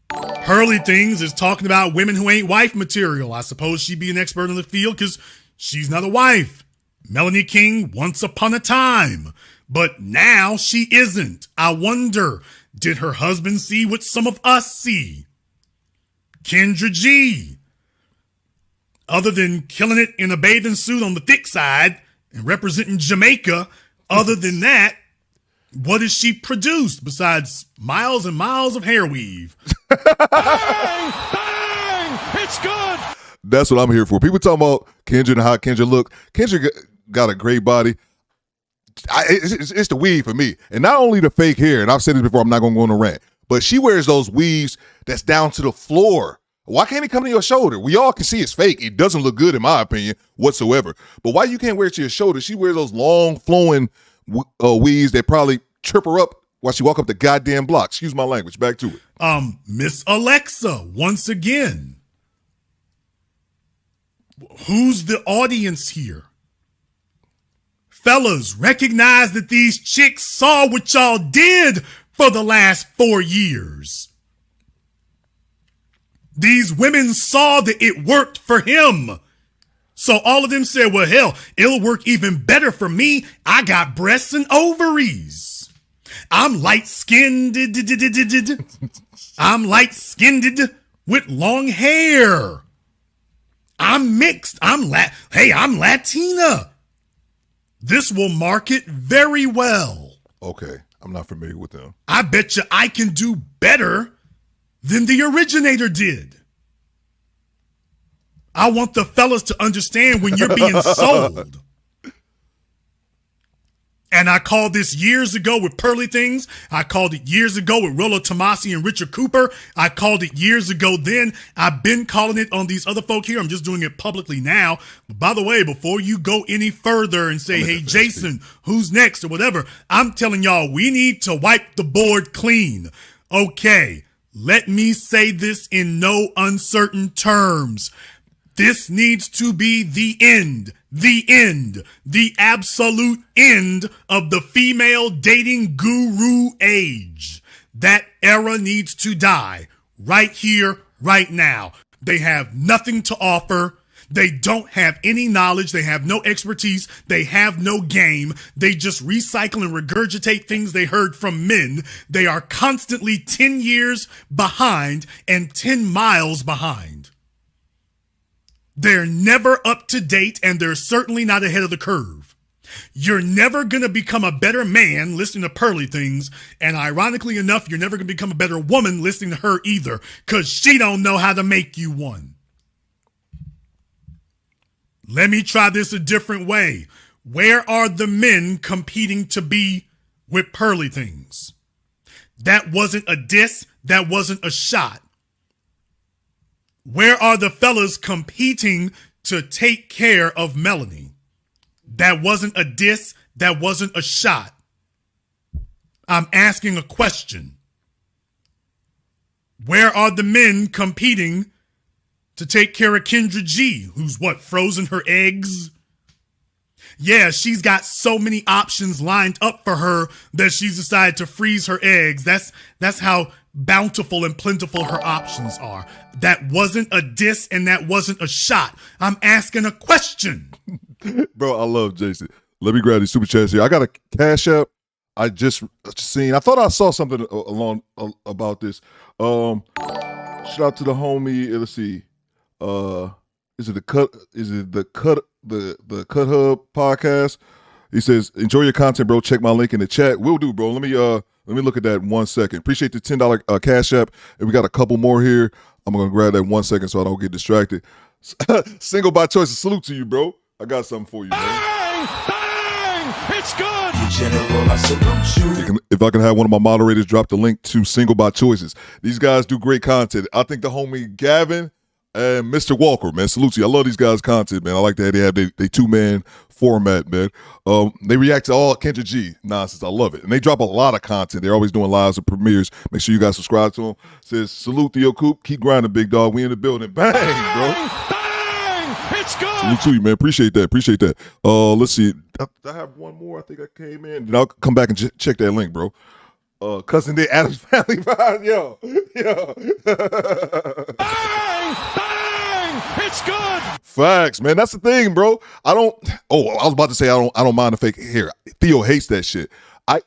Pearly Things is talking about women who ain't wife material. I suppose she'd be an expert in the field because she's not a wife. Melanie King, once upon a time. But now she isn't. I wonder, did her husband see what some of us see? Kendra G. Other than killing it in a bathing suit on the thick side and representing Jamaica, other than that, what has she produced besides miles and miles of hair weave? Bang! Bang! It's good! That's what I'm here for. People talking about Kendra and how Kendra look. Kendra got a great body. It's the weave for me. And not only the fake hair, and I've said this before, I'm not going to go on a rant, but she wears those weaves that's down to the floor. Why can't it come to your shoulder? We all can see it's fake. It doesn't look good, in my opinion, whatsoever. But why you can't wear it to your shoulder? She wears those long, flowing weaves that probably trip her up while she walk up the goddamn block. Excuse my language. Back to it. Miss Alexa, once again. Who's the audience here? Fellas, recognize that these chicks saw what y'all did for the last 4 years. These women saw that it worked for him. So all of them said, well, hell, it'll work even better for me. I got breasts and ovaries. I'm light-skinned. I'm light-skinned with long hair. I'm mixed. I'm Latina. This will market very well. Okay, I'm not familiar with them. I bet you I can do better than the originator did. I want the fellas to understand when you're being sold. And I called this years ago with Pearly Things. I called it years ago with Rollo Tomasi and Richard Cooper. I called it years ago then. I've been calling it on these other folk here. I'm just doing it publicly now. But by the way, before you go any further and say, hey, Jason, who's next or whatever, I'm telling y'all, we need to wipe the board clean. Okay, let me say this in no uncertain terms. This needs to be the end, the absolute end of the female dating guru age. That era needs to die right here, right now. They have nothing to offer. They don't have any knowledge. They have no expertise. They have no game. They just recycle and regurgitate things they heard from men. They are constantly 10 years behind and 10 miles behind. They're never up to date, and they're certainly not ahead of the curve. You're never going to become a better man listening to Pearly Things, and ironically enough, you're never going to become a better woman listening to her either, because she don't know how to make you one. Let me try this a different way. Where are the men competing to be with Pearly Things? That wasn't a diss. That wasn't a shot. Where are the fellas competing to take care of Melanie? That wasn't a diss. That wasn't a shot. I'm asking a question. Where are the men competing to take care of Kendra G, who's frozen her eggs? Yeah, she's got so many options lined up for her that she's decided to freeze her eggs. That's how bountiful and plentiful her options are. That wasn't a diss and that wasn't a shot. I'm asking a question. Bro, I love Jason. Let me grab these super chats here. I got a Cash App. I just seen. I thought I saw something about this. Shout out to the homie. Let's see. Is it the Cut Hub podcast? He says, enjoy your content, bro. Check my link in the chat. Will do, bro. Let me look at that 1 second. Appreciate the $10 Cash App. And we got a couple more here. I'm gonna grab that 1 second so I don't get distracted. Single by choice. Salute to you, bro. I got something for you, man. Bang! Bang! It's good! General, I salute you. If I can have one of my moderators drop the link to Single by Choices. These guys do great content. I think the homie Gavin and Mr. Walker, man, salute to you. I love these guys' content, man. I like that they have they two-man format, man. They react to all Kendra G nonsense. I love it. And they drop a lot of content. They're always doing lives and premieres. Make sure you guys subscribe to them. Says, salute Theo Coop. Keep grinding, big dog. We in the building. Bang, bro. Bang! It's good! Salute to you, man. Appreciate that. Let's see. I have one more. I think I came in. Then I'll come back and check that link, bro. Cousin Day Adams Family Vibe. Yo. Bang! Bang! It's good! Facts, man. That's the thing, bro. I was about to say I don't mind the fake hair. Theo hates that shit.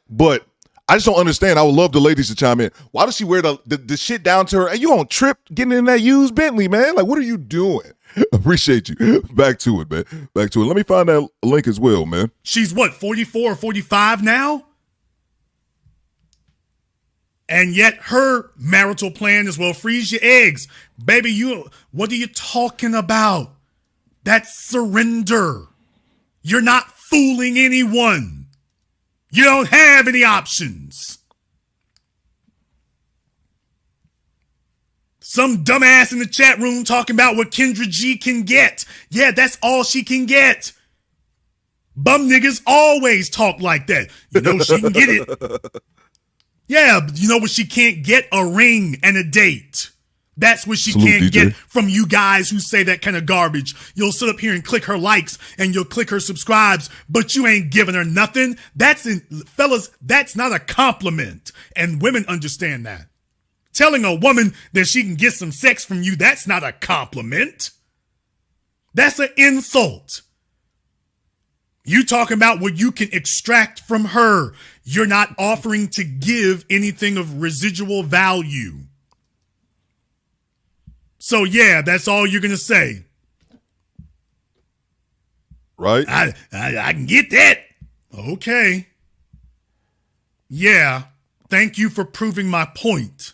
But I just don't understand. I would love the ladies to chime in. Why does she wear the shit down to her? And you don't trip getting in that used Bentley, man. Like, what are you doing? Appreciate you. Back to it, man. Back to it. Let me find that link as well, man. She's 44 or 45 now? And yet her marital plan is, well, freeze your eggs. Baby, what are you talking about? That's surrender. You're not fooling anyone. You don't have any options. Some dumbass in the chat room talking about what Kendra G can get. Yeah, that's all she can get. Bum niggas always talk like that. You know she can get it. Yeah, you know what she can't get? A ring and a date. That's what she can't get from you guys who say that kind of garbage. You'll sit up here and click her likes and you'll click her subscribes, but you ain't giving her nothing. Fellas, that's not a compliment. And women understand that. Telling a woman that she can get some sex from you, that's not a compliment. That's an insult. You talking about what you can extract from her. You're not offering to give anything of residual value. So yeah, that's all you're gonna say. Right? I can get that. Okay. Yeah. Thank you for proving my point.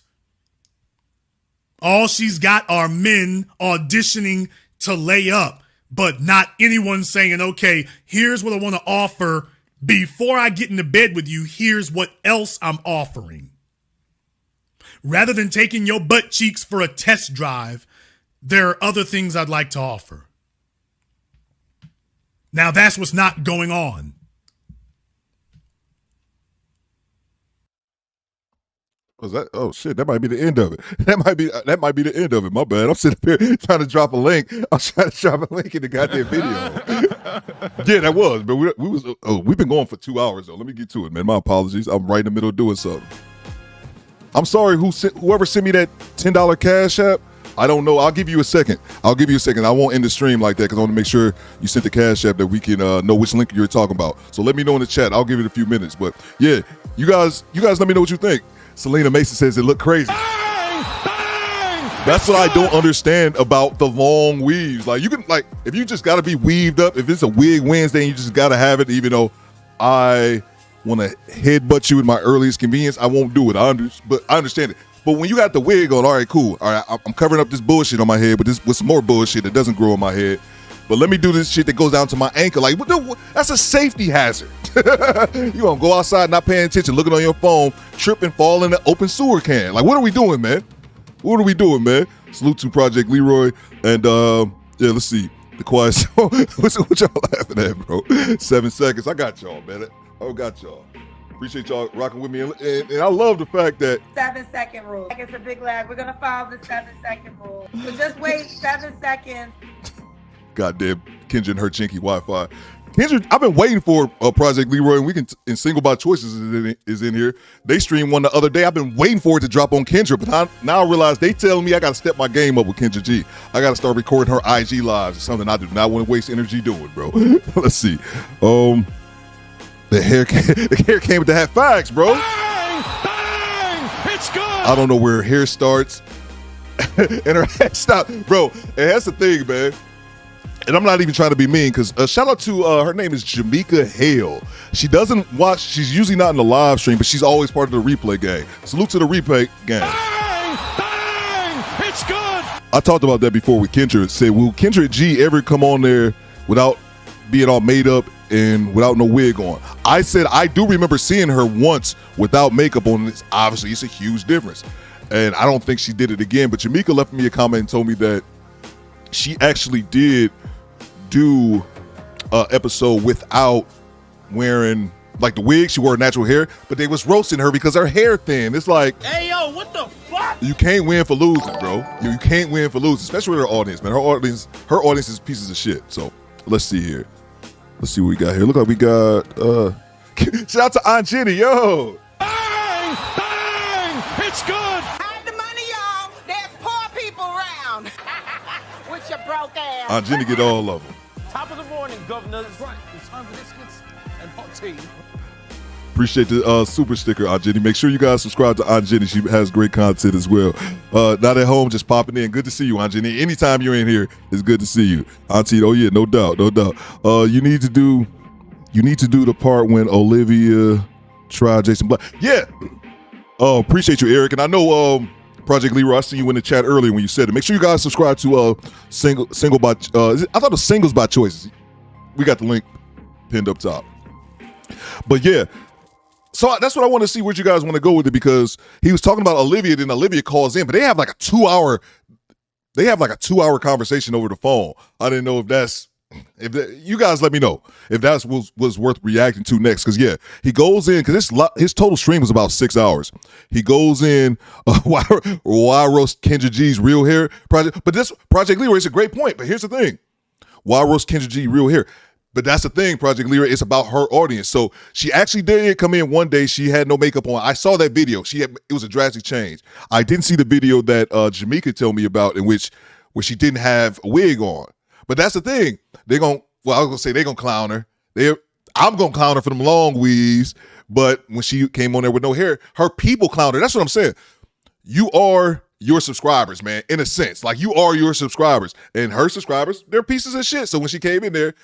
All she's got are men auditioning to lay up, but not anyone saying, okay, here's what I want to offer. Before I get into bed with you, here's what else I'm offering. Rather than taking your butt cheeks for a test drive, there are other things I'd like to offer. Now that's what's not going on. Was that? Oh shit! That might be the end of it. That might be the end of it. My bad. I'm sitting here trying to drop a link. I was trying to drop a link in the goddamn video. Yeah, that was. But we've been going for 2 hours though. Let me get to it, man. My apologies. I'm right in the middle of doing something. I'm sorry. Whoever sent me that $10 Cash App. I don't know. I'll give you a second. I won't end the stream like that because I want to make sure you sent the Cash App that we can know which link you're talking about. So let me know in the chat. I'll give it a few minutes. But yeah, you guys let me know what you think. Selena Mason says it looked crazy. That's what I don't understand about the long weaves. Like you can if you just gotta be weaved up, if it's a wig Wednesday and you just gotta have it, even though I want to headbutt you in my earliest convenience, I won't do it. But I understand it. But when you got the wig on, all right, cool. All right, I'm covering up this bullshit on my head, but this with some more bullshit that doesn't grow on my head. But let me do this shit that goes down to my ankle. Like, that's a safety hazard. You gonna go outside not paying attention, looking on your phone, trip and fall in the open sewer can. Like, what are we doing, man? Salute to Project Leroy. And, yeah, let's see. The quiet song. What y'all laughing at, bro? 7 seconds. I got y'all, man. I got y'all. Appreciate y'all rocking with me. And I love the fact that 7-second rule. It's a big lag. We're going to follow the 7-second rule. So just wait 7 seconds. Goddamn Kendra and her chinky Wi-Fi. Kendra, I've been waiting for Project Leroy, and Single by Choices is in here. They streamed one the other day. I've been waiting for it to drop on Kendra, but now I realize they telling me I got to step my game up with Kendra G. I got to start recording her IG lives. It's something I do not want to waste energy doing, bro. Let's see. The hair came with the hat. Facts, bro. Bang! Bang! It's good. I don't know where her hair starts and her hat stops, bro. And that's the thing, man. And I'm not even trying to be mean because shout out to her name is Jamaica Hale. She doesn't watch. She's usually not in the live stream, but she's always part of the replay gang. Salute to the replay gang. Bang! Bang! It's good. I talked about that before with Kendra. Said, will Kendra G ever come on there without being all made up and without no wig on? I said I do remember seeing her once without makeup on. It's obviously it's a huge difference, and I don't think she did it again. But Jamaica left me a comment and told me that she actually did do an episode without wearing like the wig. She wore natural hair, but they was roasting her because her hair thin. It's like, hey yo, what the fuck? You can't win for losing, bro. You can't win for losing, especially with her audience, man. Her audience is pieces of shit. So let's see here. Let's see what we got here. Look like we got shout out to Aunt Jenny, yo. Bang! Bang! It's good. Hide the money, y'all. There's poor people around. With your broke ass. Aunt Jenny get all of them. Top of the morning, governors. Right. It's time for biscuits and hot tea. Appreciate the super sticker, Aunt Jenny. Make sure you guys subscribe to Aunt Jenny. She has great content as well. Not at home, just popping in. Good to see you, Aunt Jenny. Anytime you're in here, it's good to see you. Auntie, oh yeah, no doubt. You need to do the part when Olivia tried Jason Black. Yeah. Appreciate you, Eric. And I know Project Leroy, I see you in the chat earlier when you said it. Make sure you guys subscribe to single by I thought it was Singles by Choices. We got the link pinned up top. But yeah. So that's what I want to see where you guys want to go with it, because he was talking about Olivia, then Olivia calls in, but they have like a 2 hour conversation over the phone. I didn't know if that's You guys let me know if that was worth reacting to next. Because, yeah, he goes in, because his total stream was about 6 hours. He goes in, why roast Kendra G's real hair project. But this Project Leroy is a great point. But here's the thing. Why roast Kendra G real hair? But that's the thing, Project Leroy. It's about her audience. So she actually did come in one day. She had no makeup on. I saw that video. It was a drastic change. I didn't see the video that Jamaica told me about where she didn't have a wig on. But that's the thing. I was going to say they're going to clown her. I'm going to clown her for them long wigs. But when she came on there with no hair, her people clowned her. That's what I'm saying. You are your subscribers, man, in a sense. Like, you are your subscribers. And her subscribers, they're pieces of shit. So when she came in there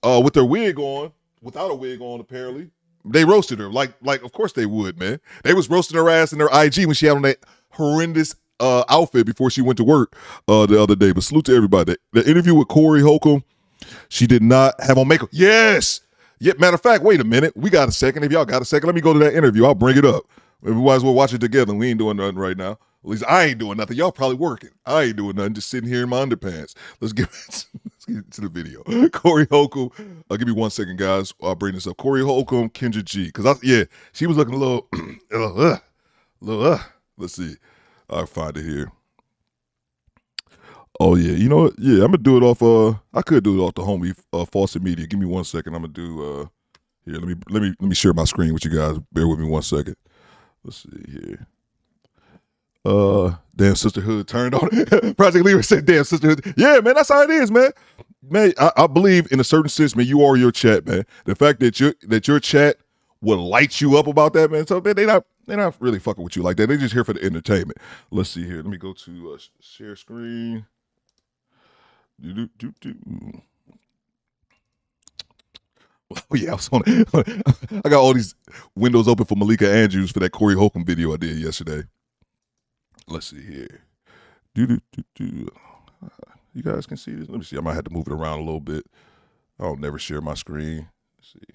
with her wig on, without a wig on apparently, they roasted her. Like of course they would, man. They was roasting her ass in her IG when she had on that horrendous outfit before she went to work the other day. But salute to everybody. The interview with Corey Holcomb, she did not have on makeup. Yes. Yeah, matter of fact, wait a minute. We got a second. If y'all got a second, let me go to that interview. I'll bring it up. We might as well watch it together. We ain't doing nothing right now. At least I ain't doing nothing. Y'all probably working. I ain't doing nothing. Just sitting here in my underpants. Let's get to the video. Corey Holcomb. Give me 1 second, guys. I'll bring this up. Corey Holcomb, Kendra G. Because she was looking a little, Let's see. I'll find it here. Oh yeah, you know what? Yeah, I'm gonna do it off. I could do it off the homie Fawcett Media. Give me 1 second. I'm gonna do. Here, let me share my screen with you guys. Bear with me 1 second. Let's see here. Damn Sisterhood turned on it. Project Leroy said, "Damn Sisterhood." Yeah, man, that's how it is, man. Man, I believe in a certain sense, man. You are your chat, man. The fact that your chat will light you up about that, man. So they're not really fucking with you like that. They're just here for the entertainment. Let's see here. Let me go to share screen. Oh yeah, I was on it. I got all these windows open for Malika Andrews for that Corey Holcomb video I did yesterday. Let's see here. You guys can see this? Let me see. I might have to move it around a little bit. I don't never share my screen. Let's see.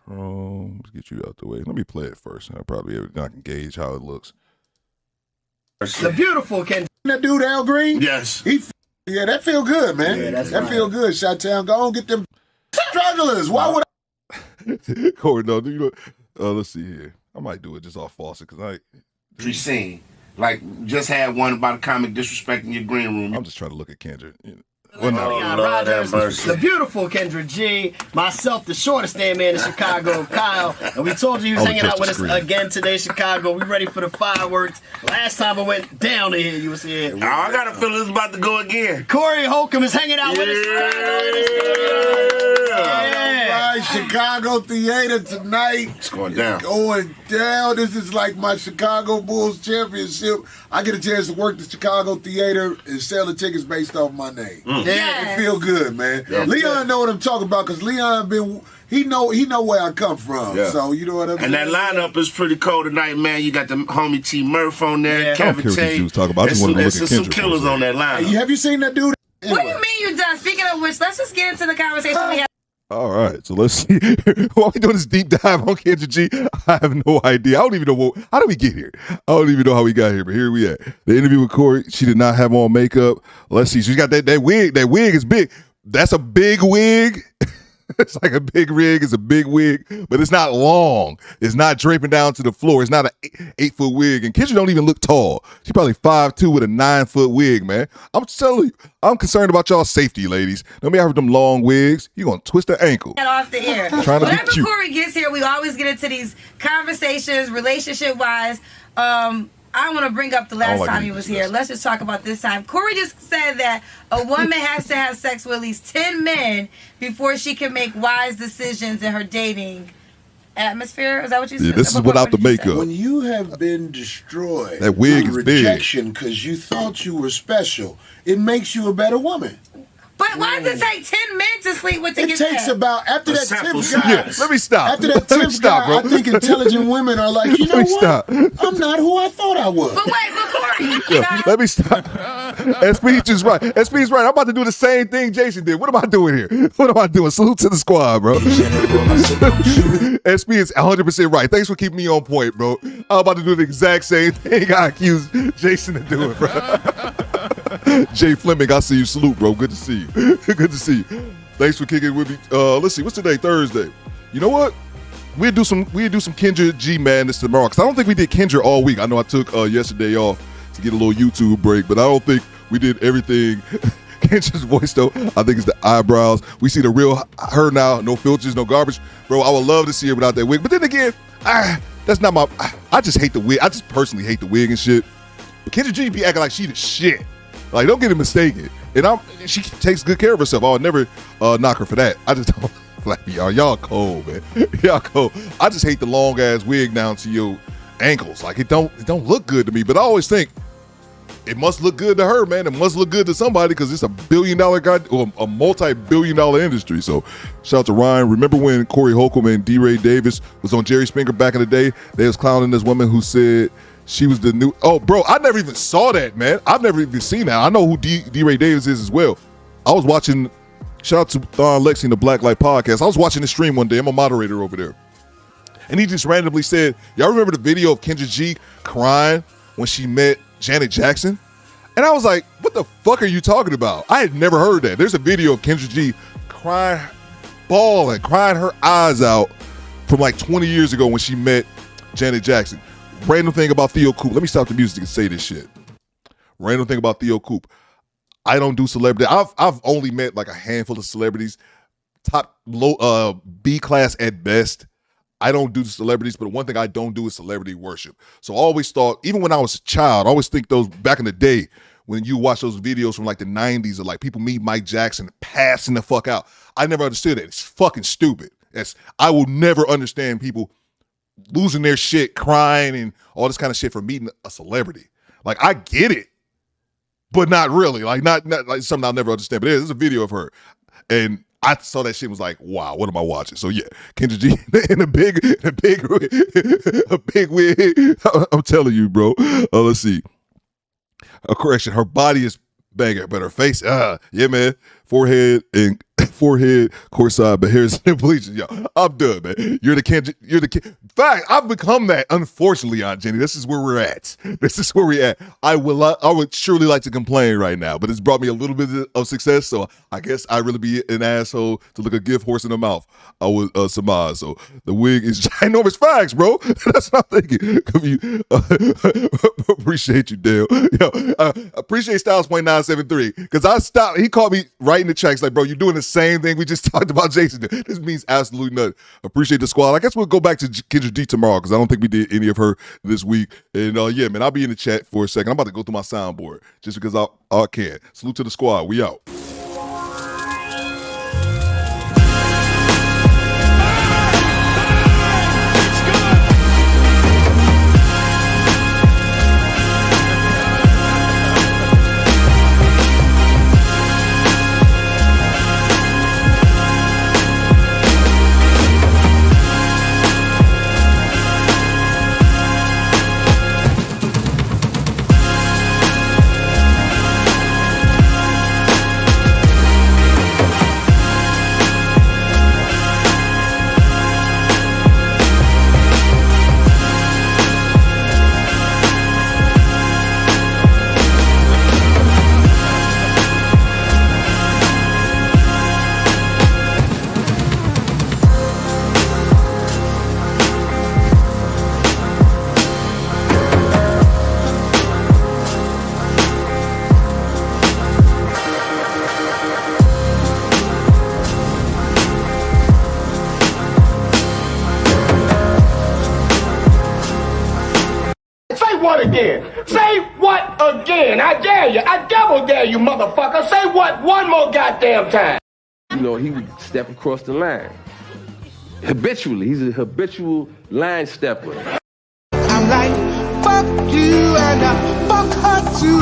Let's get you out the way. Let me play it first. I can gauge how it looks. The beautiful Ken. That dude Al Green? Yes. Yeah, that feel good, man. Yeah, that feel good. Chi-Town, go on, get them strugglers. Why would I? Corey, no, let's see here. I might do it just off Fawcett because scene. Like, just had one about a comic disrespecting your green room. I'm just trying to look at Kendra. The beautiful Kendra G, myself, the shortest damn man in Chicago, Kyle, and we told you he was hanging out with us again today, Chicago. We ready for the fireworks. Last time I went down to here, you was here. Oh, I got a feeling it's about to go again. Corey Holcomb is hanging out with us, Chicago, in the studio. Yeah. Right, Chicago Theater tonight. It's going down. Going down. This is like my Chicago Bulls championship. I get a chance to work the Chicago Theater and sell the tickets based off my name. Yeah, it feel good, man. Yeah, Leon know what I'm talking about because Leon he know where I come from. Yeah. So you know what I mean. And that lineup is pretty cold tonight, man. You got the homie T Murph on there, Kevin Tate. Talking about. There's some killers on that lineup. Hey, have you seen that dude? Anyway. What do you mean you're done? Speaking of which, let's just get into the conversation we had. All right, so let's see. While we doing this deep dive on Kendra G, I have no idea. I don't even know how did we get here. I don't even know how we got here, but here we at. The interview with Corey, she did not have on makeup. Let's see. She's got that wig. That wig is big. That's a big wig. It's like a big rig. It's a big wig, but it's not long. It's not draping down to the floor. It's not an 8-foot wig. And Kendra don't even look tall. She's probably 5'2" with a 9-foot wig, man. I'm telling you, I'm concerned about y'all's safety, ladies. Don't be having them long wigs. You're going to twist her ankle. Get off the air. Whenever Corey gets here, we always get into these conversations, relationship-wise. I want to bring up the last time he was here. Let's just talk about this time. Corey just said that a woman has to have sex with at least 10 men before she can make wise decisions in her dating atmosphere. Is that what you said? Yeah, this is without the makeup. When you have been destroyed, that wig is big. Rejection because you thought you were special, it makes you a better woman. But why does it take 10 men to sleep with to get there? It takes about, after that 10th guy. Yeah, let me stop. After that 10th guy, bro. I think intelligent women are like, you know what? Stop. I'm not who I thought I was. But wait, Corey. Let me stop. SP's just right. SP's right. I'm about to do the same thing Jason did. What am I doing here? What am I doing? Salute to the squad, bro. SP is 100% right. Thanks for keeping me on point, bro. I'm about to do the exact same thing I accused Jason of doing, bro. Jay Fleming, I see you. Salute, bro. Good to see you. Good to see you. Thanks for kicking with me. Let's see. What's today? Thursday. You know what? We'll do some Kendra G madness tomorrow, because I don't think we did Kendra all week. I know I took yesterday off to get a little YouTube break, but I don't think we did everything. Kendra's voice, though, I think it's the eyebrows. We see the real her now. No filters, no garbage. Bro, I would love to see her without that wig. But then again, that's not my... I just hate the wig. I just personally hate the wig and shit. But Kendra G be acting like she the shit. Like, don't get it mistaken. And she takes good care of herself. I would never knock her for that. I just don't... Like, y'all cold, man. Y'all cold. I just hate the long-ass wig down to your ankles. Like, it don't look good to me. But I always think, it must look good to her, man. It must look good to somebody, because it's a billion-dollar guy, or a multi-billion-dollar industry. So, shout out to Ryan. Remember when Corey Holcomb and D-Ray Davis was on Jerry Springer back in the day? They was clowning this woman who said she was the new... Oh, bro, I never even saw that, man. I've never even seen that. I know who D-Ray Davis is as well. I was watching... Shout out to Thon Lexi and the Black Light Podcast. I was watching the stream one day. I'm a moderator over there. And he just randomly said, y'all remember the video of Kendra G crying when she met Janet Jackson? And I was like, what the fuck are you talking about? I had never heard that. There's a video of Kendra G crying, bawling, crying her eyes out from like 20 years ago when she met Janet Jackson. Random thing about Theo Coop. Let me stop the music and say this shit. Random thing about Theo Coop. I don't do celebrity. I've only met like a handful of celebrities, top low B class at best. I don't do celebrities, but one thing I don't do is celebrity worship. So I always thought, even when I was a child, I always think those back in the day when you watch those videos from like the 90s of like people meet Mike Jackson passing the fuck out. I never understood it. It's fucking stupid. I will never understand people losing their shit, crying and all this kind of shit for meeting a celebrity. Like, I get it. But not really, like not like something I'll never understand. But there's a video of her, and I saw that shit and was like, wow, what am I watching? So yeah, Kendra G in a big wig. I'm telling you, bro. Let's see. A correction, her body is banging, but her face, yeah, man. Forehead, courtside, but here's the bleachers. Yo, I'm done, man. You're the kid. Fact, I've become that, unfortunately, Aunt Jenny. This is where we're at. I would surely like to complain right now, but it's brought me a little bit of success, so I guess I really be an asshole to look a gift horse in the mouth. I would surmise. So the wig is ginormous. Facts, bro. That's what I'm thinking. Appreciate you, Dale. Yo, appreciate Styles.973, because I stopped. He called me right in the tracks, like, bro, you're doing the same thing we just talked about Jason. This means absolutely nothing. Appreciate the squad. I guess we'll go back to Kendra D tomorrow, because I don't think we did any of her this week. And yeah, man, I'll be in the chat for a second. I'm about to go through my soundboard just because I can. Salute to the squad. We out. what again? Say what again? I dare you. I double dare you, motherfucker. Say what one more goddamn time. You know, he would step across the line. Habitually. He's a habitual line stepper. I'm like, fuck you and I fuck her too.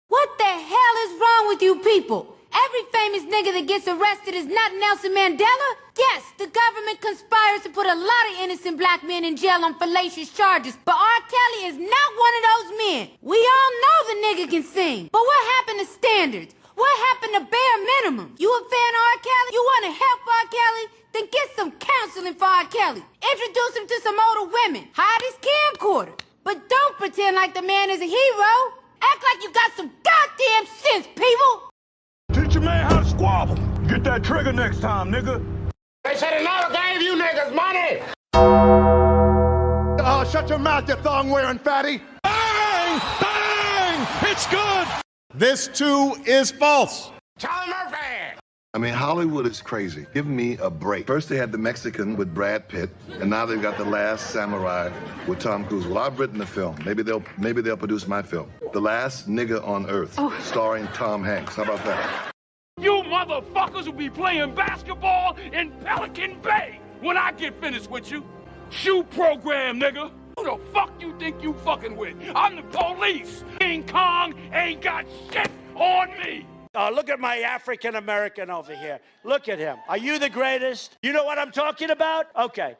What the hell is wrong with you people? Every famous nigga that gets arrested is not Nelson Mandela? Yes, the government conspires to put a lot of innocent black men in jail on fallacious charges, but R. Kelly is not one of those men. We all know the nigga can sing, but what happened to standards? What happened to bare minimum? You a fan of R. Kelly? You want to help R. Kelly? then get some counseling for R. Kelly. Introduce him to some older women. Hide his camcorder. But don't pretend like the man is a hero. Act like you got some goddamn sense, people. Teach your man how to squabble. Get that trigger next time, nigga. They said another gave you niggas money. Oh, shut your mouth, you thong-wearing fatty. Bang! Bang! It's good. This, too, is false. Charlie Murphy. I mean, Hollywood is crazy. Give me a break. First they had The Mexican with Brad Pitt, and now they've got The Last Samurai with Tom Cruise. Well, I've written the film. Maybe they'll produce my film. The Last Nigga on Earth, starring Tom Hanks. How about that? You motherfuckers will be playing basketball in Pelican Bay when I get finished with you. Shoe program, nigga. Who the fuck you think you fucking with? I'm the police. King Kong ain't got shit on me. Look at my African American over here. Look at him. Are you the greatest? You know what I'm talking about? Okay.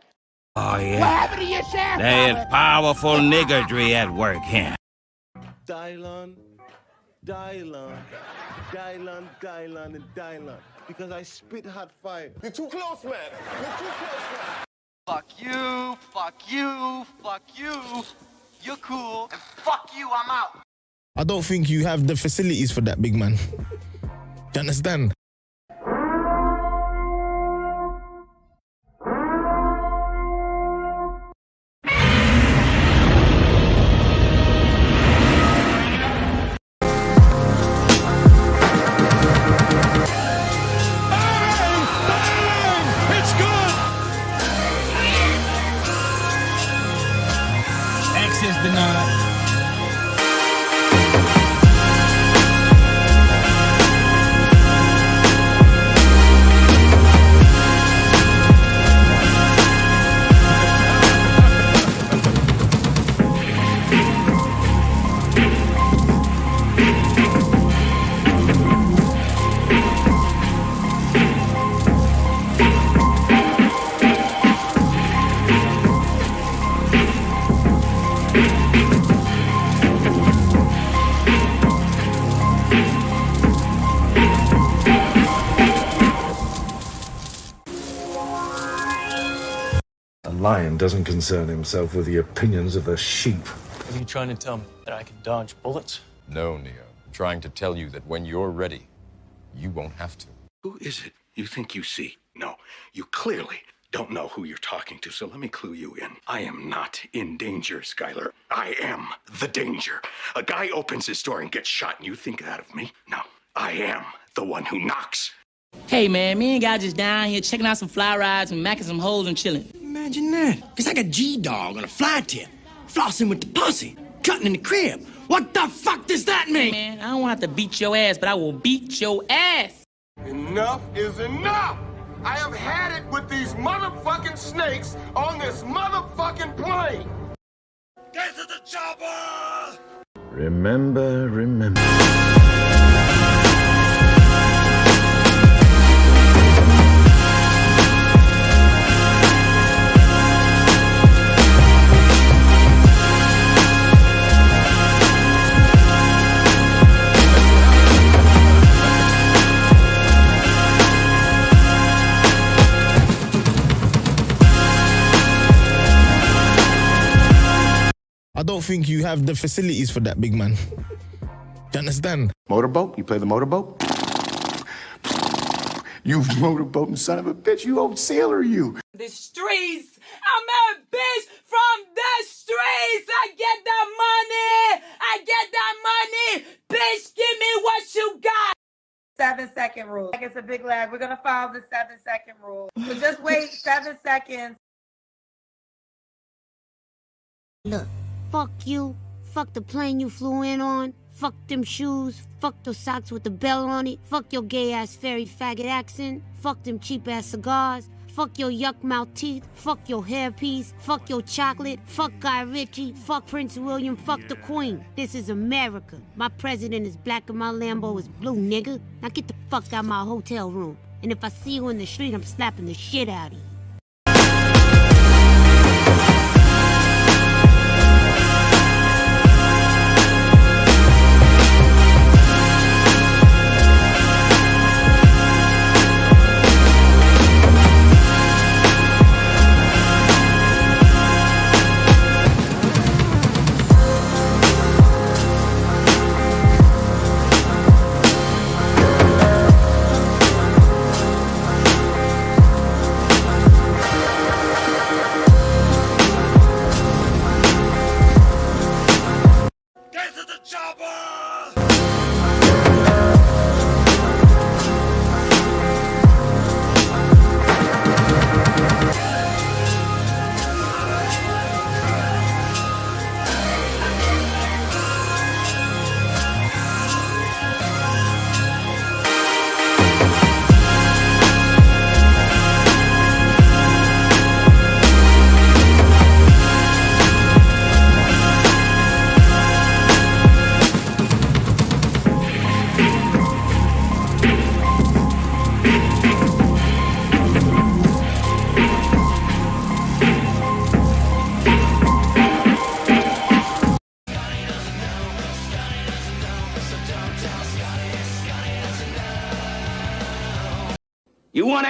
Oh, yeah. What happened to your shaft? There is powerful niggardry at work here. Dylan, Dylan, Dylan, Dylan, and Dylan. Because I spit hot fire. You're too close, man. You're too close, man. Fuck you, fuck you, fuck you. You're cool, and fuck you, I'm out. I don't think you have the facilities for that, big man. Do you understand? It's good. Access denied. A lion doesn't concern himself with the opinions of a sheep. Are you trying to tell me that I can dodge bullets? No, Neo. I'm trying to tell you that when you're ready, you won't have to. Who is it you think you see? No, you clearly don't know who you're talking to, so let me clue you in. I am not in danger, Skylar. I am the danger. A guy opens his door and gets shot, and you think that of me? No, I am the one who knocks. Hey, man, me and guy just down here checking out some fly rides and macking some holes and chilling. Imagine that. It's like a G-dog on a fly tip, flossing with the pussy, cutting in the crib. What the fuck does that mean? Hey, man, I don't want to beat your ass, but I will beat your ass. Enough is enough. I have had it with these motherfucking snakes on this motherfucking plane. Get to the chopper! Remember. I don't think you have the facilities for that, big man. Do you understand? Motorboat? You play the motorboat? You motorboating son of a bitch. You old sailor, you. The streets. I'm a bitch from the streets. I get that money. I get that money. Bitch, give me what you got. 7-second rule. It's a big lag. We're going to follow the 7-second rule. So just wait 7 seconds. Look, fuck you. Fuck the plane you flew in on. Fuck them shoes. Fuck those socks with the bell on it. Fuck your gay-ass fairy faggot accent. Fuck them cheap-ass cigars. Fuck your yuck-mouth teeth. Fuck your hairpiece. Fuck your chocolate. Fuck Guy Ritchie. Fuck Prince William. Fuck the Queen. This is America. My president is black and my Lambo is blue, nigga. Now get the fuck out my hotel room. And if I see you in the street, I'm slapping the shit out of you.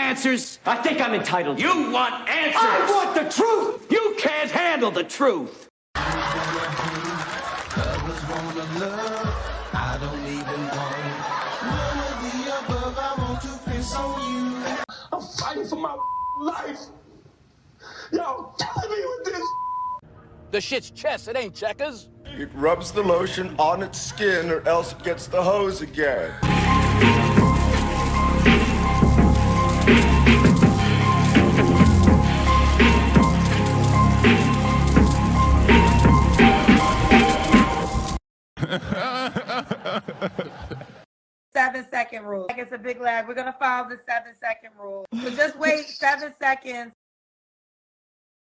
answers? I think I'm entitled. You want answers? I want the truth. You can't handle the truth. I'm fighting for my life. Y'all killing me with this. The shit's chess, it ain't checkers. It rubs the lotion on its skin or else it gets the hose again. Seven-second rule. Like it's a big lag. We're gonna follow the 7-second rule. So just wait 7 seconds.